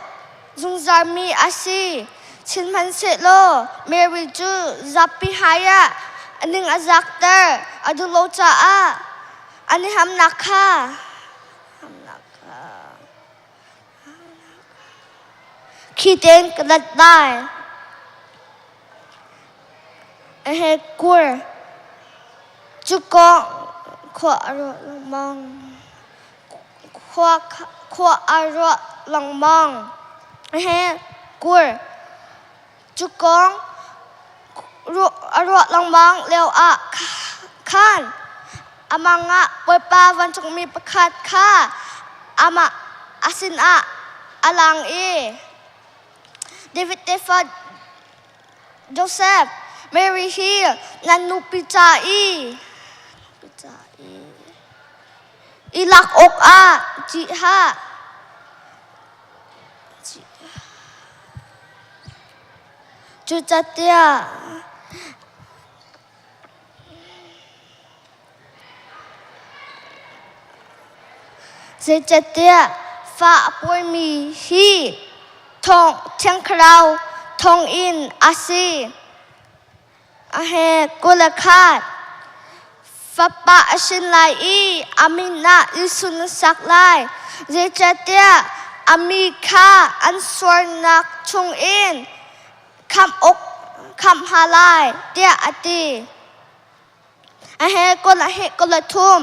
zungzar mi asi chinman set lo Mary chu zapi haya aning azakter adu lo cha a ani ham nakha kiten kalat dai he kur chú con khoa lòng mong khoa lòng mong he cua chú con lòng mong leo a khan amanga boy pa van chung mi pakhat kha ama asin a alang e David Tefa Joseph Mary Hill nanu picha i ilak ok a ji ha chu chatia se chatia fa apoi mi hi thong chang krau thong in asi a he kola khat fa pa ashin lai I amin na isun sak lai je chatia ami kha an swar nak chung in kham ok kham halai tia ati a he kola thum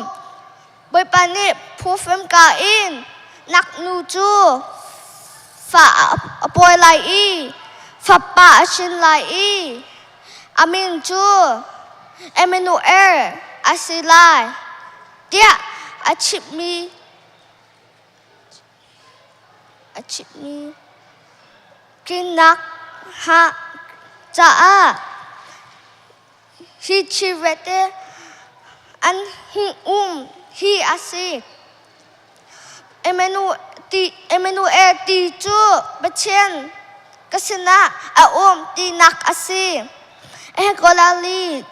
boi pani phu fem ka in nak nu chu fa apoi lai I fa pa ashin lai I amin chu Emmanuel asilai tia achip mi kinak ha cha a hi chivete an hi asi Emmanuel ti chu bachen kasina a ti nak asi kolali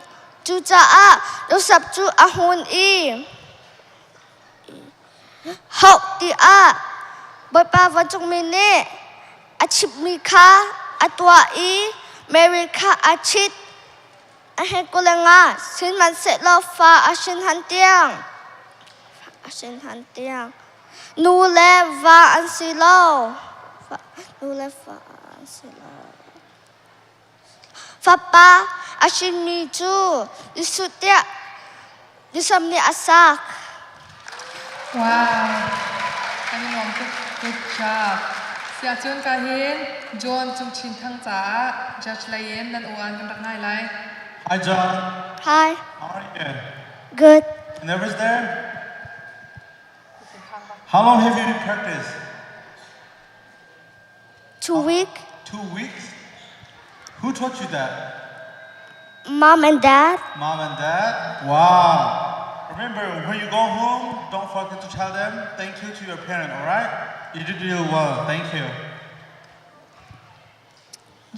chu cha a lo sap chu a hun I hau ti a boi pa van chung mi ne achip mi kha atwa I Mary kha achit a he kolenga sin man se lo fa ashin han tiang nu le va an si lo nu le va an si lo fa pa ashin mi chu isutia disam ni asak wow anh Long good job sia chun ka hin John chung chin thang cha judge lai em nan uan kan rak ngai lai Hi, John. hi How are you? good Nervous there? How long have you practiced? 2 weeks 2 weeks? Who taught you that? mom and dad Mom and Dad? Wow. Remember, when you go home, don't forget to tell them thank you to your parent, all right? You did really well. Thank you.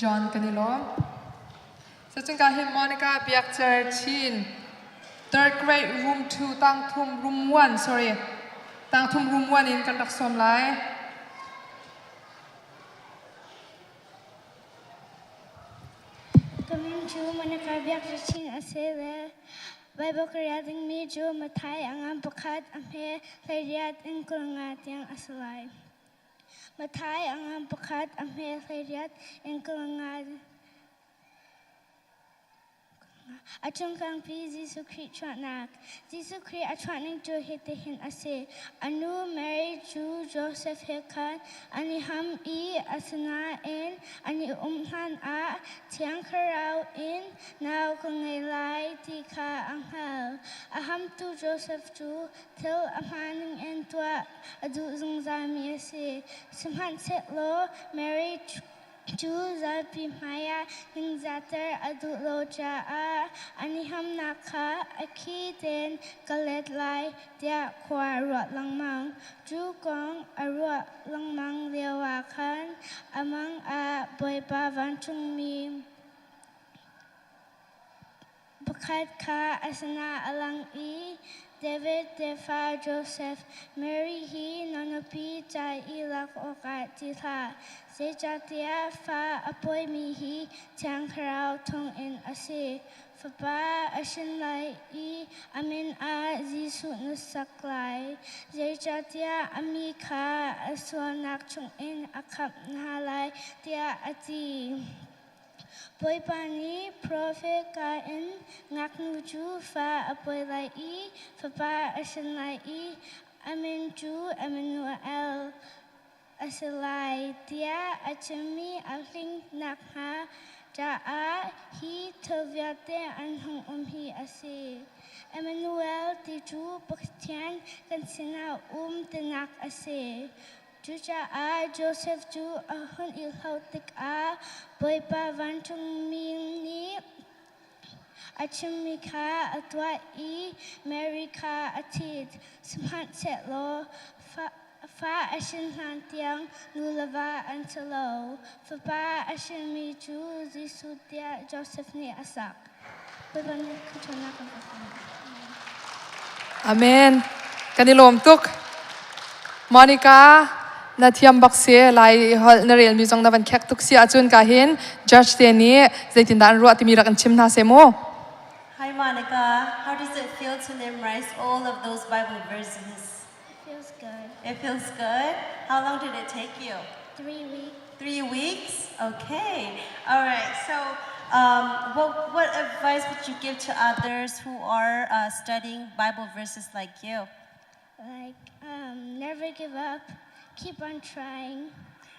John kanilo sa chung ka hin Monica piak chair chin third grade room 2 tang thum room 1 sorry tang thum room 1 in kan rak som lai Kamin chu Monica biak chin asele Bible creating me chu mathai angam pakhat amhe thariat in kulanga tiang asalai mathai angam pakhat amhe thariat in kulanga Achung kang pi Jesu Christ chwanak Jesu Christ achwaning jo hete hin ase anu Mary Ju Joseph hekan ani ham I asana in ani umhan a tiang karau in now kungai lai ti ka anghal aham tu Joseph Ju til amhaning en tua adu zung zami ase simhan set lo Mary Chu zapi maya ning zater adu loja a aniham nakha akhi ten kalet lai tia kwa rot langmang chu kong arwa langmang lewa khan amang a boy pa van chung mi bakhat kha asana alang I David Defa Joseph Mary hi nonopi chai ilak oka titha se chatia fa apoi mi hi tiang karau thong in ase fa pa ashin lai I amin a Jesu nusaklai se chatia ami kha aswanak chung in akap nhalai tia ati Boy pani prophet ka in ngak nu chu fa apoy lai I fa pa ashin lai I amin chu Emmanuel asalai tia achami aking nakha ja a hi thavyate an hong hi ase Emmanuel ti chu paktian kan sina tenak ase Chucha a Joseph Chu ahun ilhautik a boy pa van chung ming ni Achimika Atwai America Atit Smart Setlo Fa Ashin Lantiang Nulava Antelo Faba Ashin Miju Zisudia Joseph Ni Asak. Amen. Kanilom tuk. Monica na thiam bakse lai hol na rel mi jong na van khek tuk si achun ka hin judge te ni zaitin dan ro atimi rak an chim na semo. Hi Monica, how does it feel to memorize all of those Bible verses? Feels good. It feels good. How long did it take you? 3 weeks. 3 weeks? Okay. All right. So, what advice would you give to others who are studying Bible verses like you? Like, never give up. Keep on trying.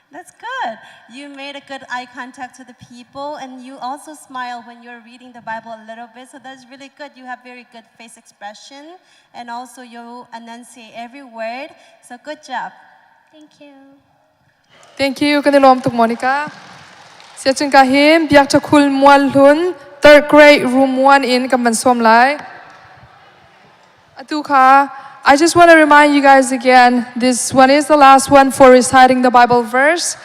That's good. You made a good eye contact to the people, and you also smile when you're reading the Bible a little bit. So that's really good. You have very good face expression, and also you enunciate every word. So good job. Thank you. Thank you kanilom tuk Monica. Si achun ka hin biak chakul mual hun 3rd grade room 1 in kaman som lai. Atu kha I just want to remind you guys again, this one is the last one for reciting the Bible verse.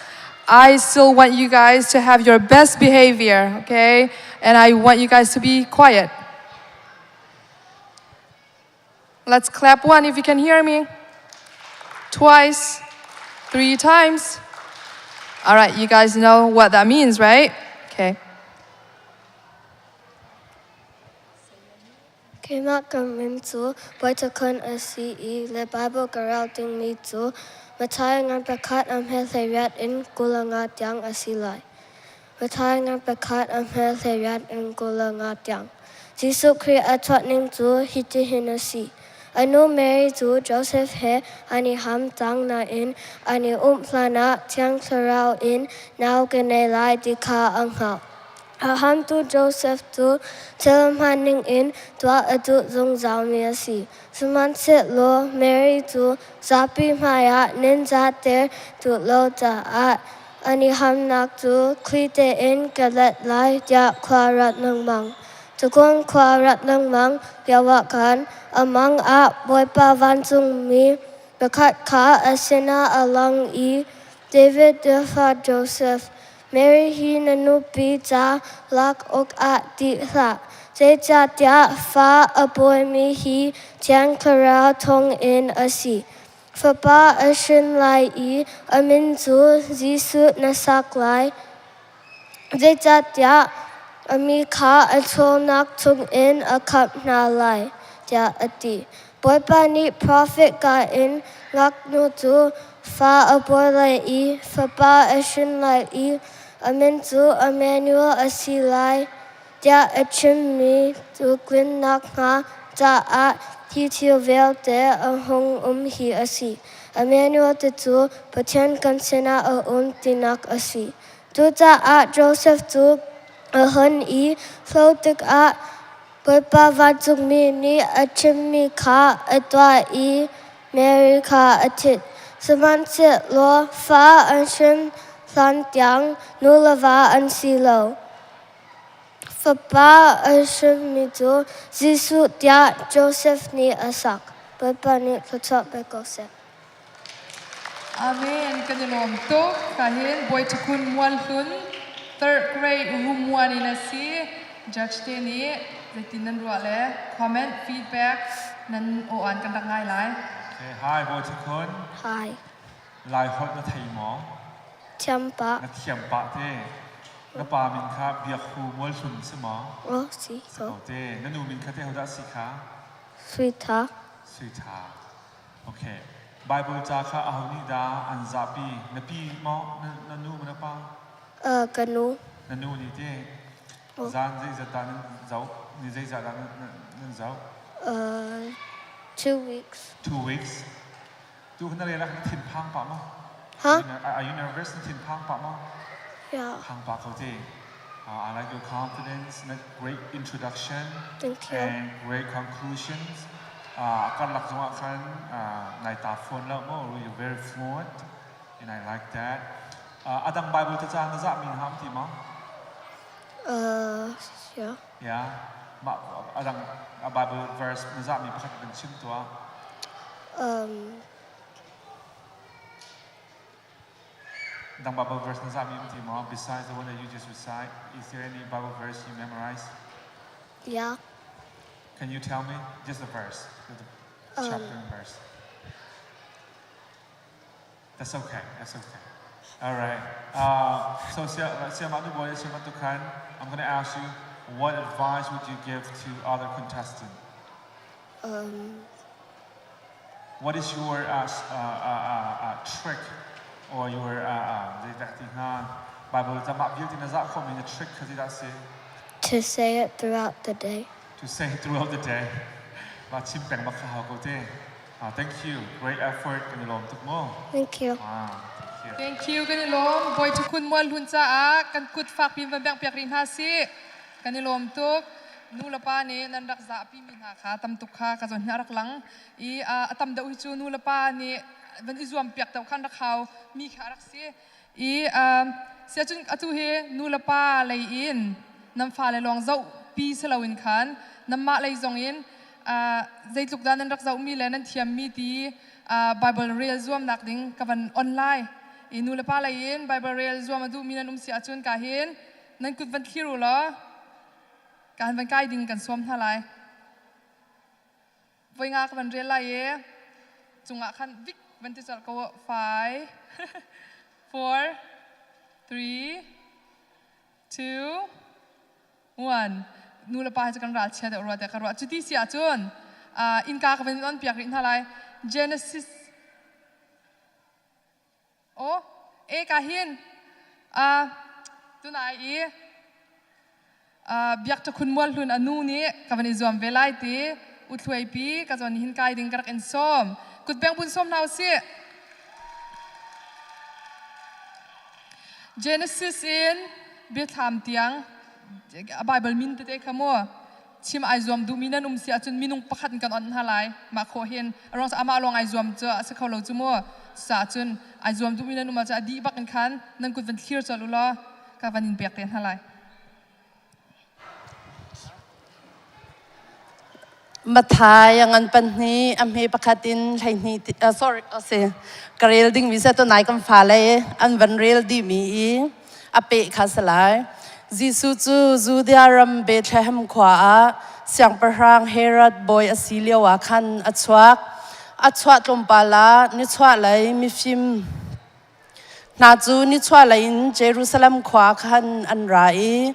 I still want you guys to have your best behavior, okay? And I want you guys to be quiet. Let's clap one if you can hear me. Twice, 3 times. All right, you guys know what that means, right? Okay. Kema kamin tu boy to kun a CE le Bible garalting me tu matay ngan pakat am helayat in kulangat yang asilay. Matay ngan pakat am helayat in kulangat yang. Jisu kri atot ning tu hiti hinasi. I know Mary tu Joseph he ani ham tang na in ani plana tiang clarau in now ganelai dika ang hao. Ham tu Joseph tu telam haning in tua adu zong zao miasi. Suman sit lo Mary tu zapi maya ninja ter tu lo ta at ani ham nak tu klite in galet lai ya kwarat nang mang. Tukong kwarat nang mang yawakan amang a boy pa van zung mi bekat ka asina along e David defa Joseph. Mary hi nanu pi cha lak ok at di la. Zay cha tia fa aboy mi hi tiang kara tong in asi. Fa ba ashin lai I amin zu zisu nasak lai. Zay cha tia ami ka atol nak tung in a kap na lai. Tia ati. Boy pa ni prophet ka in ngak nu tu fa aboy lai I. Fa ba ashin lai I. Amen tu Emmanuel asilai dia achim mi tu gwyn nak nga ta at hi tio vel te hong hi asi. Emmanuel te tu patyan kansina tinak asi. Tu ta at Joseph tu hun I flow tik at Papa vatsuk mi ni achim mi ka atwa I Mary ka atit. Saman sit lo fa ashim San tiang nulava an silo. Fapa ashim mito zisu tia Joseph ni asak. Papa ni tutop bekose. Amen. Kanilom tuk kahin boy chakun mual hun 3rd grade room 1 in asi judge te ni zaitin nan ro le comment feedback nan o an kan tak ngai lai. Okay, hi boy chakun. Hi. Lai hot na thai mo. Champa. Na thiam pa te. Na pa min kha biak hu mol sun se mo. Oh, si so. Te na nu min kha te hoda si kha. Sweeta. Sweeta. Okay. Bible cha kha ahuni da anzapi na pi mo na nu na pa. Kanu. Na nu ni te. Zan zai zata nan zau ni zai zata nan zau. 2 weeks. 2 weeks. Tu na le la na thin phang pa mo. Huh? Are you nervous na thin phang pa mo? Yeah. Phang pa ko te. I like your confidence, great introduction, Thank you. and great conclusions. Kan lak zong kan nai ta phone la mo, you're very fluent, and I like that. Adang Bible ta cha na za min ham ti mo? Yeah. Yeah. adang Bible verse nazat mi pakhat kan chim tua dang Bible verse nazat mi mti mo besides the one that you just recite is there any Bible verse you memorize Yeah. can you tell me just the verse the chapter and verse that's okay all right so Siamatu boy Siamatu Khan I'm going to ask you what advice would you give to other contestants what is your trick or your Bible trick To say it throughout the day. to say throughout the day thank you great effort kan lom tuk mo Thank you. Thank you kan lom boy to kun mol hun cha a kan kut fak pim bang piak rin ha si kan lom tuk nu la pa ni nan rak za pi min ha kha tam tuk kha ka zon narak lang I atam da u chu nu la pa ni ban izuam piak taw khan rak haw mi kha rak si sia chun atu he nu la pa lei in nam fa le long zau pi selawin khan nam ma lei zong in zai tuk dan rak zau mi le nan thiam mi ti Bible real zuam nak ding kavan online nu la pa lei in Bible real zuam adu mi nan sia chun ka hin nan kut van thiru lo kan van kai ding kan som thalai voi nga kan real lai e chunga khan vik van ti chal ko 5 4 3 2 1 nu la pa ha kan ral che da ro da ka ro chu ti sia chun in ka ka van on piak rin thalai Genesis e ka hin tunai e biak ta kun mol hun anu ni ka van izom velai ti uthloi pi ka zon hin kai ding karak en som kut beng bun som nau si Genesis in Betham tiang Bible min te khamo chim ai zom du minan sia chun minung pakhat kan on halai ma kho hen arong sa ama long ai zom cha sa kholo chu mo sa chun ai zom du minan cha di bak kan khan nan kut van clear chalu lo ka van in pek ten halai Mathai yang an pan ni am he pakhatin thai ni sorry ase karel ding mi sa to nai kam fa le an van rel di mi ape khasalai Jisu chu Judaram Bethlehem khwa siang parang Herod boy asilia wa khan achwa tlompala ni chwa lai mi fim na chu ni chwa lai in Jerusalem khwa khan an rai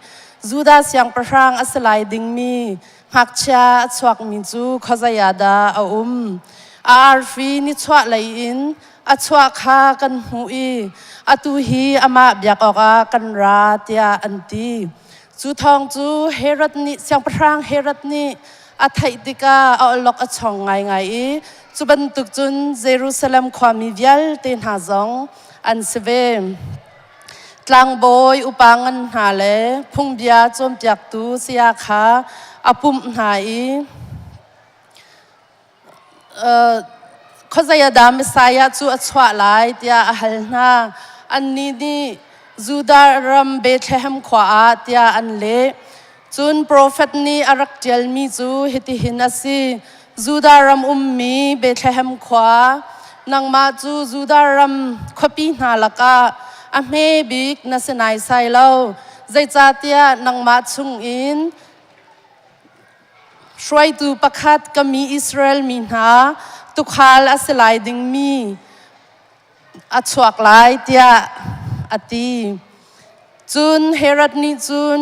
Juda siang parang asalai ding mi hakcha achwak mi chu khazayada arfi ni chwa lai in achwa kha kan hui atu hi ama byak oka kan ra tia anti chu thong chu Herod ni siang prang Herod ni athai tika lok achong ngai chu ban tuk chun Jerusalem khwami vial ten ha zong an seve tlang boy upangan ha le phungbia chom tiak tu sia kha apum hai khazayada Messiah chu achwa lai tia ahalna anni ni Judaram Bethlehem khwa tia anle chun prophet ni arak tel mi chu hiti hinasi Judaram ummi Bethlehem khwa nangma chu Judaram khopi na laka ame big nasenai sai lo zai cha tia nangma chung in shwai tu pakhat kami Israel min ha tukhal aselai ding mi achwak lai tia ati chun Herod ni chun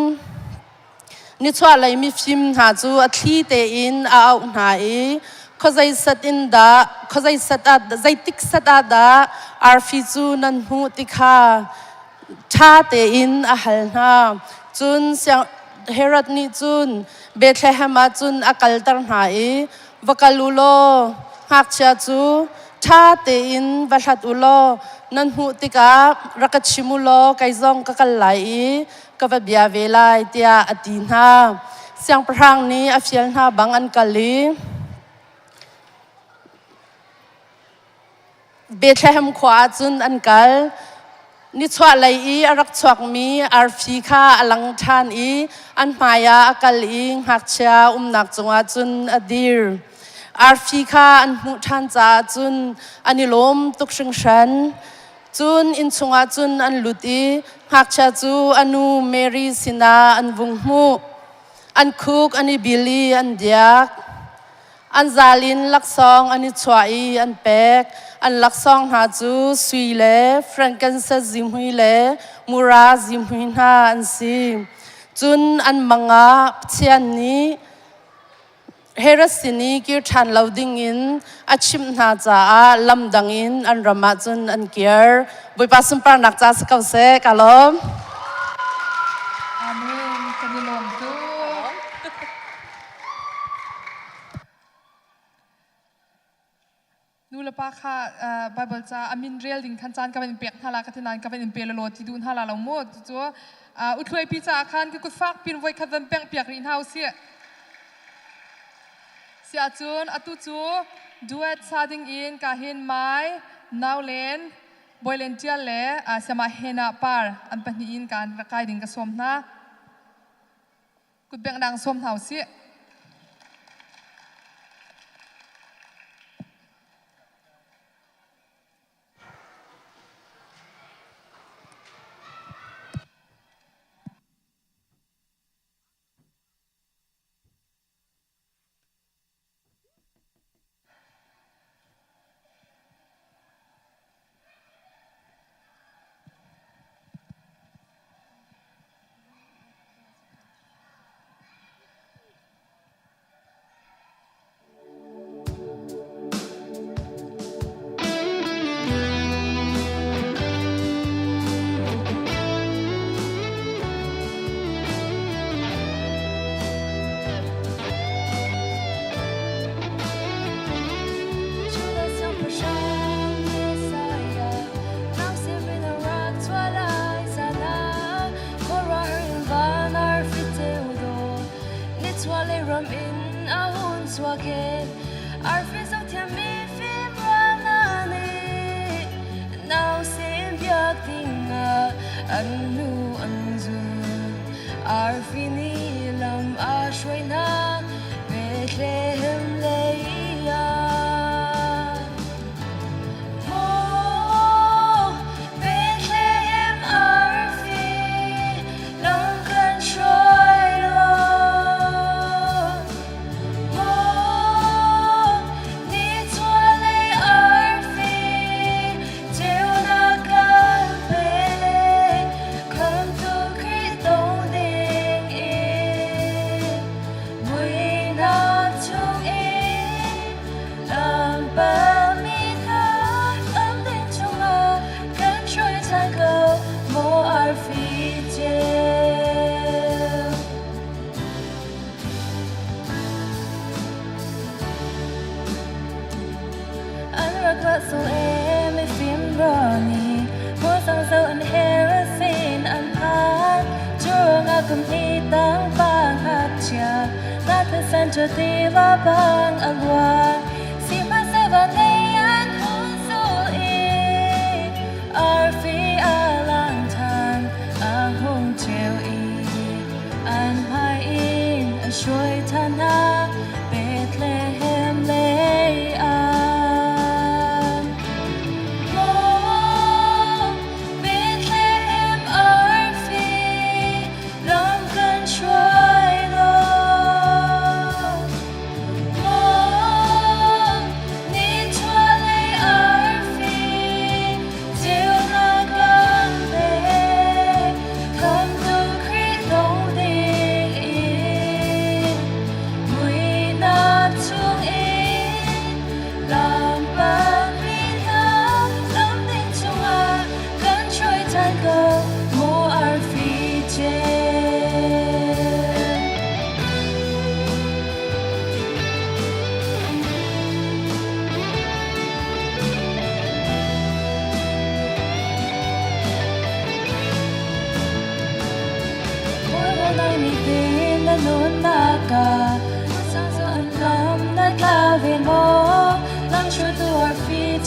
ni chwa lai mi fim ha chu athli te in au nai khozai sat zai tik sat da arfi chu nan hu tikha tha te in ahal na chun Herod ni chun Bethlehem chun akal tar nai vakalulo hakcha chu tha te in valat ulo nan hu tika rakachimulo kaizong kakalai kavabia velai tia atina siang prang ni afial na bangan kali Bethlehem khwa chun ankal นิชวะเลยอีรักชวกมีอาร์ฟีค่าอลังทานอีอันมายาอักลอิงหักเชียนักจงอาจุนอดีร์อาร์ฟีค่าอันมุทันจาจุนอันนิลมตุกชิงชันจุนอินจงอาจุนอันลุตีหักเชียจูอันนูเมรีสินาอันวุงมูอันคุกอันนิบิลีอันเดียกอันซาลินลักซองอันนิชวายอันเป็กอันลักซองหาจูสุยเลฟรังกันเซซิมหุยเลมูราซิมหุยนาอันซีจุนอันมังอาเชียนนี้เฮรัสินีกิรทันลาวดิงอินอาชิมนาจาลำดังอินอันรามาจุนอันเกียร์บุยปัสสุมปรานักจ้าสกาวเซกาลมอาเมนกันดิลมตุนูละปาค่ะไบเบิลจ้าอามินเรียลดิงขันจานกับเป็นเปียกทารากัทนานกับเป็นเปียลโลที่ดูนทาราเราหมดจ้าอุทเวปีจ้าคันก็กุดฟักปินไว้ขัดเป็นเปียกเปียกรินเฮาเสียจูนอตุจูดูเอตซาดิงอินกาหินไม้นาวเลนบอยเลนเจียเล่สมาเฮนาปาร์อันเป็นอินการระกายดิ่งกระสมนะกุดเบียงดังสมเฮาเสียจะตีว่าบางอันว่าสิมาเสวะในยันหุ่นสู้อีอาร์ฟีอาลังทานอาหงเจลอีอันพายอินช่วยท่านาเบธเลเฮมเลอา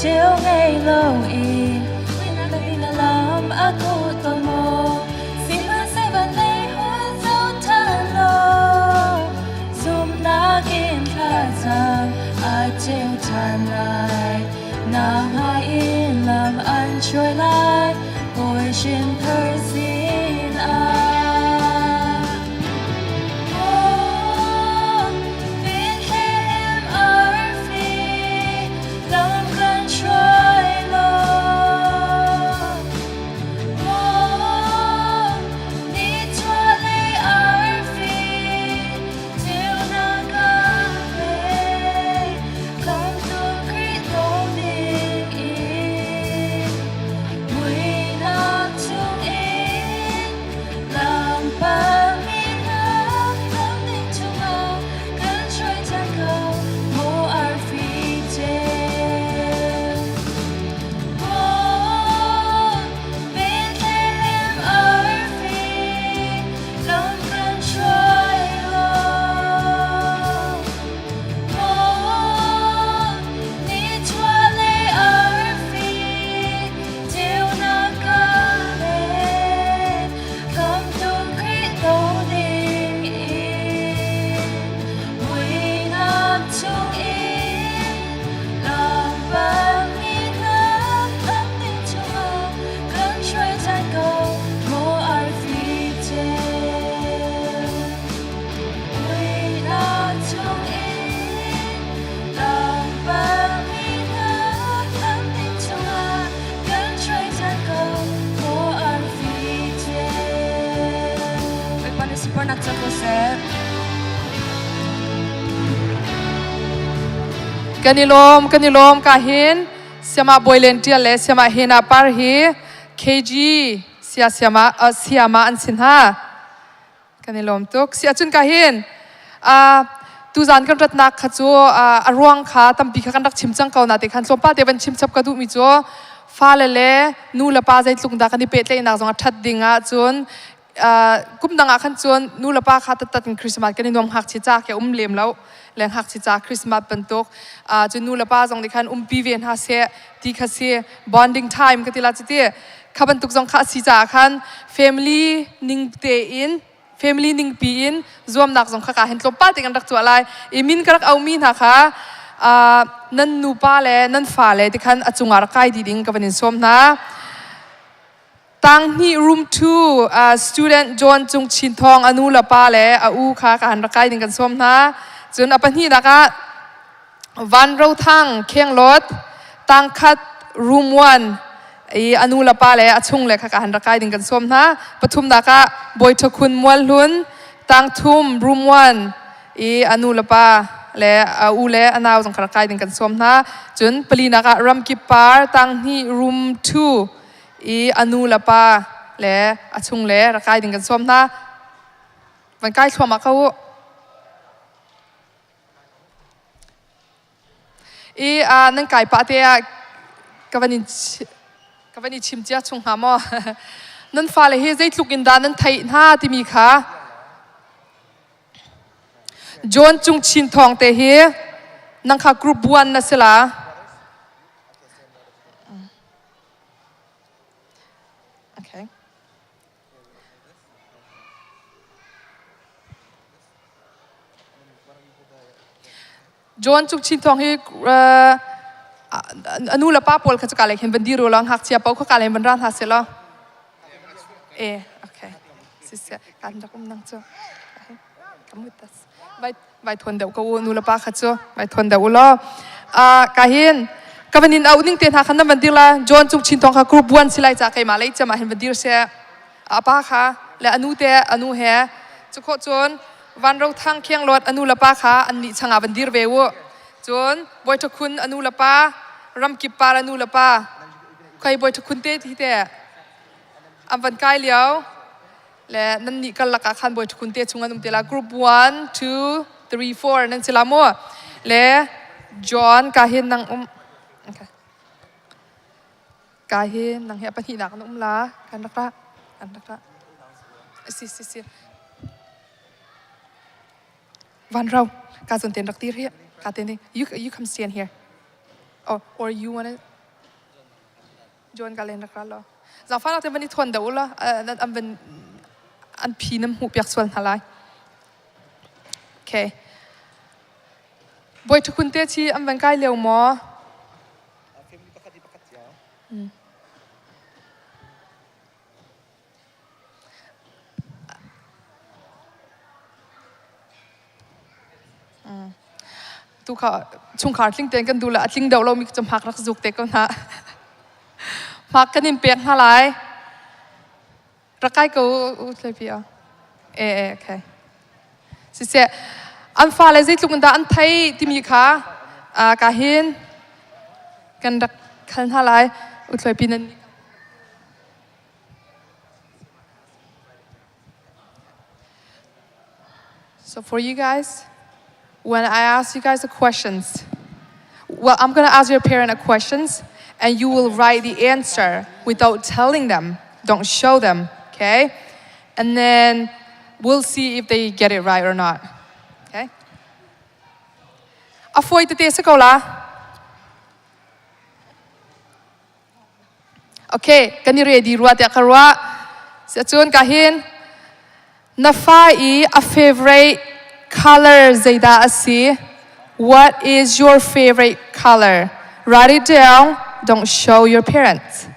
chiều ngày lâu y, we not gonna love ngàn lại nàng hai in làm ăn trôi lại ngồi trên thơ xin kanilom kahin siama boilentia le siama hena par hi kg siama an sinha kanilom tuk sia chun kahin tu zan kan rat nak khachu arwang kha tampi kha kan dak chimchang kauna te khan sompa te ban chimchap ka du mi cho fa le nu la pa zai tlung da kan ni pe tle na zonga that dinga chun kum danga khan chun nu la pa kha tat christmas kan nom hak chi cha ke lem lo leng hak chi cha christmas pantok chun nu la pa zong ni khan pi ven ha se ti kha se bonding time ka tila chiti khaban tuk zong kha si cha khan family ning te in family ning pi in zom nak zong kha ka hen tlom pa te kan dak chu alai imin karak au min ha kha nan nu pa le nan fa le ti khan achungar kai di ding ka banin som na tang ni room 2 student John chung chin thong anu la pa le u kha ka han kai ding kan som na chun apan hi da ka van ro thang kheng lot tang khat room 1 anu la pa le achung le kha ka han kai ding kan som na pathum da ka boy thakun mwal hun tang thum room 1 anu la pa le u le anaw jong kha kai ding kan som na chun palina ka ram ki par tang ni room 2 anu la pa le achung le ra kai ding kan som na van kai thoma ka u nang kai pa te kavani chimchia chung ha mo nan fa le he zai tluk in da nan thai na ti mi kha John chung chin thong te he nang kha group 1 na sela okay John chung chin thong he anu la pa pol kha ka le hen bandi ro lang hak chia pau kha ka le ban ran ha se lo okay sis kan da kum nang cho kamutas vai thon deu ko nu la pa kha cho vai thon deu lo ka hin ka banin au ning te tha khan ban dir la John chung chin thong kha group 1 silai cha kai ma lai cha ma hen ban dir se apa kha le anu te anu he chu kho chon van ro thang khiang lot anu la pa kha an ni changa ban dir ve wo chon boy thakun anu la pa ram ki par anu la pa khai boy thakun te thi te am van kai liao le nan ni kal la ka khan boy thakun te chunga num te la group 1 2 3 4 nan sila mo le John ka hin nang okay ka hin nang he pa hi nak num la kan rak ra si van rau ka zon ten rak tir he ka ten you come stand here or you want to John ka len rak lo za fa la te ban ni thon da ula an ben an pi nam hu piak swal halai okay boy to kun te chi am van kai leo mo tu kha chung khar tling ten kan du la atling deuh lo mi cham hak rak zuk te ko na hak kan im pek halai rakai ko utlai pia okay si se an fa le zit lung da an thai ti mi kha ka hin kan rak khan halai utlai pinan so for you guys when I ask you guys the questions, well, I'm going to ask your parent a questions, and you will write the answer without telling them. Don't show them, okay? And then we'll see if they get it right or not, okay? Afoy te sa kola. Okay, kani ready ruat ya karwa. Sa chun kahin na fai a favorite color Zaida Asi. What is your favorite color? Write it down. Don't show your parents.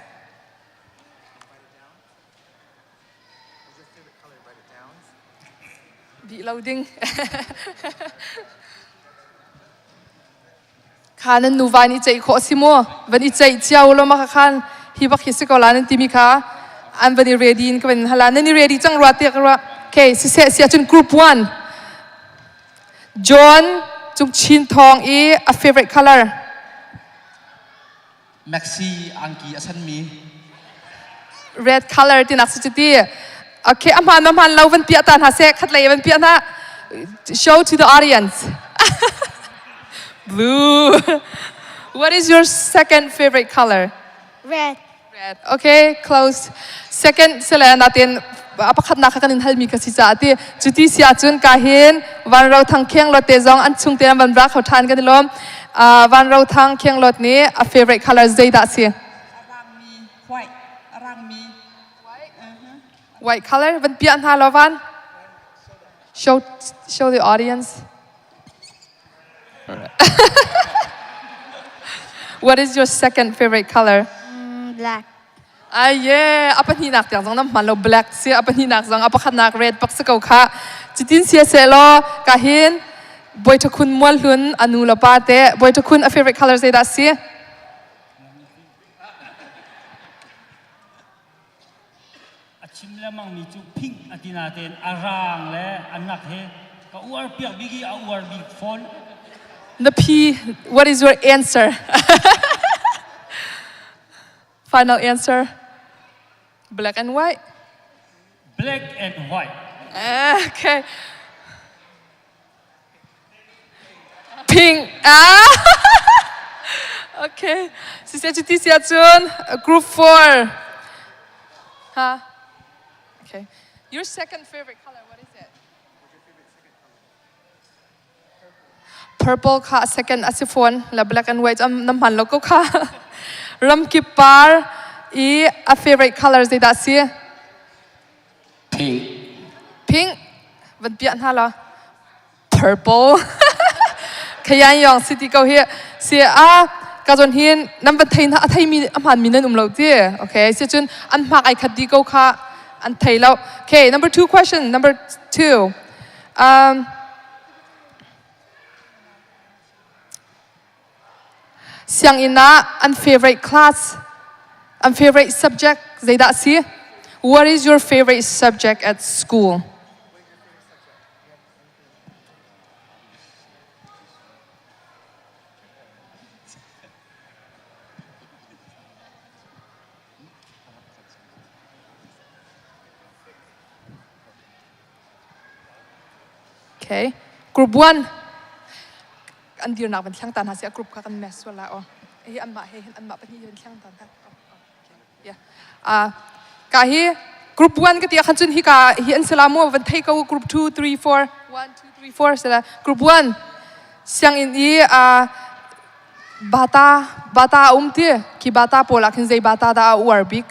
Be loading. Kanan nu vani chai kho simo. Vani chai chiao lo makakhan. Hibak hisikolan timika. An vani ready in kaban halan ni ready chang ruat ya karwa. Okay, si chun group 1. John, chung chin thong a favorite color. Maxi angki asan mi. Red color tin aksachiti. Okay, amhan lau van pia tan hase khatlai van pia na. Show to the audience. Blue. What is your second favorite color? Red. Red. Okay, close. Second sila natin apakhat na kakanin halmi kasi sa ati juti siya chun kahin van rau thang kheng lot te zong an chung te van bra khau than kan lom van rau thang kheng lot ni a favorite color Zaida si White. Arang mi. white color van pian ha lo van show the audience. What is your second favorite color? Black. Yeah, apa ni nak tiang zong nam malo black si apa ni nak zong apa khat nak red pak sa kau kha chitin sia selo kahin boy to kun mol hun anu la pa te boy to kun a favorite color Zaida si achim lamang mi chu pink atina ten arang le anak he ka uar piak bigi a uar big phone. The P, what is your answer? Final answer. Black and white? Black and white. Okay. Pink. Okay. Sisi cuti siatun. Group 4. Huh? Okay. Your second favorite color, what is it? Purple ka second asifon. La black and white. Namhan lo ko ka. Ram kipar. A favorite color Zaida si? Pink. Pink. Van pian hala. Purple. Kayan yong city ko here. Si kazon hin number 10 athai mi amhan minan umlo ti. Okay, si chun an mak ai khadi ko kha an thai lo. Okay, number 2 question. Number 2. Siang ina an favorite class. And favorite subject, Zaida si? What is your favorite subject at school? Okay. Group 1. Andir nak ban thlang tan ha sia group ka kan mess wala o. An ma pa ni ban thlang tan ha. Yeah. Kahi group 1 kati akan chun hi ka hi an selamo van thai ko group 2 3 4 1 2 3 4 sela group 1 siang in bata umti ki bata pola khin zai bata da warbik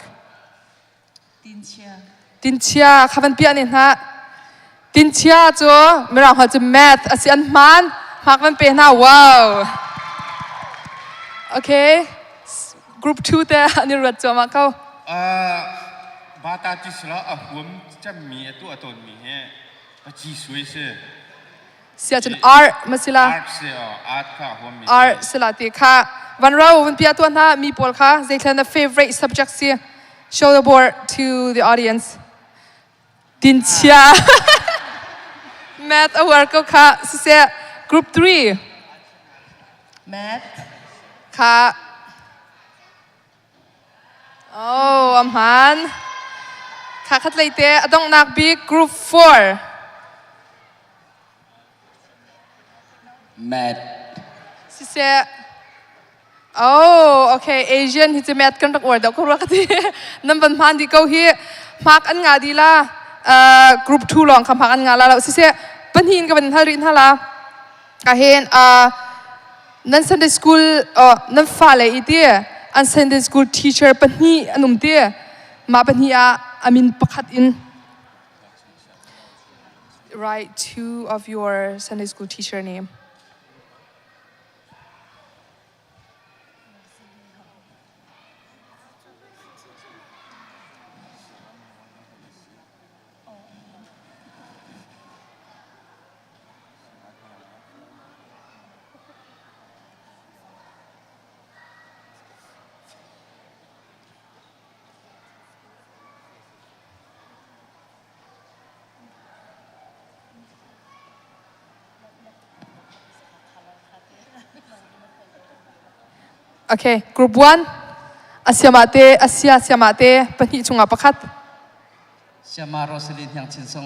tinchia khaban pian in ha tinchia cho mera ha chu math asian man Mark man pe na wow. Okay. Group 2 te ani rat cho ma kau. บาตาจิสละหัวจะมีตัวตนมีเฮปะจีสวยเส Sia chun art masila. art เสart ค่ะหัวมี Art sila ti kha. Van rau van pia tu na mi pol kha. They can the favorite subjects here. Show the board to the audience. Din chia. Math award ko kha. Sia group 3. Math. Kha. Oh, amhan. Kha khat leite adong nak bi group 4. Math Sia. Oh, okay. Asian hi math kan rak word ko rakati. Namban man di ko hi mak an nga di la group 2 long kam mak an nga la sia panhin ka ban halrin hala. Ka hen nan Sunday school nan fa le iti an Sunday school teacher panhi anum ti ma panhi amin pakhat in. Write 2 of your Sunday school teacher name. Okay, group 1. Asia siamate pani chunga pakhat. เสียมาโรสลินยังชินซง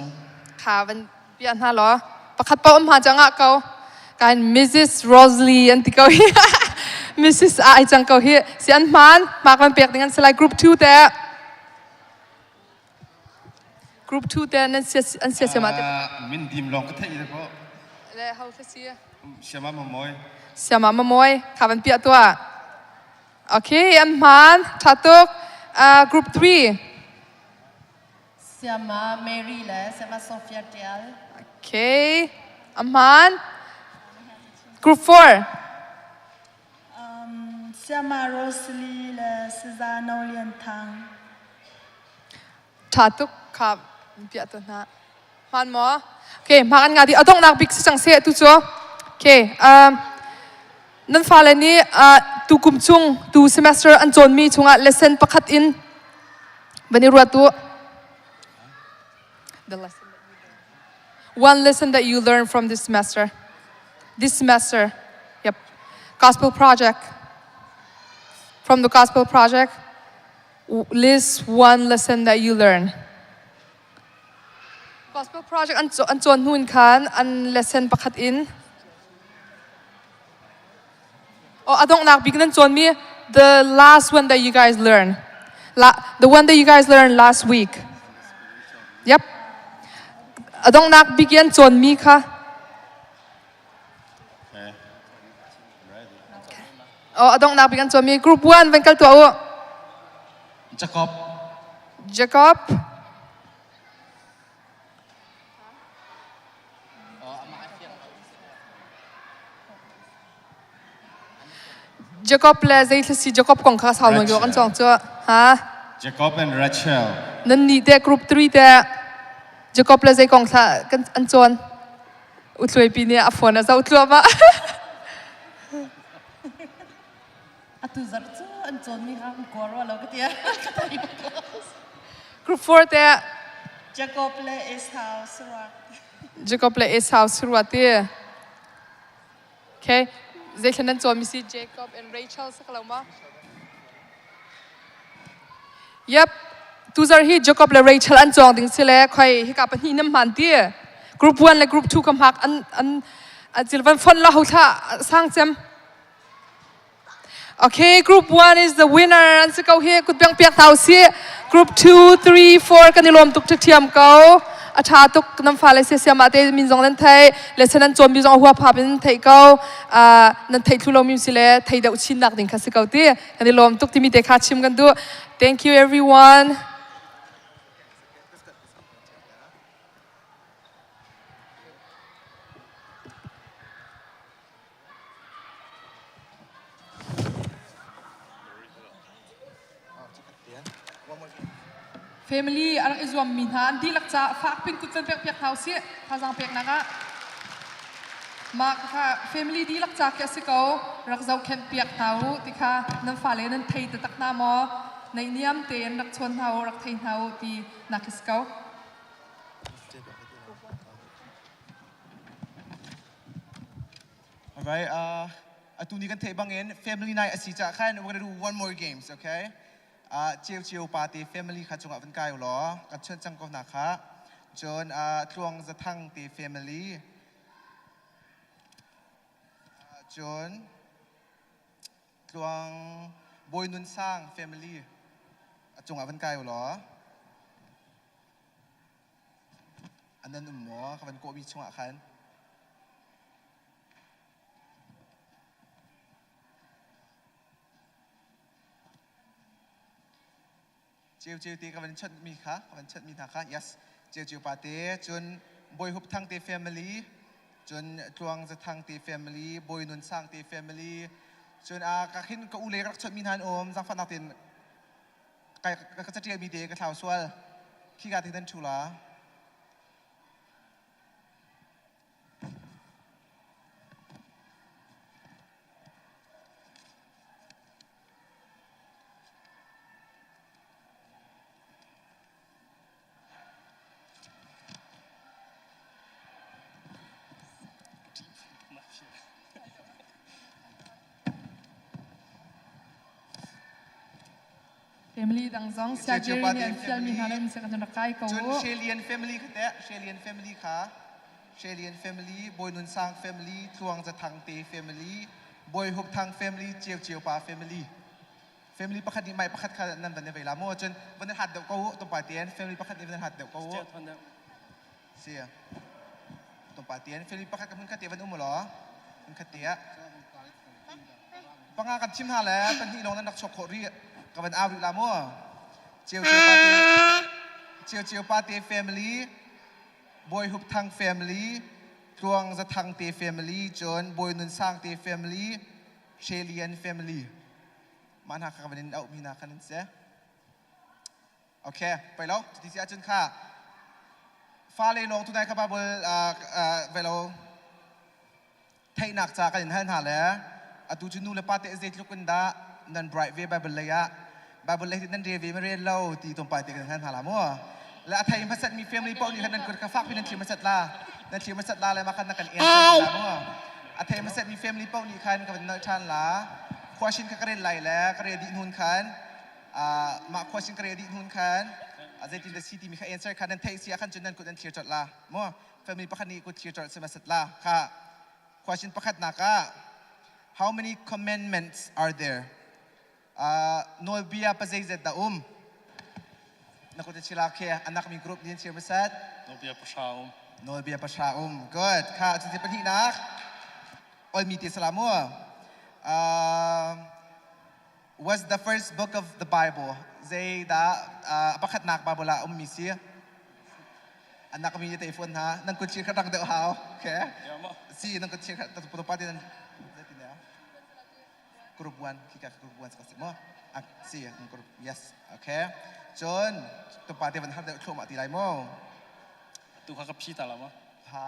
Kha van pian ha lo. Pakhat pa ha changa kau. Kan Mrs. Rosalie anti kau hi. Mrs. ai chang kau hi. Si an man mak man pek dengan selai group 2 te. Group 2 te nan sia siamate. มินดิมลองก็เท่เลยพ่อ Le how to see. เสียมามาโมย Siama mamoy. Kha van pia tua. Okay, an man chatuk group 3. Siama Mary le, siama Sophia Tial. Okay. Aman. Group 4. Siama Rosalie le, Susanna Lian Tang. Chatuk ka pia tu na. Man mo. Okay, makan ngadi adong nak big sang se tu cho. Okay, nan fala ni tu kum chung tu semester an chon mi chunga lesson pakhat in bani ruatu. The lesson. One lesson that you learned from this semester. This semester. Yep. Gospel project. From the gospel project, list one lesson that you learned. Gospel project an chon hun khan an lesson pakhat in. Oh, adong nak bignan chon mi the last one that you guys learned. The one that you guys learned last week. Yep. Adong nak bigyan chon mi ka. Oh, adong nak bigyan chon mi group 1 venkal tu au. Jacob. Jacob le zai si Jacob kong kha saw ma yo kan chong chu ha Jacob and Rachel nan ni te group 3 te Jacob le zai kong sa kan an chon utloi pi ne a phone a zau tlo ma Atu zar chu an chon mi ha kor wa lo ka tia. Group 4 te Jacob le is house rock. Jacob le is house ruat te Okay, zai khanan chon mi si Jacob and Rachel sakalama Yep, tu zar hi Jacob le Rachel an chong ding sile khoi hi ka pa hi nam man ti Group 1 le group 2 kam hak an chilvan fon la ho tha sang chem Okay, group 1 is the winner. And so go here, could be piak tau si. Group 2, 3, 4, kanilom tuk tuk tiam go. Acha tuk nam fa le se se ma te min zong nan thai. Lesson an chom bi zong hua pa bin thai go. Nan thai thu lo mi si le thai da uchin nak ding khasi go ti. Kanilom tuk ti mi te kha chim kan du. Thank you everyone. family arang izom min han di lak cha fak pin kut pen pek thau si khazang pek naga ma kha family di lak cha ke sikau rak zau khen pek thau ti kha nan fa le nan thei ta tak na mo nei niam te an rak chon thau rak thei thau ti nakiskau Alright, atuni kan thei bangin family night asi cha khan we're going to do one more games, okay? Chiu party family kha chunga van kai lo kan chen chang ko na kha chon tluang za thang ti family chon tluang boy nun sang family chunga van kai loอันนั้นหมอเขาเป็นโกบีชงอ่ะคันเจียวตีเขาเป็นชัดมีค่ะเขาเป็นชัดมีนะคะ yes เจียวปาเต้จนบอยฮุบทั้งตี family จนทวงจะทั้งตี family บอยนุนสร้างตี family จนกะขินก็อุเลรักชัดมีทานอมสังฟันนักตินก็จะเจียวมีเดก็เท่าส่วนขี้กาตินันชูลาfamily dang zong sia jeri ni an fial min hanen se kan rakai ko จนเชลียน family ค่ะแต่เชลียน family ค่ะเชลียน family บอยนุนสร้าง family ทวงจะทางเต family บอยฮุบทาง family เจียวปา family family ประคัดนี่ไม่ประคัดค่ะนั่นเป็นเวลาโม่จนวันนั้นหัดเด็กกูตรงป่าเตียน family ประคัดนี่วันนั้นหัดเด็กกูเสียตรงป่าเตียน family ประคัดกับมึงขัดเตียวันอุ้มหรอมึงขัดเตียปังงากันชิมหาแล้วเป็นที่น้องนั้นนักชกโครีกับวันอาวิลาโม่เจียวปาเตี family บอยฮุบทาง family ทวงจะทางเต family จนบอยนุนสร้างเต family เชลียน family มันหากันวันนี้เอามีนาคันนั้นเสียโอเคไปแล้วที่เสียจนค่ะฟ้าเลยลงทุนในครับบอลไปแล้วไทยนักจากกันหาแล้วดูจุนูเลปาเตเซตลุกันดานันไบรท์เวย์ไบเบิลเลยอะไบเบิลเลยนั่นเรียนมาเรียนเล่าที่ตรงปลายเตกันหาละมั่วและไทยมาสัตมีเฟมิลี่เป้านี่คันนั้นกดกระฟักพี่นันทีมาสัตลานันทีมาสัตลาเลยมาคันนักกันเอ็นละมั่วไทยมาสัตมีเฟมิลี่เป้านี่คันกับนักชันละควาชินก็เรียนไหลแล้วก็เรียนดีนุนคันมาควาชินก็เรียนดีนุนคันอาจจะที่เดซิตี้มีใครเอ็นเซอร์คันนั้นไทยเสียคันจนนั้นกดนันเทียร์จดละมั่วเฟมิลี่ประคันนี้กดเทียร์จดสมาสัตละค่ะควาชินประคันนักะ How many commandments are there? Nol biya pazayzat da Nakuta sila kaya anak mi group din siya basat? Nol biya pasyaum. Nol biya pasyaum. Good. Ka, sa paghinak. All miti salamu. Was the first book of the Bible? Zay da, apakat nak babula misi. Anak kami yung telephone ha. Nang kutsir ka tang daw how. Okay? Si, nang kutsir ka, tatupati ng group 1 kita group 1 sekali mo si group yes okay John tu partyวันหัดเด็กช่วงมาตีไรโม่tu kakakพี่ตาละมั้งฮะ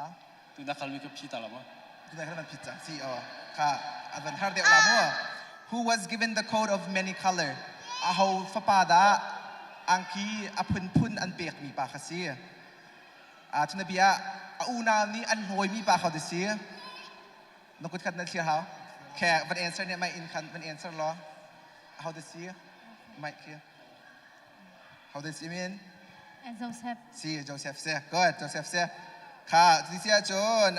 tu nak kalau mikirพี่ตาละมั้ง tu nak kalau pizza siค่ะวันหัดเด็กละโม่ Who was given the coat of many color เขาฟ้าอังคีพุ่นอันเปียกมีปากkasiทุนเบียอูนานี่อันหอยมีปากเขาดิสินกุดขัดนั่นเชียวเขาแค่วัน answer เนี่ยไม่อินคันวัน answer หรอ How does he ไม่เคีย How does he mean and Joseph see Joseph say good Joseph say ค่ะที่เสียจน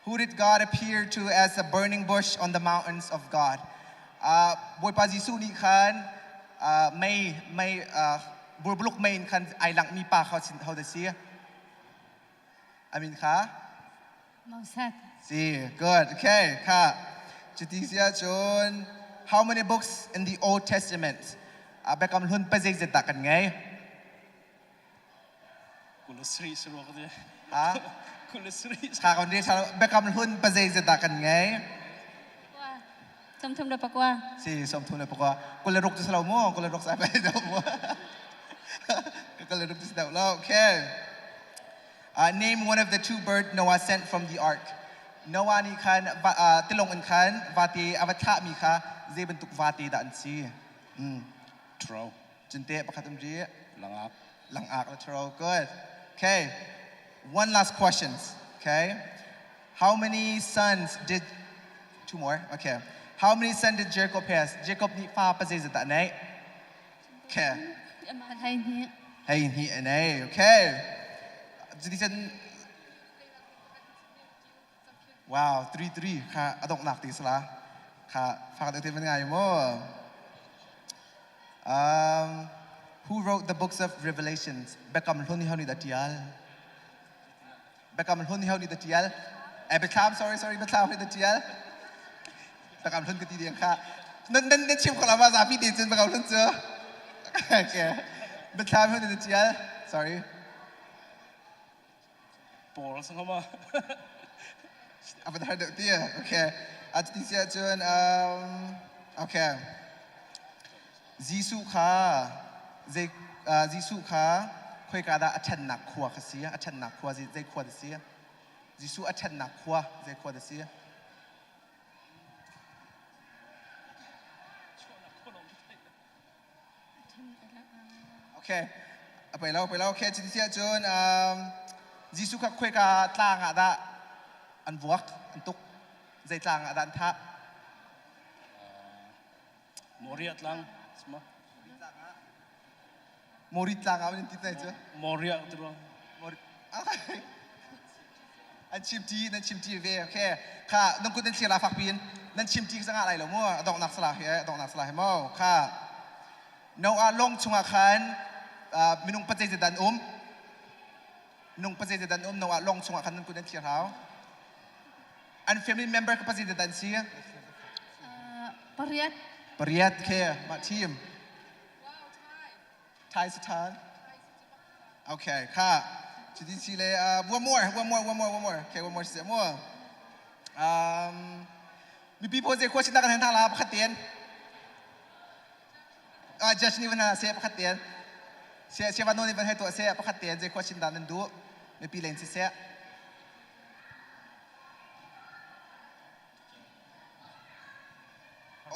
Who did God appear to as a burning bush on the mountains of God บอยปาจิสูนี่คันไม่บุบลุกไม่คันไอหลังมีปากเขาสิ How does he อามินค่ะ Moses See, good. Okay, ka. Jutisia John. How many books in the Old Testament? Bekam hun pazayzat kan ngay. Kulasri suruh ko dia. Ha? Kulasri. Ka kon dia bekam hun pazayzat kan ngay. Som thum da pakwa. Si som thum da pakwa. Kuleruk tu selalu mo, kuleruk saya dah mo. Kuleruk tu selalu. Okay. Name one of the two birds Noah sent from the ark. Noah ni kan tilong an kan vati avatha mi kha ze bentuk vati da an si. Troll. Jente pakhatum ji. Langak. Langak troll. Good. Okay. One last question. Okay. How many sons did two more? Okay. How many sons did Jacob has? Jacob ni fa pa ze da nai. Okay. Hey ni anai. Okay. Jadi sen Wow, 3-3 ค่ะอดอกหนักตีสละค่ะฝากตัวเองเป็นไงมั้ง Who wrote the books of Revelations เบกกำลังหุ่นที่เขานี่ดัดเจียลเบกกำลังหุ่นที่เขานี่ดัดเจียลเบกกำ sorry เบกกำลังหุ่นดัดเจียลเบกกำลังหุ่นกันทีเดียวค่ะนั่นชิมของเราว่าจะพี่ดีจนเบกกำลังหุ่นเจอโอเคเบกกำลังหุ่นดัดเจียล sorry ปอลสังคมว่า Apa dah ada dia? Okay. Ati sia chun okay. Jisu kha khoi ka da athan nak khwa kha sia athan nak khwa zai khwa da sia. Jisu athan nak khwa zai khwa da sia. Okay. Apa lau okay ati sia chun Jisu kha khoi ka tlang a daอันวกอันตุกใจจางอันทะ โมริอัตลังสมะ โมริจางอันที่ไหนจ๊ะ โมริอัตลัง อันชิมทีนั่นชิมทีเวโอเคค่ะน้องคุณนั่นเชียร์ลาฟักปีนนั่นชิมทีสังอะไรหรอมั่วดอกนักสลายดอกนักสลายมั่วค่ะน้องอาลงชงอาคันมินุงปัจเจดันนุ่งปัจเจดันน้องอาลงชงอาคันนั่นคุณนั่นเชียร์เขาอัน family member ก็ภาษาดันเซียปริยัตปริยัตเคมาทีมไทยสถานโอเคค่ะจุดที่สี่เลย one more okay one more เสียมั่วมีพี่พูดเรื่องquestion กันทางลาพักเตียนjust นี่วันน่ะเสียพักเตียนเสียวันโน้นนี่วันให้ตัวเสียพักเตียนเรื่อง question นั้นดูมีพี่เล่นเสีย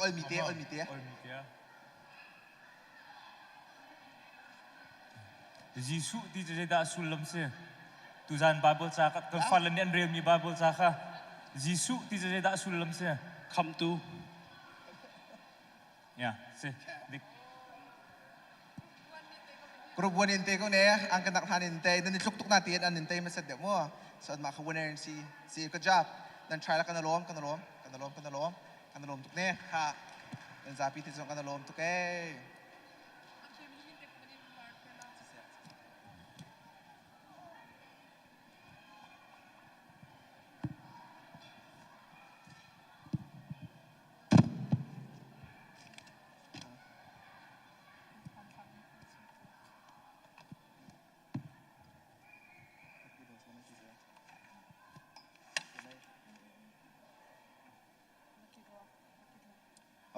all media Jisu di jeda sulam se tuzan Bible saka kan falan ni real mi Bible saka Jisu di jeda sulam se come to ya se group 1 inte ko ne ang kanak han inte dan tuk natin an inte masad mo so ma winner si good job dan try la kanalom tuk ne ha dan zapi ti song kanalom tuk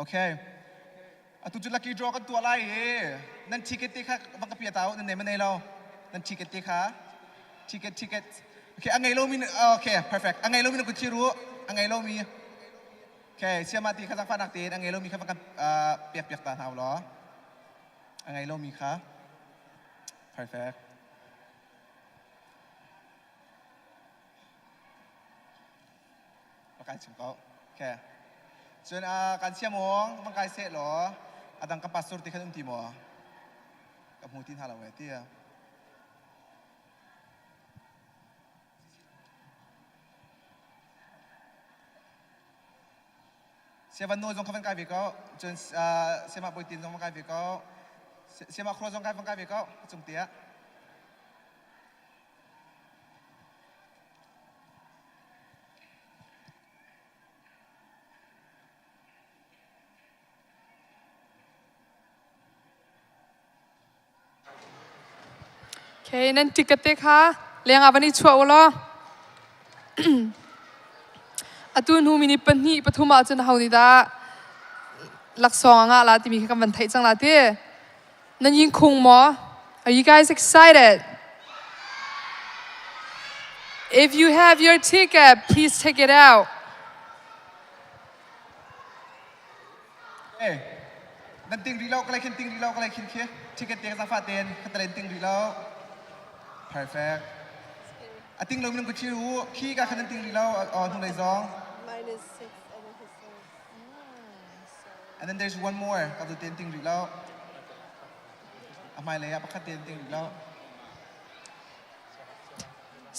Okay. Atu tu laki draw kan tu alai nan ticket ka bang kapia tau nan ne manai lau nan ticket ka ticket okay angai lo min okay perfect angai lo min ku chiru angai lo mi okay sia mati ka sang fanak tin angai lo mi ka bang piak ta tau lo angai lo mi ka perfect pakai chungkau okayส่วนการเชี่ยมองบางกายเสร็จหรอดังกับปัสสุรติขันตีมัวกับหูที่ทาราเวทีเสียวันโน้ตจงขับกันกายวิโก้จนเสียมาบุยตินจงขับกันกายวิโก้เสียมาโครจงขับกันกายวิโก้จงเตี้ยนั่นจิกเตะค่ะเลี้ยงอาวันนี้ชัวร์ล้ออตุนหูมินิปันนี่ปฐุมอาจารย์เฮานิดา ลักซองอ่ะลาที่มีคำวันไทยจังลาที่นั่นยิงคุงหมอ Are you guys excited? If you have your ticket, please take it out. เอ้นั่นติงรีโลก็เลยคินติงรีโลก็เลยคินเคียทิกเก็ตเตียงซาฟาเตนคัตเตเลนติงรีโล perfect อ่ะติงเราไม่ต้องกูชิรู้ขี้กับคันติงรีโลอ๋อตรงไหนซอง Minus 6 and then his and then there's one more กับตัวเตียนติงรีโลอ่ะไม่เลยอ่ะปักคัตเตียนติงรีโล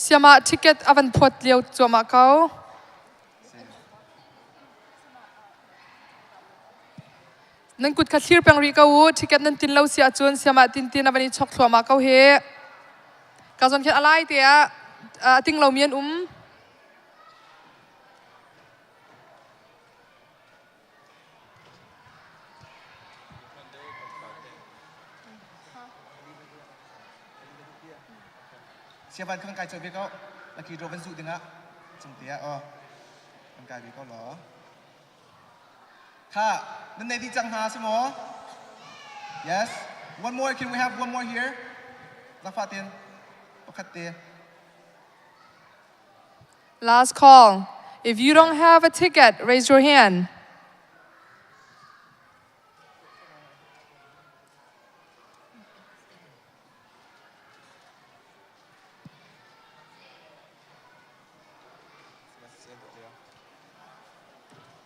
เสียมาทิกเก็ตอวันพดเลี้ยวจัวมาเขานั่นกุดคัดทีร์เปียงรีเขาทิกเก็ตนั่นตินเล่าเสียจวนเสียมาตินอวันนี้ชกทัวมาเขาเฮกาจนแค่อะไรเตียติงเราเมียนเสียวันข้างกายเจอพี่เขาลักกี้โรเวนสุดยังอ่ะจุงเตียอ๋อข้างกายพี่เขาเหรอค่ะนั่นในที่จังหาใช่ไหม yes one more can we have one more here ลักฟาเตียนปักคัตเตีย Last call. If you don't have a ticket, raise your hand.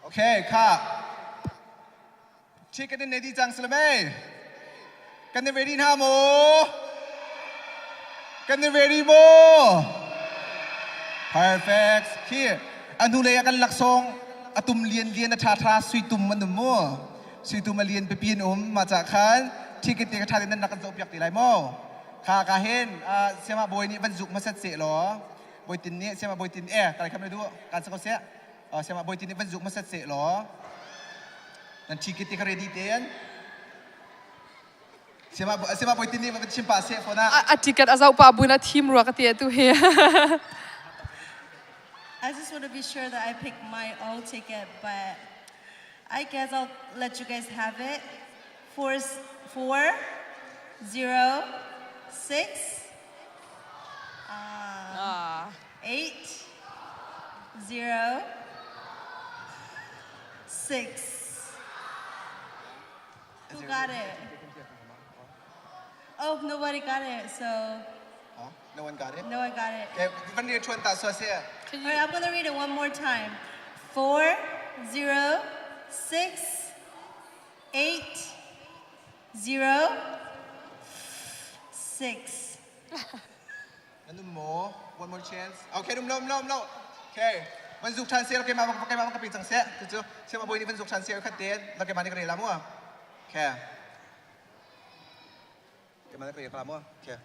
Okay ค่ะทิกเก็ตในที่จังสลเมกันในเวทีหน้าโมกันในเวทีโม perfect here อันดูเลยกันหลักซองอะตุมเลียนทาสุยตุมมันนุ่มมัวสุยตุมมาเลียนไปปีนมาจากขันทิกเก็ตกระทาเดินนักกันจะอยากตีไรโมค่ะกาเห็นเสียมาบอยนี่บรรจุมาเสร็จเสียหรอบอยตินนี่เสียมาบอยตินอะไรคำไม่รู้การสกัดเสียเสียมาบอยตินนี่บรรจุมาเสร็จเสียหรอนั่นทิกเก็ตเขาเรดี้เตียนเสียมาบอยตินนี่มันเป็นชิมปาเสียฟนะทิกเก็ตอาจจะอุปบุญทีมรัวกันเตียตัวเฮีย I just want to be sure that I pick my own ticket, but I guess I'll let you guys have it. 406 806. Who got it? Oh, nobody got it, so. No one got it? No one got it. Okay, when you're trying to say it. All right, I'm going to read it one more time. 406 806. And more, one more chance. Okay, no. Okay, when you try to say, okay, mama, kapit sang set. Tuju, siya maboy ni when you try to say, okay, then, lagi mani kanila mo. Okay. Okay, mani kanila mo. Okay.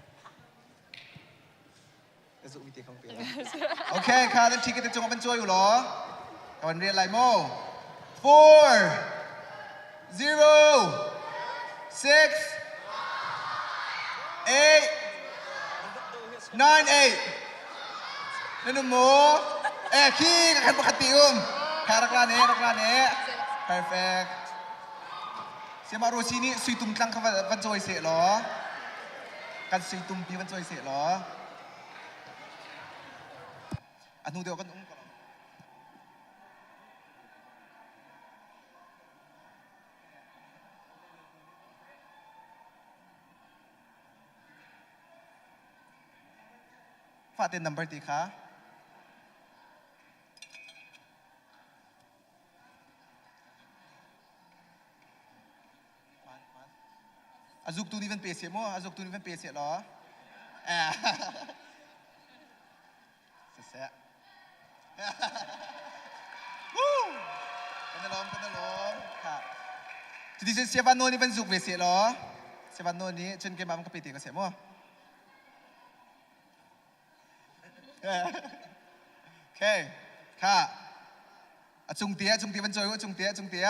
Okay ค่ะนั่นทิกเก็ตจงเป็นช่วยอยู่หรอวันเรียนอะไรโม่4 0 6 8 9 8นั่นโม่ขี้กันปกติค่ะรักลาเน่ perfect เสียมาโรชินี่สุยตุ่มตั้งคำว่าวันช่วยเสียหรอการสุยตุ่มปีวันช่วยเสียหรออันนู้นเดียวกันฝากเต็นนัมเบอร์ตีค่ะอาจุกตูนี่เป็นเปียเสียมั้งอาจุกตูนี่เป็นเปียเสียหรอเสียกันล้อมค่ะจุดที่เสียบ้านโน่นนี่เป็นสุกเวสีหรอเสียบ้านโน่นนี้จนเกมมันก็ปิดตีก็เสียมั้งโอเคค่ะจุงเตี้ยเป็นจอยว่าจุงเตี้ย4 0 7 2 8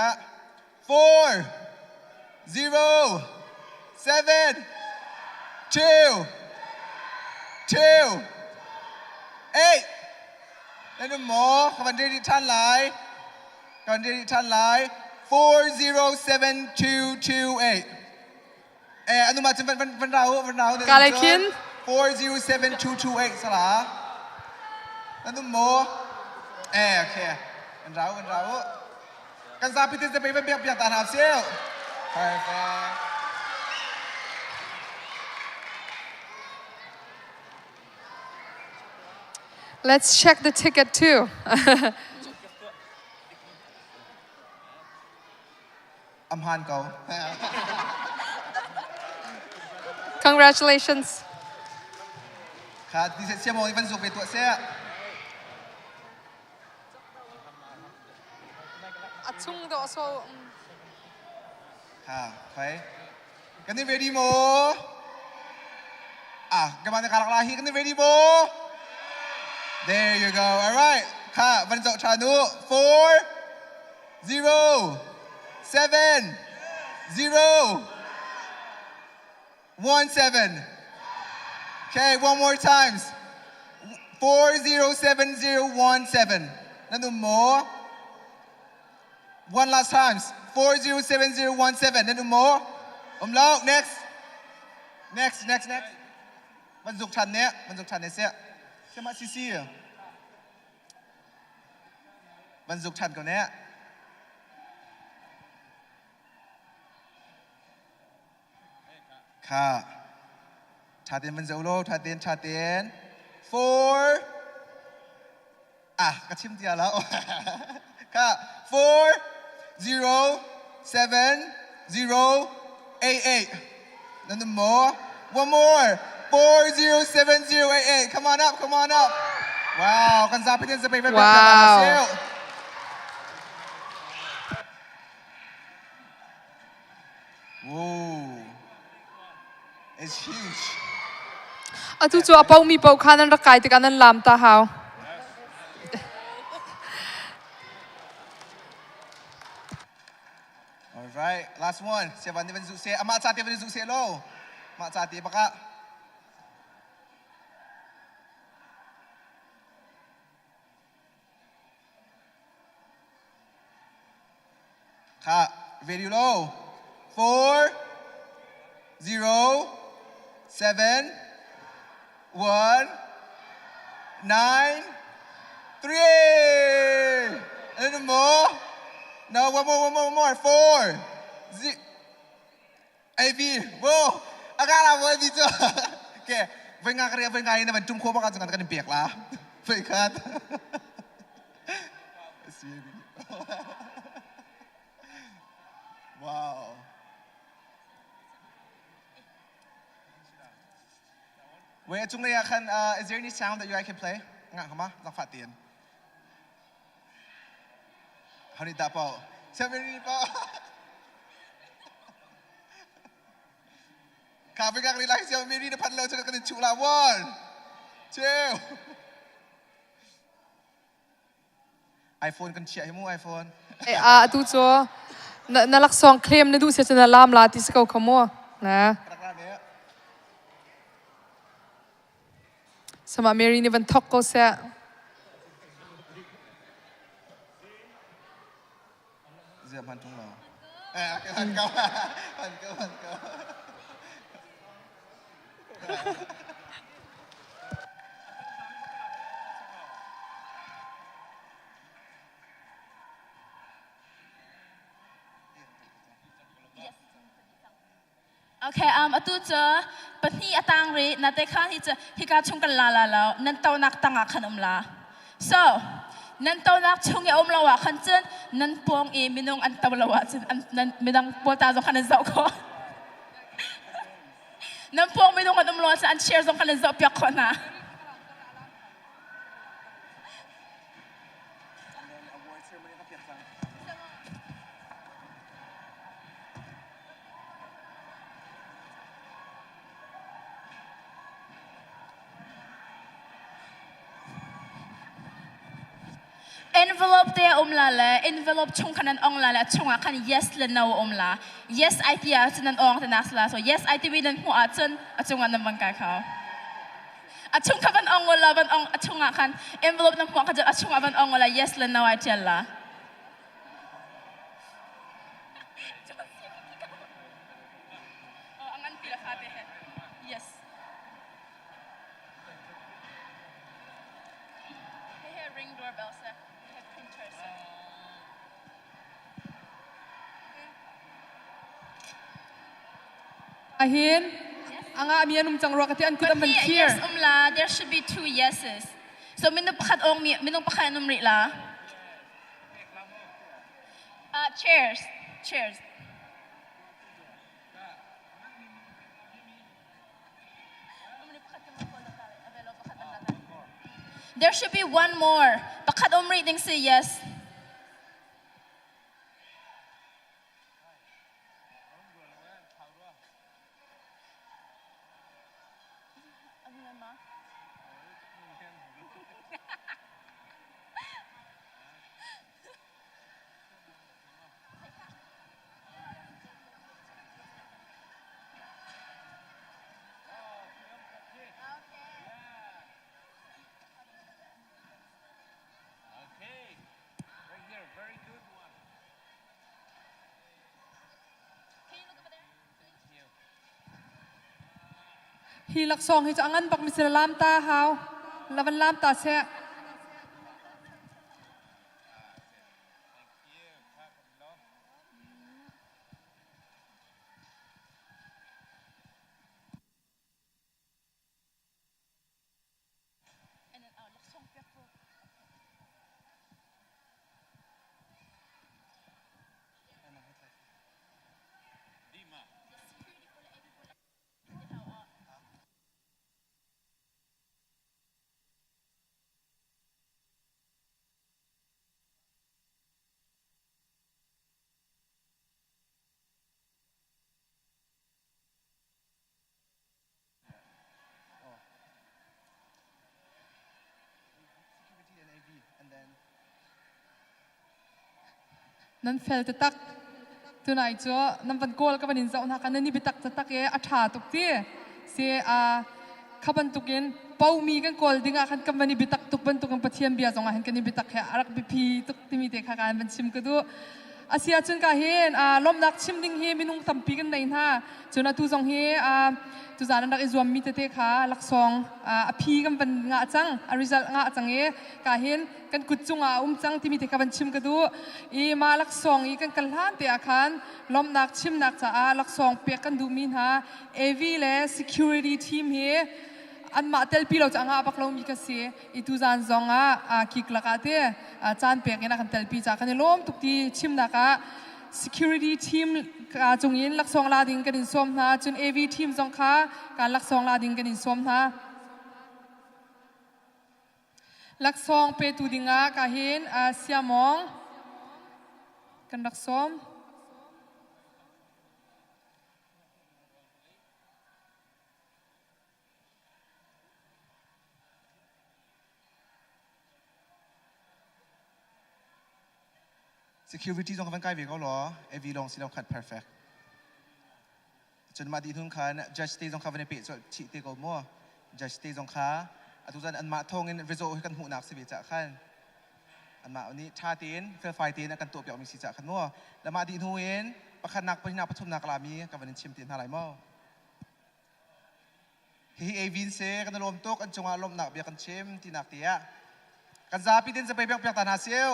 นั่นหมอคำวันเดียร์ท่านหลาย 407228 anu ma chen van rau Ka lai khin 407228 sala anu mo okay van rau kan sa pitis de pe biak tan ha siu perfect. Let's check the ticket too. I'm Han Go. Congratulations. Khá đi sẽ xem một văn dục về tuổi xe. Chung do so. Khá, phải. Cái này ready mo? Cái bạn khá là hi cái này ready mo? There you go. All right. Khá, văn dục trả nụ. 4 0 7 0 1 7. Okay, one more times. 407017. Nanu more. One last times. 407017. Nanu more. Umlaut. Next. Văn dục tràn nè sẽ. Xem mà xí. Văn dục tràn cậu nè. Khá. Trả tiền văn dấu lô, trả tiền. 4 cái chim tia là Khá. 4 0 7 0 88. Then the more. One more. 407088. Come on up. Wow, kan sa pitin sa paper. Wow. Whoa. It's huge. Atu chu apau mi pau khanan ra kai te kanan lam ta hao. All right, last one. Siapa ni venzu se? Amak cati venzu se lo. Mak cati baka. Kha, very low. 4 0 7 1 9 3. And more. No, one more. 4 0. AV. Whoa. Akala mo AV to. Okay. Veng nga naman tum ko baka jangan kan piak lah. Vengkat. Wow. Wait, chung na kan is there any sound that you guys can play? Nga kama, nakfat din. How did that po? Sabi rin po. Cover ka relax siya, may rin na padlaw sa kanin chula. 1 2. iPhone kan siya mo iPhone. Tu chu nalak song claim na du se na lam la ti sa ko mo na. Sama Mary ni van tok ko sa. Pan tung lo. Han go. Okay, atu cha pani atang ri na te khan hi ka chung kan la nan tau nak tanga khanum la. So, nan tau nak chung ya la wa khan chen nan pong e minong an tau la wa chen nan midang pol ta zo khan zau ko. Nan pong minong an la wa chen an share zo khan zau pyak ko na. Envelope te la envelope chung kanan ong la chung kan yes le no la yes IT a chen ong te nas la so yes IT wi nan hu a chen a chung an man ka kha a chung ka ban ong la ban ong a chung kan envelope nan hu ka a chung ban ong la yes le no IT la Oh, angan pila kate he. Yes. He ring doorbell sa. He printer sa. Ahin, anga amianum chang ro kati an kudam ban here. Yes, la, there should be 2 yeses. So minung pakhat numri la. Chairs. There should be one more. Pakhat umri say yes. Hi lak song hi cha angan bak mi sila lam ta how. Lavan lam ta se. Nan fel te tak tunai cho nan van kol ka banin zaun ha kan ni bitak te tak e a tha tuk ti se a khaban tukin pau mi kan kol dinga kan kam ni bitak tuk ban tuk kan pathiam bia zonga han kan ni bitak he arak bi phi tuk ti mi te kha kan ban chim ka du asia chun ka hen lom nak chim ding he minung tampi kan nei na chuna tu zong he tu zanan dak izwam mi te te kha lak song a phi kan ban nga chang a result nga chang e ka hen kan kut chunga chang ti mi te kha ban chim ka du I ma lak song I kan kalhan te akhan lom nak chim nak cha a lak song pe kan du min ha AV le security team he an ma tel pi lo changa bak lo mi ka se I tu zan zonga kik lakate chan pe ina kan tel pi cha kan lom tuk ti chim na ka security team ka chungin lak song la ding kan in som na chun AV team zong kha kan lak song la ding kan in som na lak song pe tu dinga ka hin siamong kan lak som security จงกันใกล้เวก็หรอ AV ลองสิเราขัด perfect จนมาดีทุ่งขัน judge stay จงขับในปีจนชีเตก็มั่ว judge stay จงขาทุกท่านอันมาทงเงิน result ให้กันหูหนักสิบจะขันอันมาวันนี้ชาตีนเฟลไฟตีนกันตัวเปียกมีสิจะขันมั่วแล้วมาดีทุ่งเงินประคันนักปฏินักประชุมนักลามีกับวันนี้ชิมตีนอะไรมั่วเฮ้ย AV เซ่กันลมตกกันจงอารมณ์หนักเบียกันชิมตีนักเตียกันซาปีดินจะไปเปียกตาหนาเซียว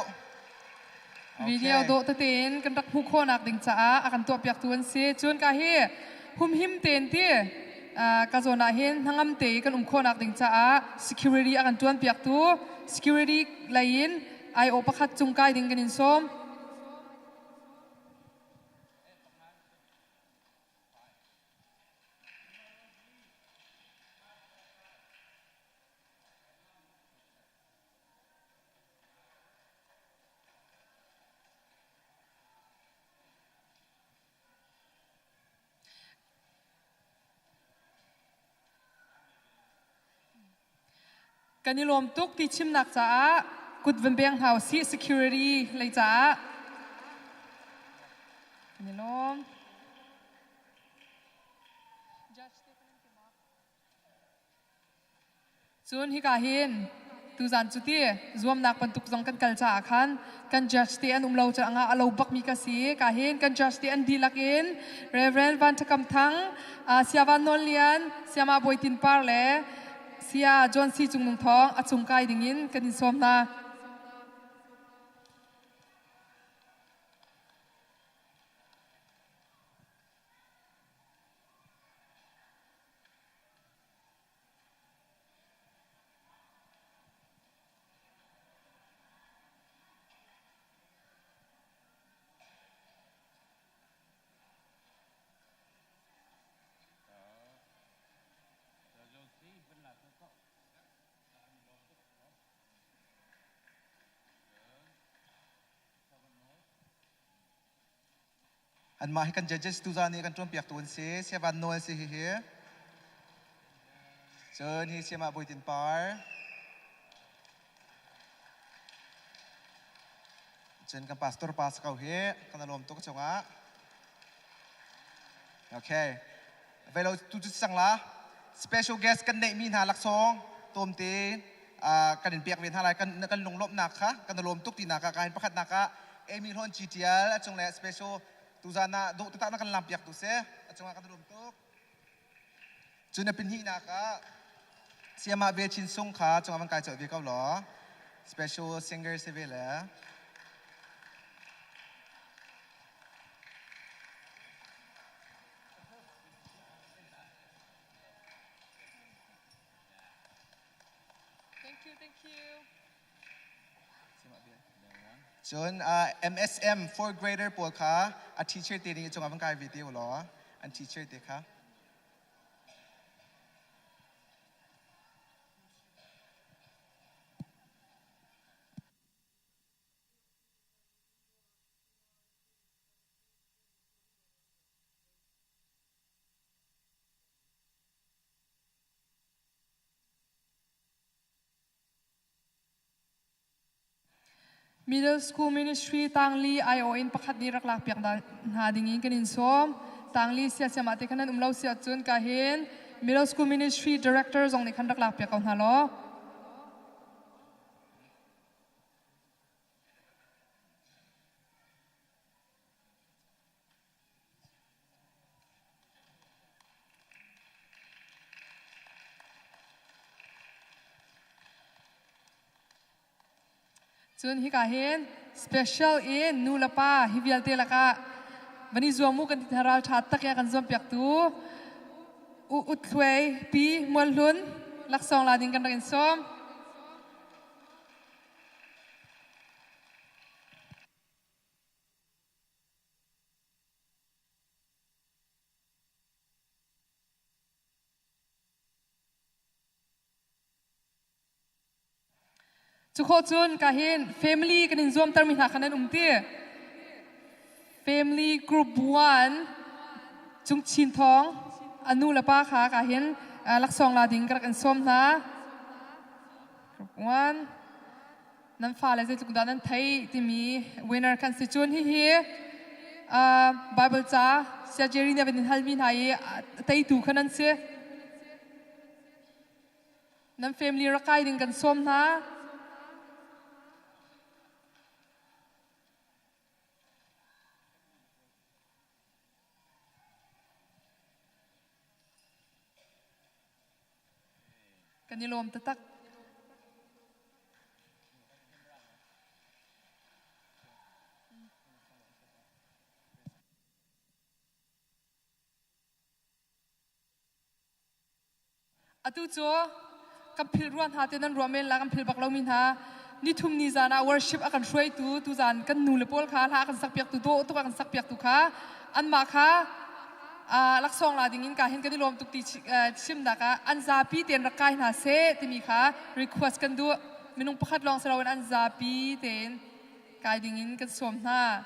วิดีโอโดตเตนกันรักผู้คนนักดิ่งจ้าอากันตัวเปียกตัวนเสียจนกะเฮหุ่มหิมเตนที่กะโจนาเห็นทั้งอำเตกันคนนักดิ่งจ้า security อากันตัวเปียกตัว security ไลน์ไอโอประคัดจุงไกดิ่งกันอินส้มกันนี่รวมทุกที่ชิมนักจ้ากุดวันเบียงเฮาซี security เลยจ้ากันนี่รวมจุนฮิกาฮิน tu zan chu ti zuam nak pan tuk zong kan kal cha khan kan judge ti an umlo cha anga alo bak mi ka si ka hin kan judge ti an dilakin Reverend Van Thakam Thang sia van non lian sia ma boitin par le sia John Si chung nung thong achung kai dingin kan in som na an ma hi kan judges tu zan ni kan trom piak tuan se sia van noel se hi he chen hi sia ma boitin par chen kan pastor pas kau he kan alom tu ka chonga okay velo tu tu sang la special guest kan nei min ha lak song tom te kan in piak ven ha lai kan lung lop nak kha kan alom tuk ti nak ka kan pakhat nak ka emil hon gtl achong le special tu zana do tu tak nak kan lampiak tu se achong kan alom tuk chuna pin hi na ka siama ve chin sung kha chong man kai chaw ve kau lo special singer se ve la Chun MSM 4th grader pol kha a teacher te ni chong avang kai video lo an teacher te kha Middle School Ministry Tangli IO in pakhat ni rak lak piak dan ha dingin kanin som Tangli sia sia mate kanan umlo sia chun ka hin Middle School Ministry Director zong ni khan rak lak piak kaun halo chun hi ka hin special in nu lapa hi vialte laka vani zuamu kan tharal that tak ya kan zom piak tu u thlwei pi molhun laksong la ding kan rin som chu kho chun ka hin family kan in zom tar mi ha khanan umti family group 1 chung chin thong anu la pa kha ka hin laksong la ding krak an som na group 1 nan fa le je chung dan thai ti mi winner kan si chun hi hi bible cha sia jeri na ben halmin hai tai tu khanan se nan family rakai ding kan som na kanilom tatak atu cho kampil ruan ha te nan ruamen la kampil baklo min ha ni thum ni zana worship akan shroi tu zan kan nu le pol kha la kan sak piak tu do tu kan sak piak tu kha an ma kha laksong la dingin ka hin kanilom tuk ti sim da ka an za pi ten rakai na se ti mi kha request kan du minung pakhat long sarawan an za pi ten kai dingin kan som na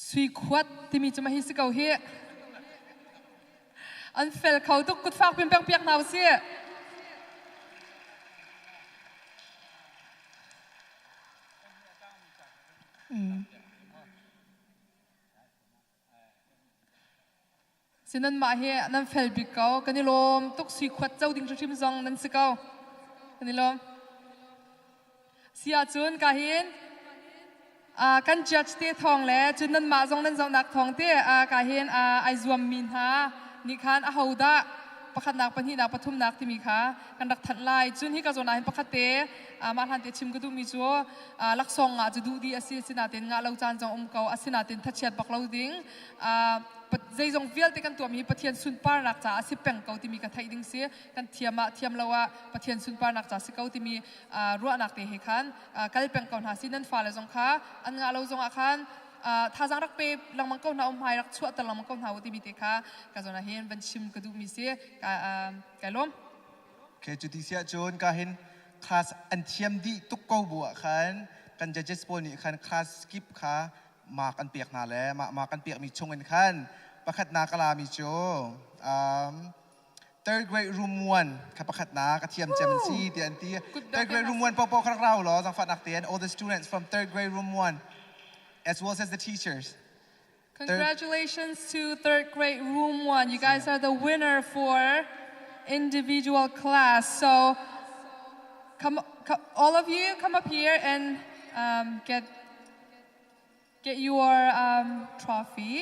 สุยขวดที่มีจะมาฮิสเกาเฮอันเฟลเขาตุกกุดฝากเป็นเปียกๆหนาวเสียสินันมาเฮนั่นเฟลบิกเกากันนี่ลมตุกสุยขวดเจ้าดิ่งจุดทิมซองนั่นสิเกากันนี่ลมเสียจุนกาหินกันจัดเตะทองแล้วจุดนั้นมาซองนั้นซองนักทองเตะกาหินไอซวมมินฮานิคันอาหูดาประคัดนักปัญหนักปฐุมนักที่มีค่ะกันดักทัดลายจุนที่กระโจนายประคัดเตะมาทันเตะชิมกระดูมีจัวลักซองจะดูดีอาศิสินาเตนงาเราจานจงเกาอาศินาเตนทัดเชียดบักเราดิ้งใจจงเฟียลที่กันตัวมีปะเทียนสุนปาร์นักจ่าสิเป่งเกาที่มีกันไทยดิ้งเสียกันเทียมเราว่าปะเทียนสุนปาร์นักจ่าสิเกาที่มีรัวนักเตะเหคันกัลเป่งเกาหาสินั่นฟ้าเลยจงค่ะอันงาเราจงอาคารท่าจังรักเป๊ลังมังเกาหน้าอมหายรักชั่วแต่ลังมังเกาหน้าที่มีเตะค่ะกาจนาเห็นบัญชิมกระดูมีเสียกาล้มเคจุดที่เสียจนก็เห็นคลาสอันเทียมดีตุกเกาบัวคันกันจะเจสโปนี่คันคลาสสกิปค่ะมากันเปียกนาแล้วมากันเปียกมีชงกันคันประคัดนากลามีโจthird grade room 1ครับประคัดนากระเทียมเจมซีเตียนตี third grade room 1ปอครักเราเหรอสังฝันนักเตียน all the students from third grade room 1 as well as the teachers Congratulations to third grade room 1 you guys are the winner for individual class so come all of you come up here and get your trophy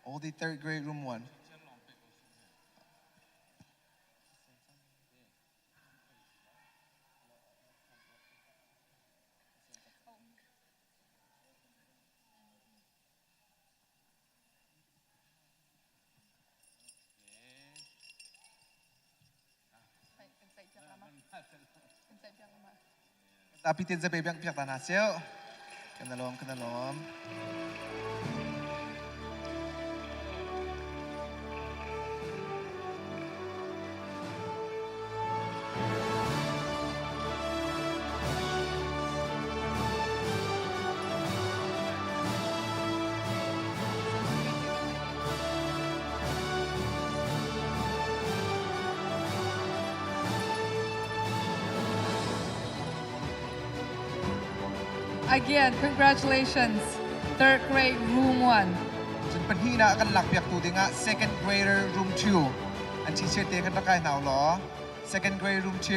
all the third grade room 1tapi tin sa pebang piak tanasyo kanalom Again, congratulations, third grade room 1. จนเป็นที่นะกันหลักเปียกตูดิงะ second grader room 2 อันที่เชื่อเตะกันตะกายหนาวหรอ second grade room 2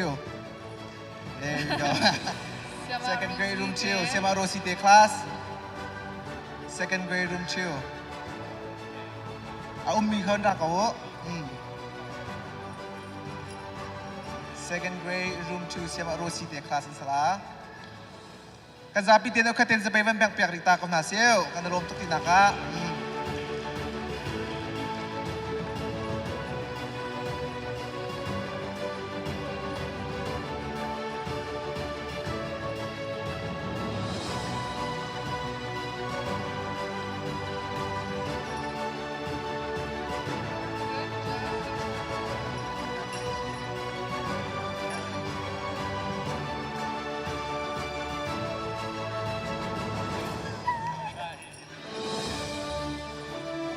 there you go second grade room 2 Sema Rosite class second grade room 2มีคนรักเขาsecond grade room 2 Sema Rosite class นั่นสละกันจะพิจารณาคัดเต็นจะไปวันแบ่งเปียกริตากับนาเซียวกันรวมทุกทีนะคะ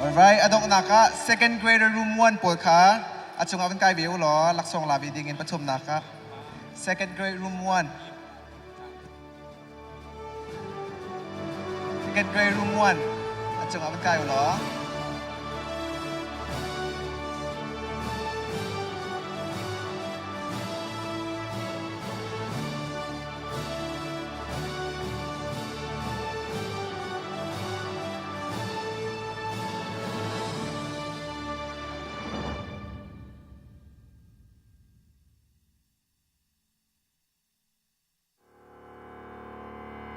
Alright, adong naka second grader room 1 po ka. At sung awan kay biyo lo, laksong labi dingin patum naka. Second grade room 1. Second grade room 1. At sung awan kay lo.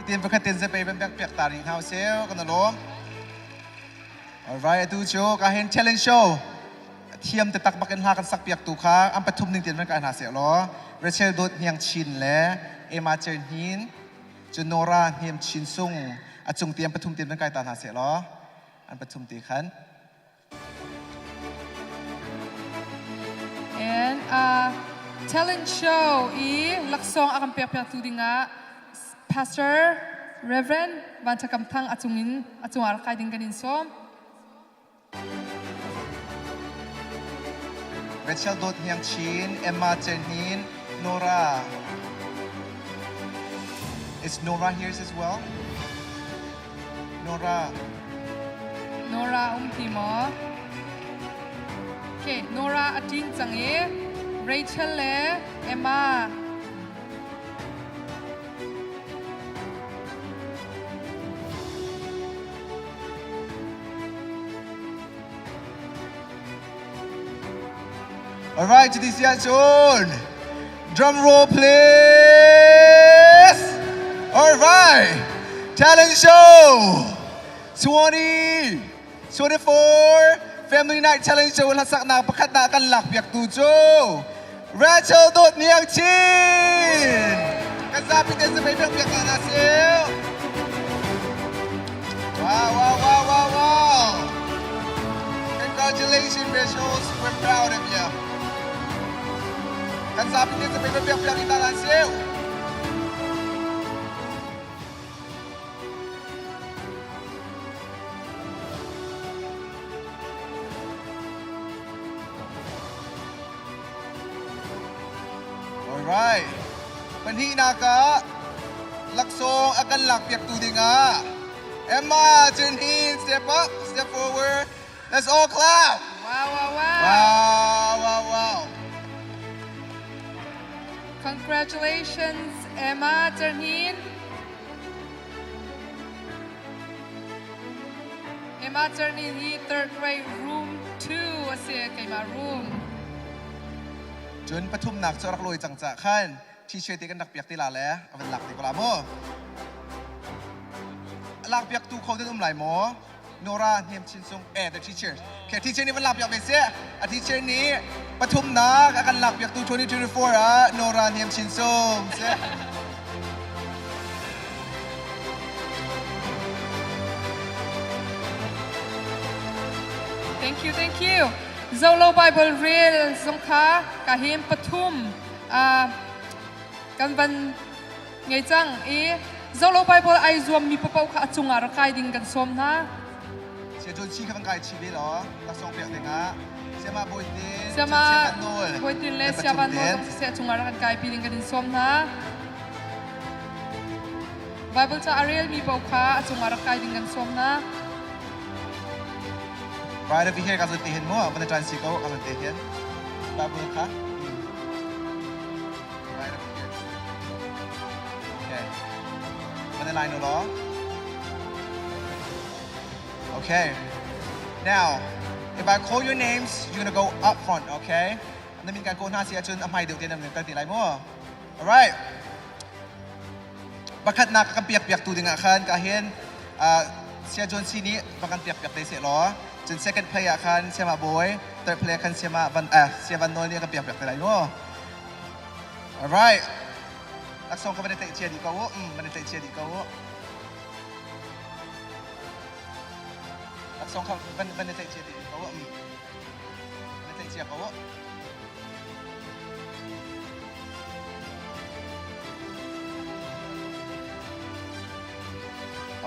Tin pagkatin sa payment backpack taring house sale kanalom. Alright, ito show kahin challenge show. Tiam tetak bakin hakan sak piak tuka ang patum ning tin man ka anase lo. Rachel dot niyang chin le, Emma chen hin, Junora niyang chin sung at sung tiam patum tin man ka anase lo. Ang patum tikan. And talent show i laksong akan piak-piak tu dinga Pastor Reverend วันจะกำทั้งอาจุงอาร์คายดิ้งกันอินส้ม Rachel Dot Hyang Chin, Emma Chen-hin, Nora. Is Nora here as well? Nora. Nora Timo. Okay, Nora Atin Change, Rachel Le, Emma. All right, to this John. Drum roll, please. All right, talent show 2024 Family Night Talent Show. Lasak na pakat na akan lak biak tujo. Rachel Dot Nyang Chin. Kasapit din sa may biak biak na nasil. Wow. Congratulations, Rachel. We're proud of you. Kasapit din sa may biak biak na nasil. Alright. Panhina ka. Laksong akan lakpiak tudi nga. Emma, Chen-hin, step up, step forward. Let's all clap. Wow. Congratulations, Emma Chen-hin. Emma Chen-hin, third grade, room 2. Asi kay ma room. Jun patum nak sorak loi chang cha khan thi che ti kan dak piak ti la le awan lak ti ko la mo lak piak tu khau den lai mo Nora Niam Chin Sung the teachers ke teacher ni wan lak piak be se a teacher ni patum nak akan lak piak tu 2024 Nora Niam Chin Sung se Thank you. Zolo Bible Real Zongka Kahim Patum Kanban Ngay Chang Zolo Bible ay Zoom mi papaw ka atunga rakay ding kan som na Siya John Chi ka kai chi bi lo la song piak te nga siya ma boy din siya boy din le siya ban no siya atunga rakan kai pi ding kan som na Bible cha Ariel mi papaw ka atunga rakay ding kan som na Right over here, kasi tihin mo. Mana try si ko, kasi tihin. Bago ka. Right over here. Okay. Mana line ulo. Okay. Now, if I call your names, you're gonna go up front, okay? And then we can go na siya chun amay diw din ang nagtatilay mo. Alright. Bakat nakakapiyak-piyak tu din nga kan kahin siya John sini bakan piyak-piyak day siya lo. Jun second player kan siya ma boy, third player kan siya van noy niya kan piyak-piyak tayo mo. Alright. Laksong ka manitay siya di ko. Manitay siya di ko. Laksong ka manitay siya di ko. Manitay siya ko.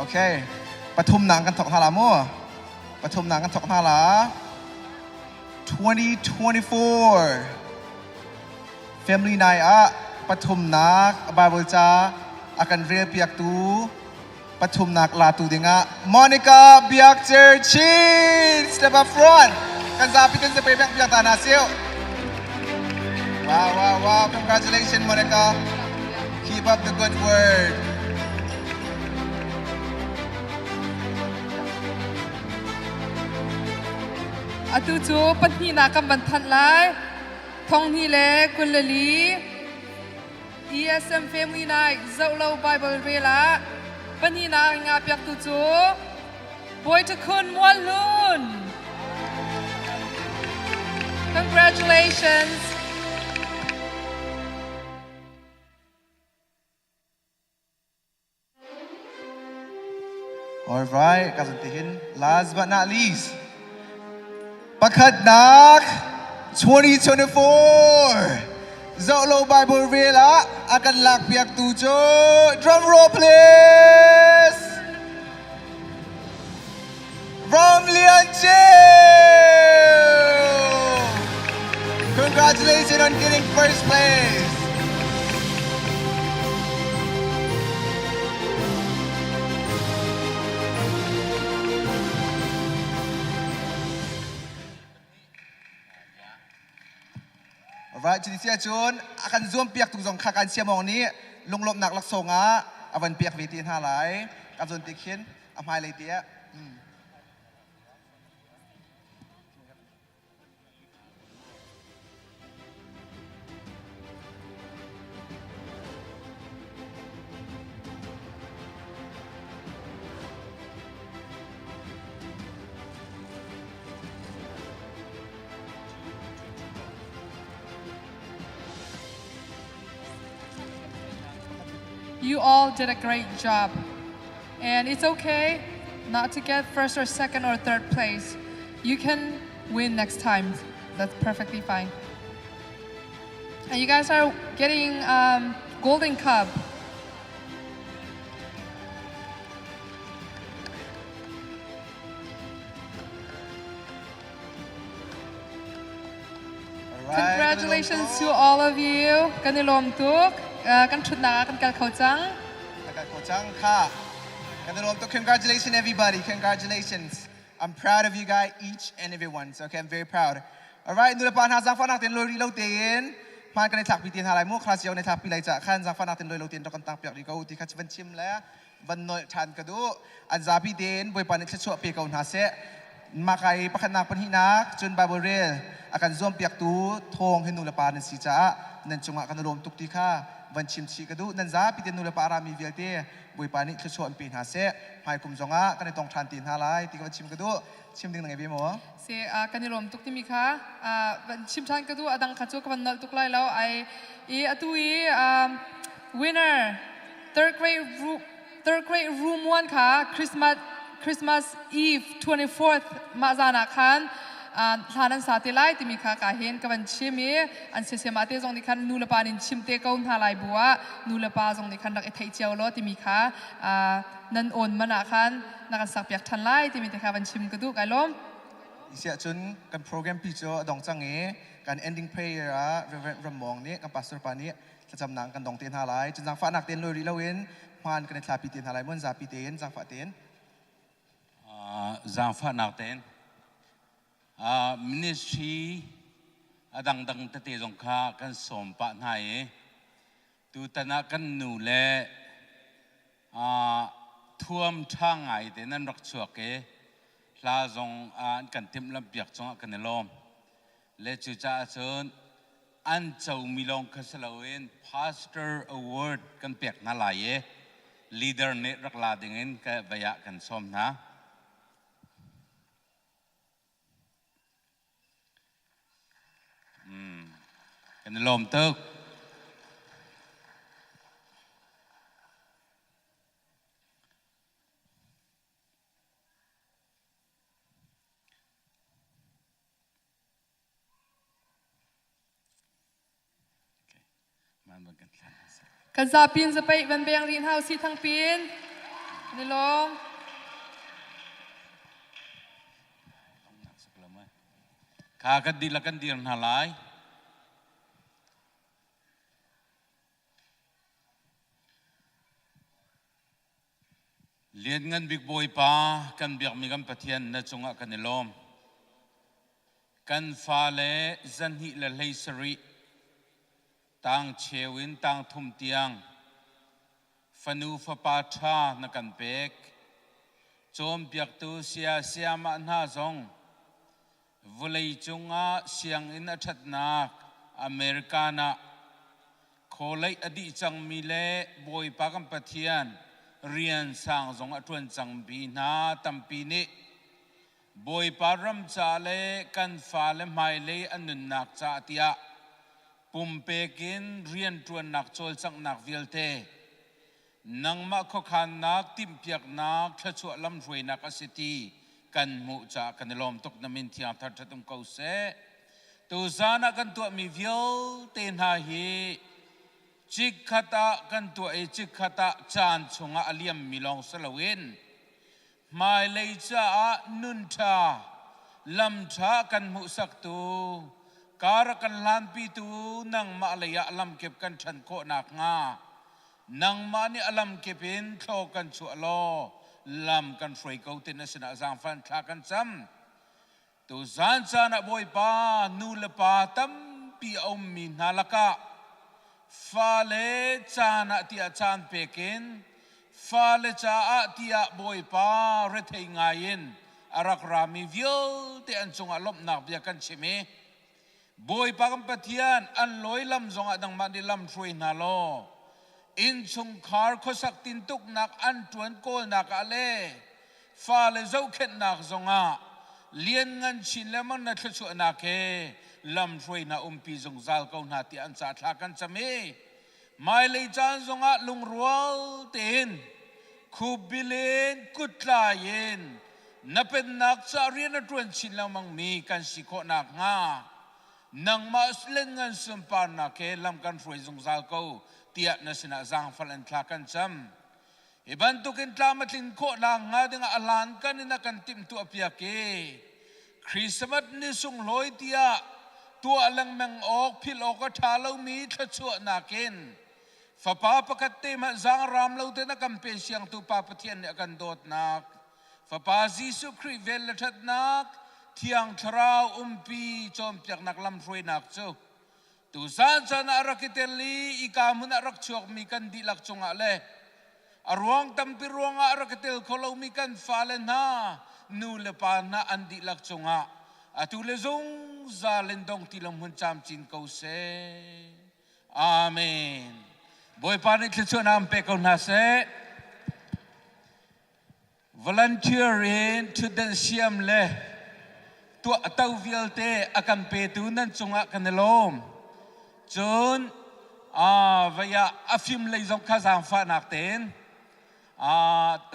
Okay. Patum na kan tok hala mo. Patum na kan tok hala. 2024 Family Night patum nak Bible cha akan real piak tu patum nak la tu dinga Monica Biakter Chin step up front kan sabi kan sa piak piak ta nasil. Wow, congratulations Monica, keep up the good word. Atu chu panhina kam ban than lai thong hi le kulali ESM Family Night Zolo Bible Rela panhina nga piak tu chu boy to kun mwalun. Congratulations. All right, kasuntihin. Last but not least, Pakadnak 2024 Zolo Bible Vela akan lak piak tujuh. Drum roll please. From Lianche. Congratulations on getting first place. Alright, jadi saya Jun akan zoom piak tu zong kakan siamong ni lunglop nak laksonga awan piak vitin halai kazon tikin amai lay dia. You all did a great job. And it's okay not to get first or second or third place. You can win next time. That's perfectly fine. And you guys are getting Golden Cup. Congratulations to all of you. Kanilom tuk. Kan chut na kan kal khojang. Kal khojang ka. Kanilom tuk. Congratulations everybody. Congratulations. I'm proud of you guys, each and every one. So okay, I'm very proud. Alright, nula pan ha zang fa nak tin loi lo tin. Man kan thak pi tin halai mu khlas yau ne thak pi lai cha khan zang fa nak tin loi lo tin kan tang piak ri ko ti kha chban chim la van noi than ka du an za pi tin boi pan chho pe ko na se ma kai pakhan nak pan hi nak chun bible rel akan zom piak tu thong hin nula pan si cha nan chunga kan lom tuk ti kha van chim chi ka du nan za pi tin nula pa ra mi vial te boi pan ni chho an pe na se hai kum zonga kan tong than tin halai ti ka chim ka du chim ding nang bi mo Se kanilom tuk ti mi kha van chim than ka du adang kha chu ka van nal tuk lai lo ai e atui winner third grade room 1 kha Christmas Eve 24th ma zana khan thanan sa te lai ti mi kha ka hen ka van chimi an se se ma te jong ni khan nu la pa nin chim te kaun tha lai buwa nu la pa jong ni khan dak e thai chiao lo ti mi kha nan on mana khan na kan sak piak than lai ti mi te kha van chim ka du kai lom isia chun kan program pi cho dong chang e kan ending prayer a reverend ramong ni kan pastor pa ni cham nang kan dong ten ha lai chun jang fa nak ten loi ri lo in man kan thla pi ten ha lai mon za pi ten jang fa ten zang fa nak ten ministry adang dang te te jong kha kan som pa nai tu tana kan nu le thuam thang ai te nan rak chuak ke la zong kan tim lam piak chong kan lom le chu cha chon an chau milong khasalawin pastor award kan piak na la ye leader ne rak la dingin ka baya kan som na kan lom tuk kan za pin za pai van beng rin hau si thang pin ni long kha kan di la kan dir na lai liên ngân big boy pa kan biak mi kan pathian na chunga kan lom kan fa le zan hi la leisari tang chewin tang thum tiang fanu fa pa tha na kan pek chom piak tu sia ma na zong vulei chunga siang in athat nak americana kholai adi chang mi le boy pa kan pathian rian sang zong atun chang bi na tampi ni boy param cha le kan fa le mai le anun nak cha tia pumpekin rian tuan nak chol chang nak vialte nang ma kho khan nak tim piak nak thachua lam roi nak asiti kan mu cha kan lom tok namin thiam thar thatum ko se tu zana kan tua mi viol ten ha hi chik khata kan tua e chik khata chan chunga aliam milong salawin mai lei cha a nun tha lam tha kan mu sak tu kar kan lan pi tu nang ma leya lam kep kan than ko nak nga nang ma ni alam kepin tho kan chu lo lam kan frei ko tin asina zang fan thla kan cham tu zan cha na boy pa nu le pa tam pi om mi nalaka fa le cha na tia chan pekin fa le cha a tia boy pa re thei ngayin arak rami viol te an chunga lop nak bia kan chime boy pa kam pathian an loi lam zonga dang ma ni lam throi na lo in chung khar khosak tin tuk nak an tuan kol nak ale fa le zo khet nak zonga lian ngan chin le man na thchu na ke lam throi na pi zong zal ko na ti an cha thla kan chame mai le chan zonga lung rual ten khubilen kutla yen na pen nak cha rian na tuan chin la mang mi kan si kho nak nga nang ma slen ngan sum pa na ke lam kan throi zong zal ko tia na sina zang falan thla kan cham iban tu kin tla matlin ko la nga dinga alan kan ina kan tim tu apia ke Christmas ni sung loi tia tu alang meng ok phil ok thalo mi thchu na ken fa pa pakat te ma zang ram lo te na kam pe siang tu pa pathian ne kan dot nak fa pa Jesu Christ vel that nak thiang thrau pi chom piak nak lam roi nak chu tu san san arakiteli ikamun arak chuak mi kan di lak chunga le arwang tampi ruanga arakatel kholo mi kan falen na nu le pa na andi lak chunga atu le zong za len dong tilam hun cham chin ko se amen boy pa ni tlu na pe ko na se volunteering to den siam le tu tau vialte akan pe tu nan chunga kanelom chun vaya afim lei zong kha zang fa nak ten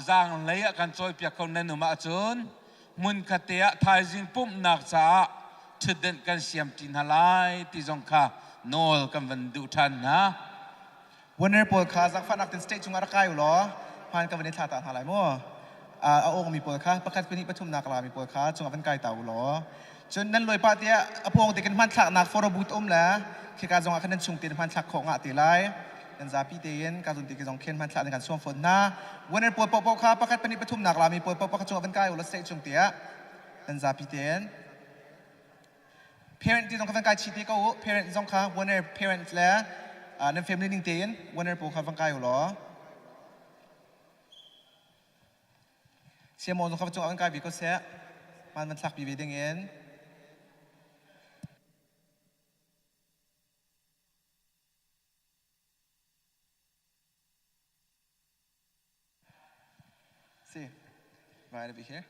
zang lei akan choi pia kon nan ma chun mun khatea thai jing pum nak cha thuden kan siam tin halai ti zong kha nol kan van du than na winner pol kha zang fa nak ten stage chunga ra kai lo pan kan van thla ta halai mo a ong mi pol kha pakat pini pathum nak la mi pol kha chunga van kai tau lo chun nan loi pa tia apong te kan man thak nak for but la khi ka zong akan chung tin man thak kho nga ti lai dan za pi te yen ka zun ti ki zong khen man thak kan som fon na winner pol pok kha pakat pini pathum nak la mi pol pok ka chunga van kai lo stage chung tia dan za pi te yen parent ti zong ka van kai chi ti ko parent zong kha winner parent la nan family ning te yen winner pol kha van kai loเสียมองตรงข้าพเจ้าอันกายบีก็เสียมันสักบีเวดิงเองSee, right over here.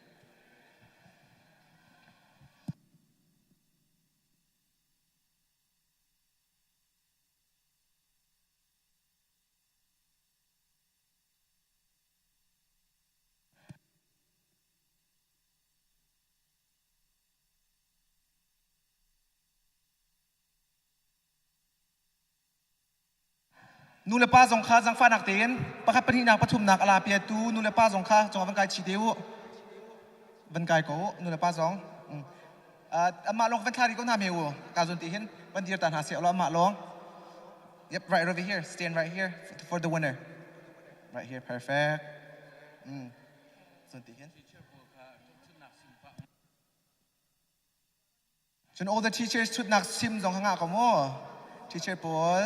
นูเลป้าสงข้าจังฟ้านักเตียนประคับปนินักปฐุมนักอาลาเปียตูนูเลป้าสงข้าจงวันกายชีเดียววันกายกูนูเลป้าสงมาลงวันทาริก็น่าเมียวการจุนตีเห็นวันเดียวตันหาเสียแล้วมาลง Yep, right over here. Stand right here for the winner. Right here, perfect. จุนตีเห็นจน all the teachers ชุดนักซิมสองข้างหน้าก็มั่ว teacher Paul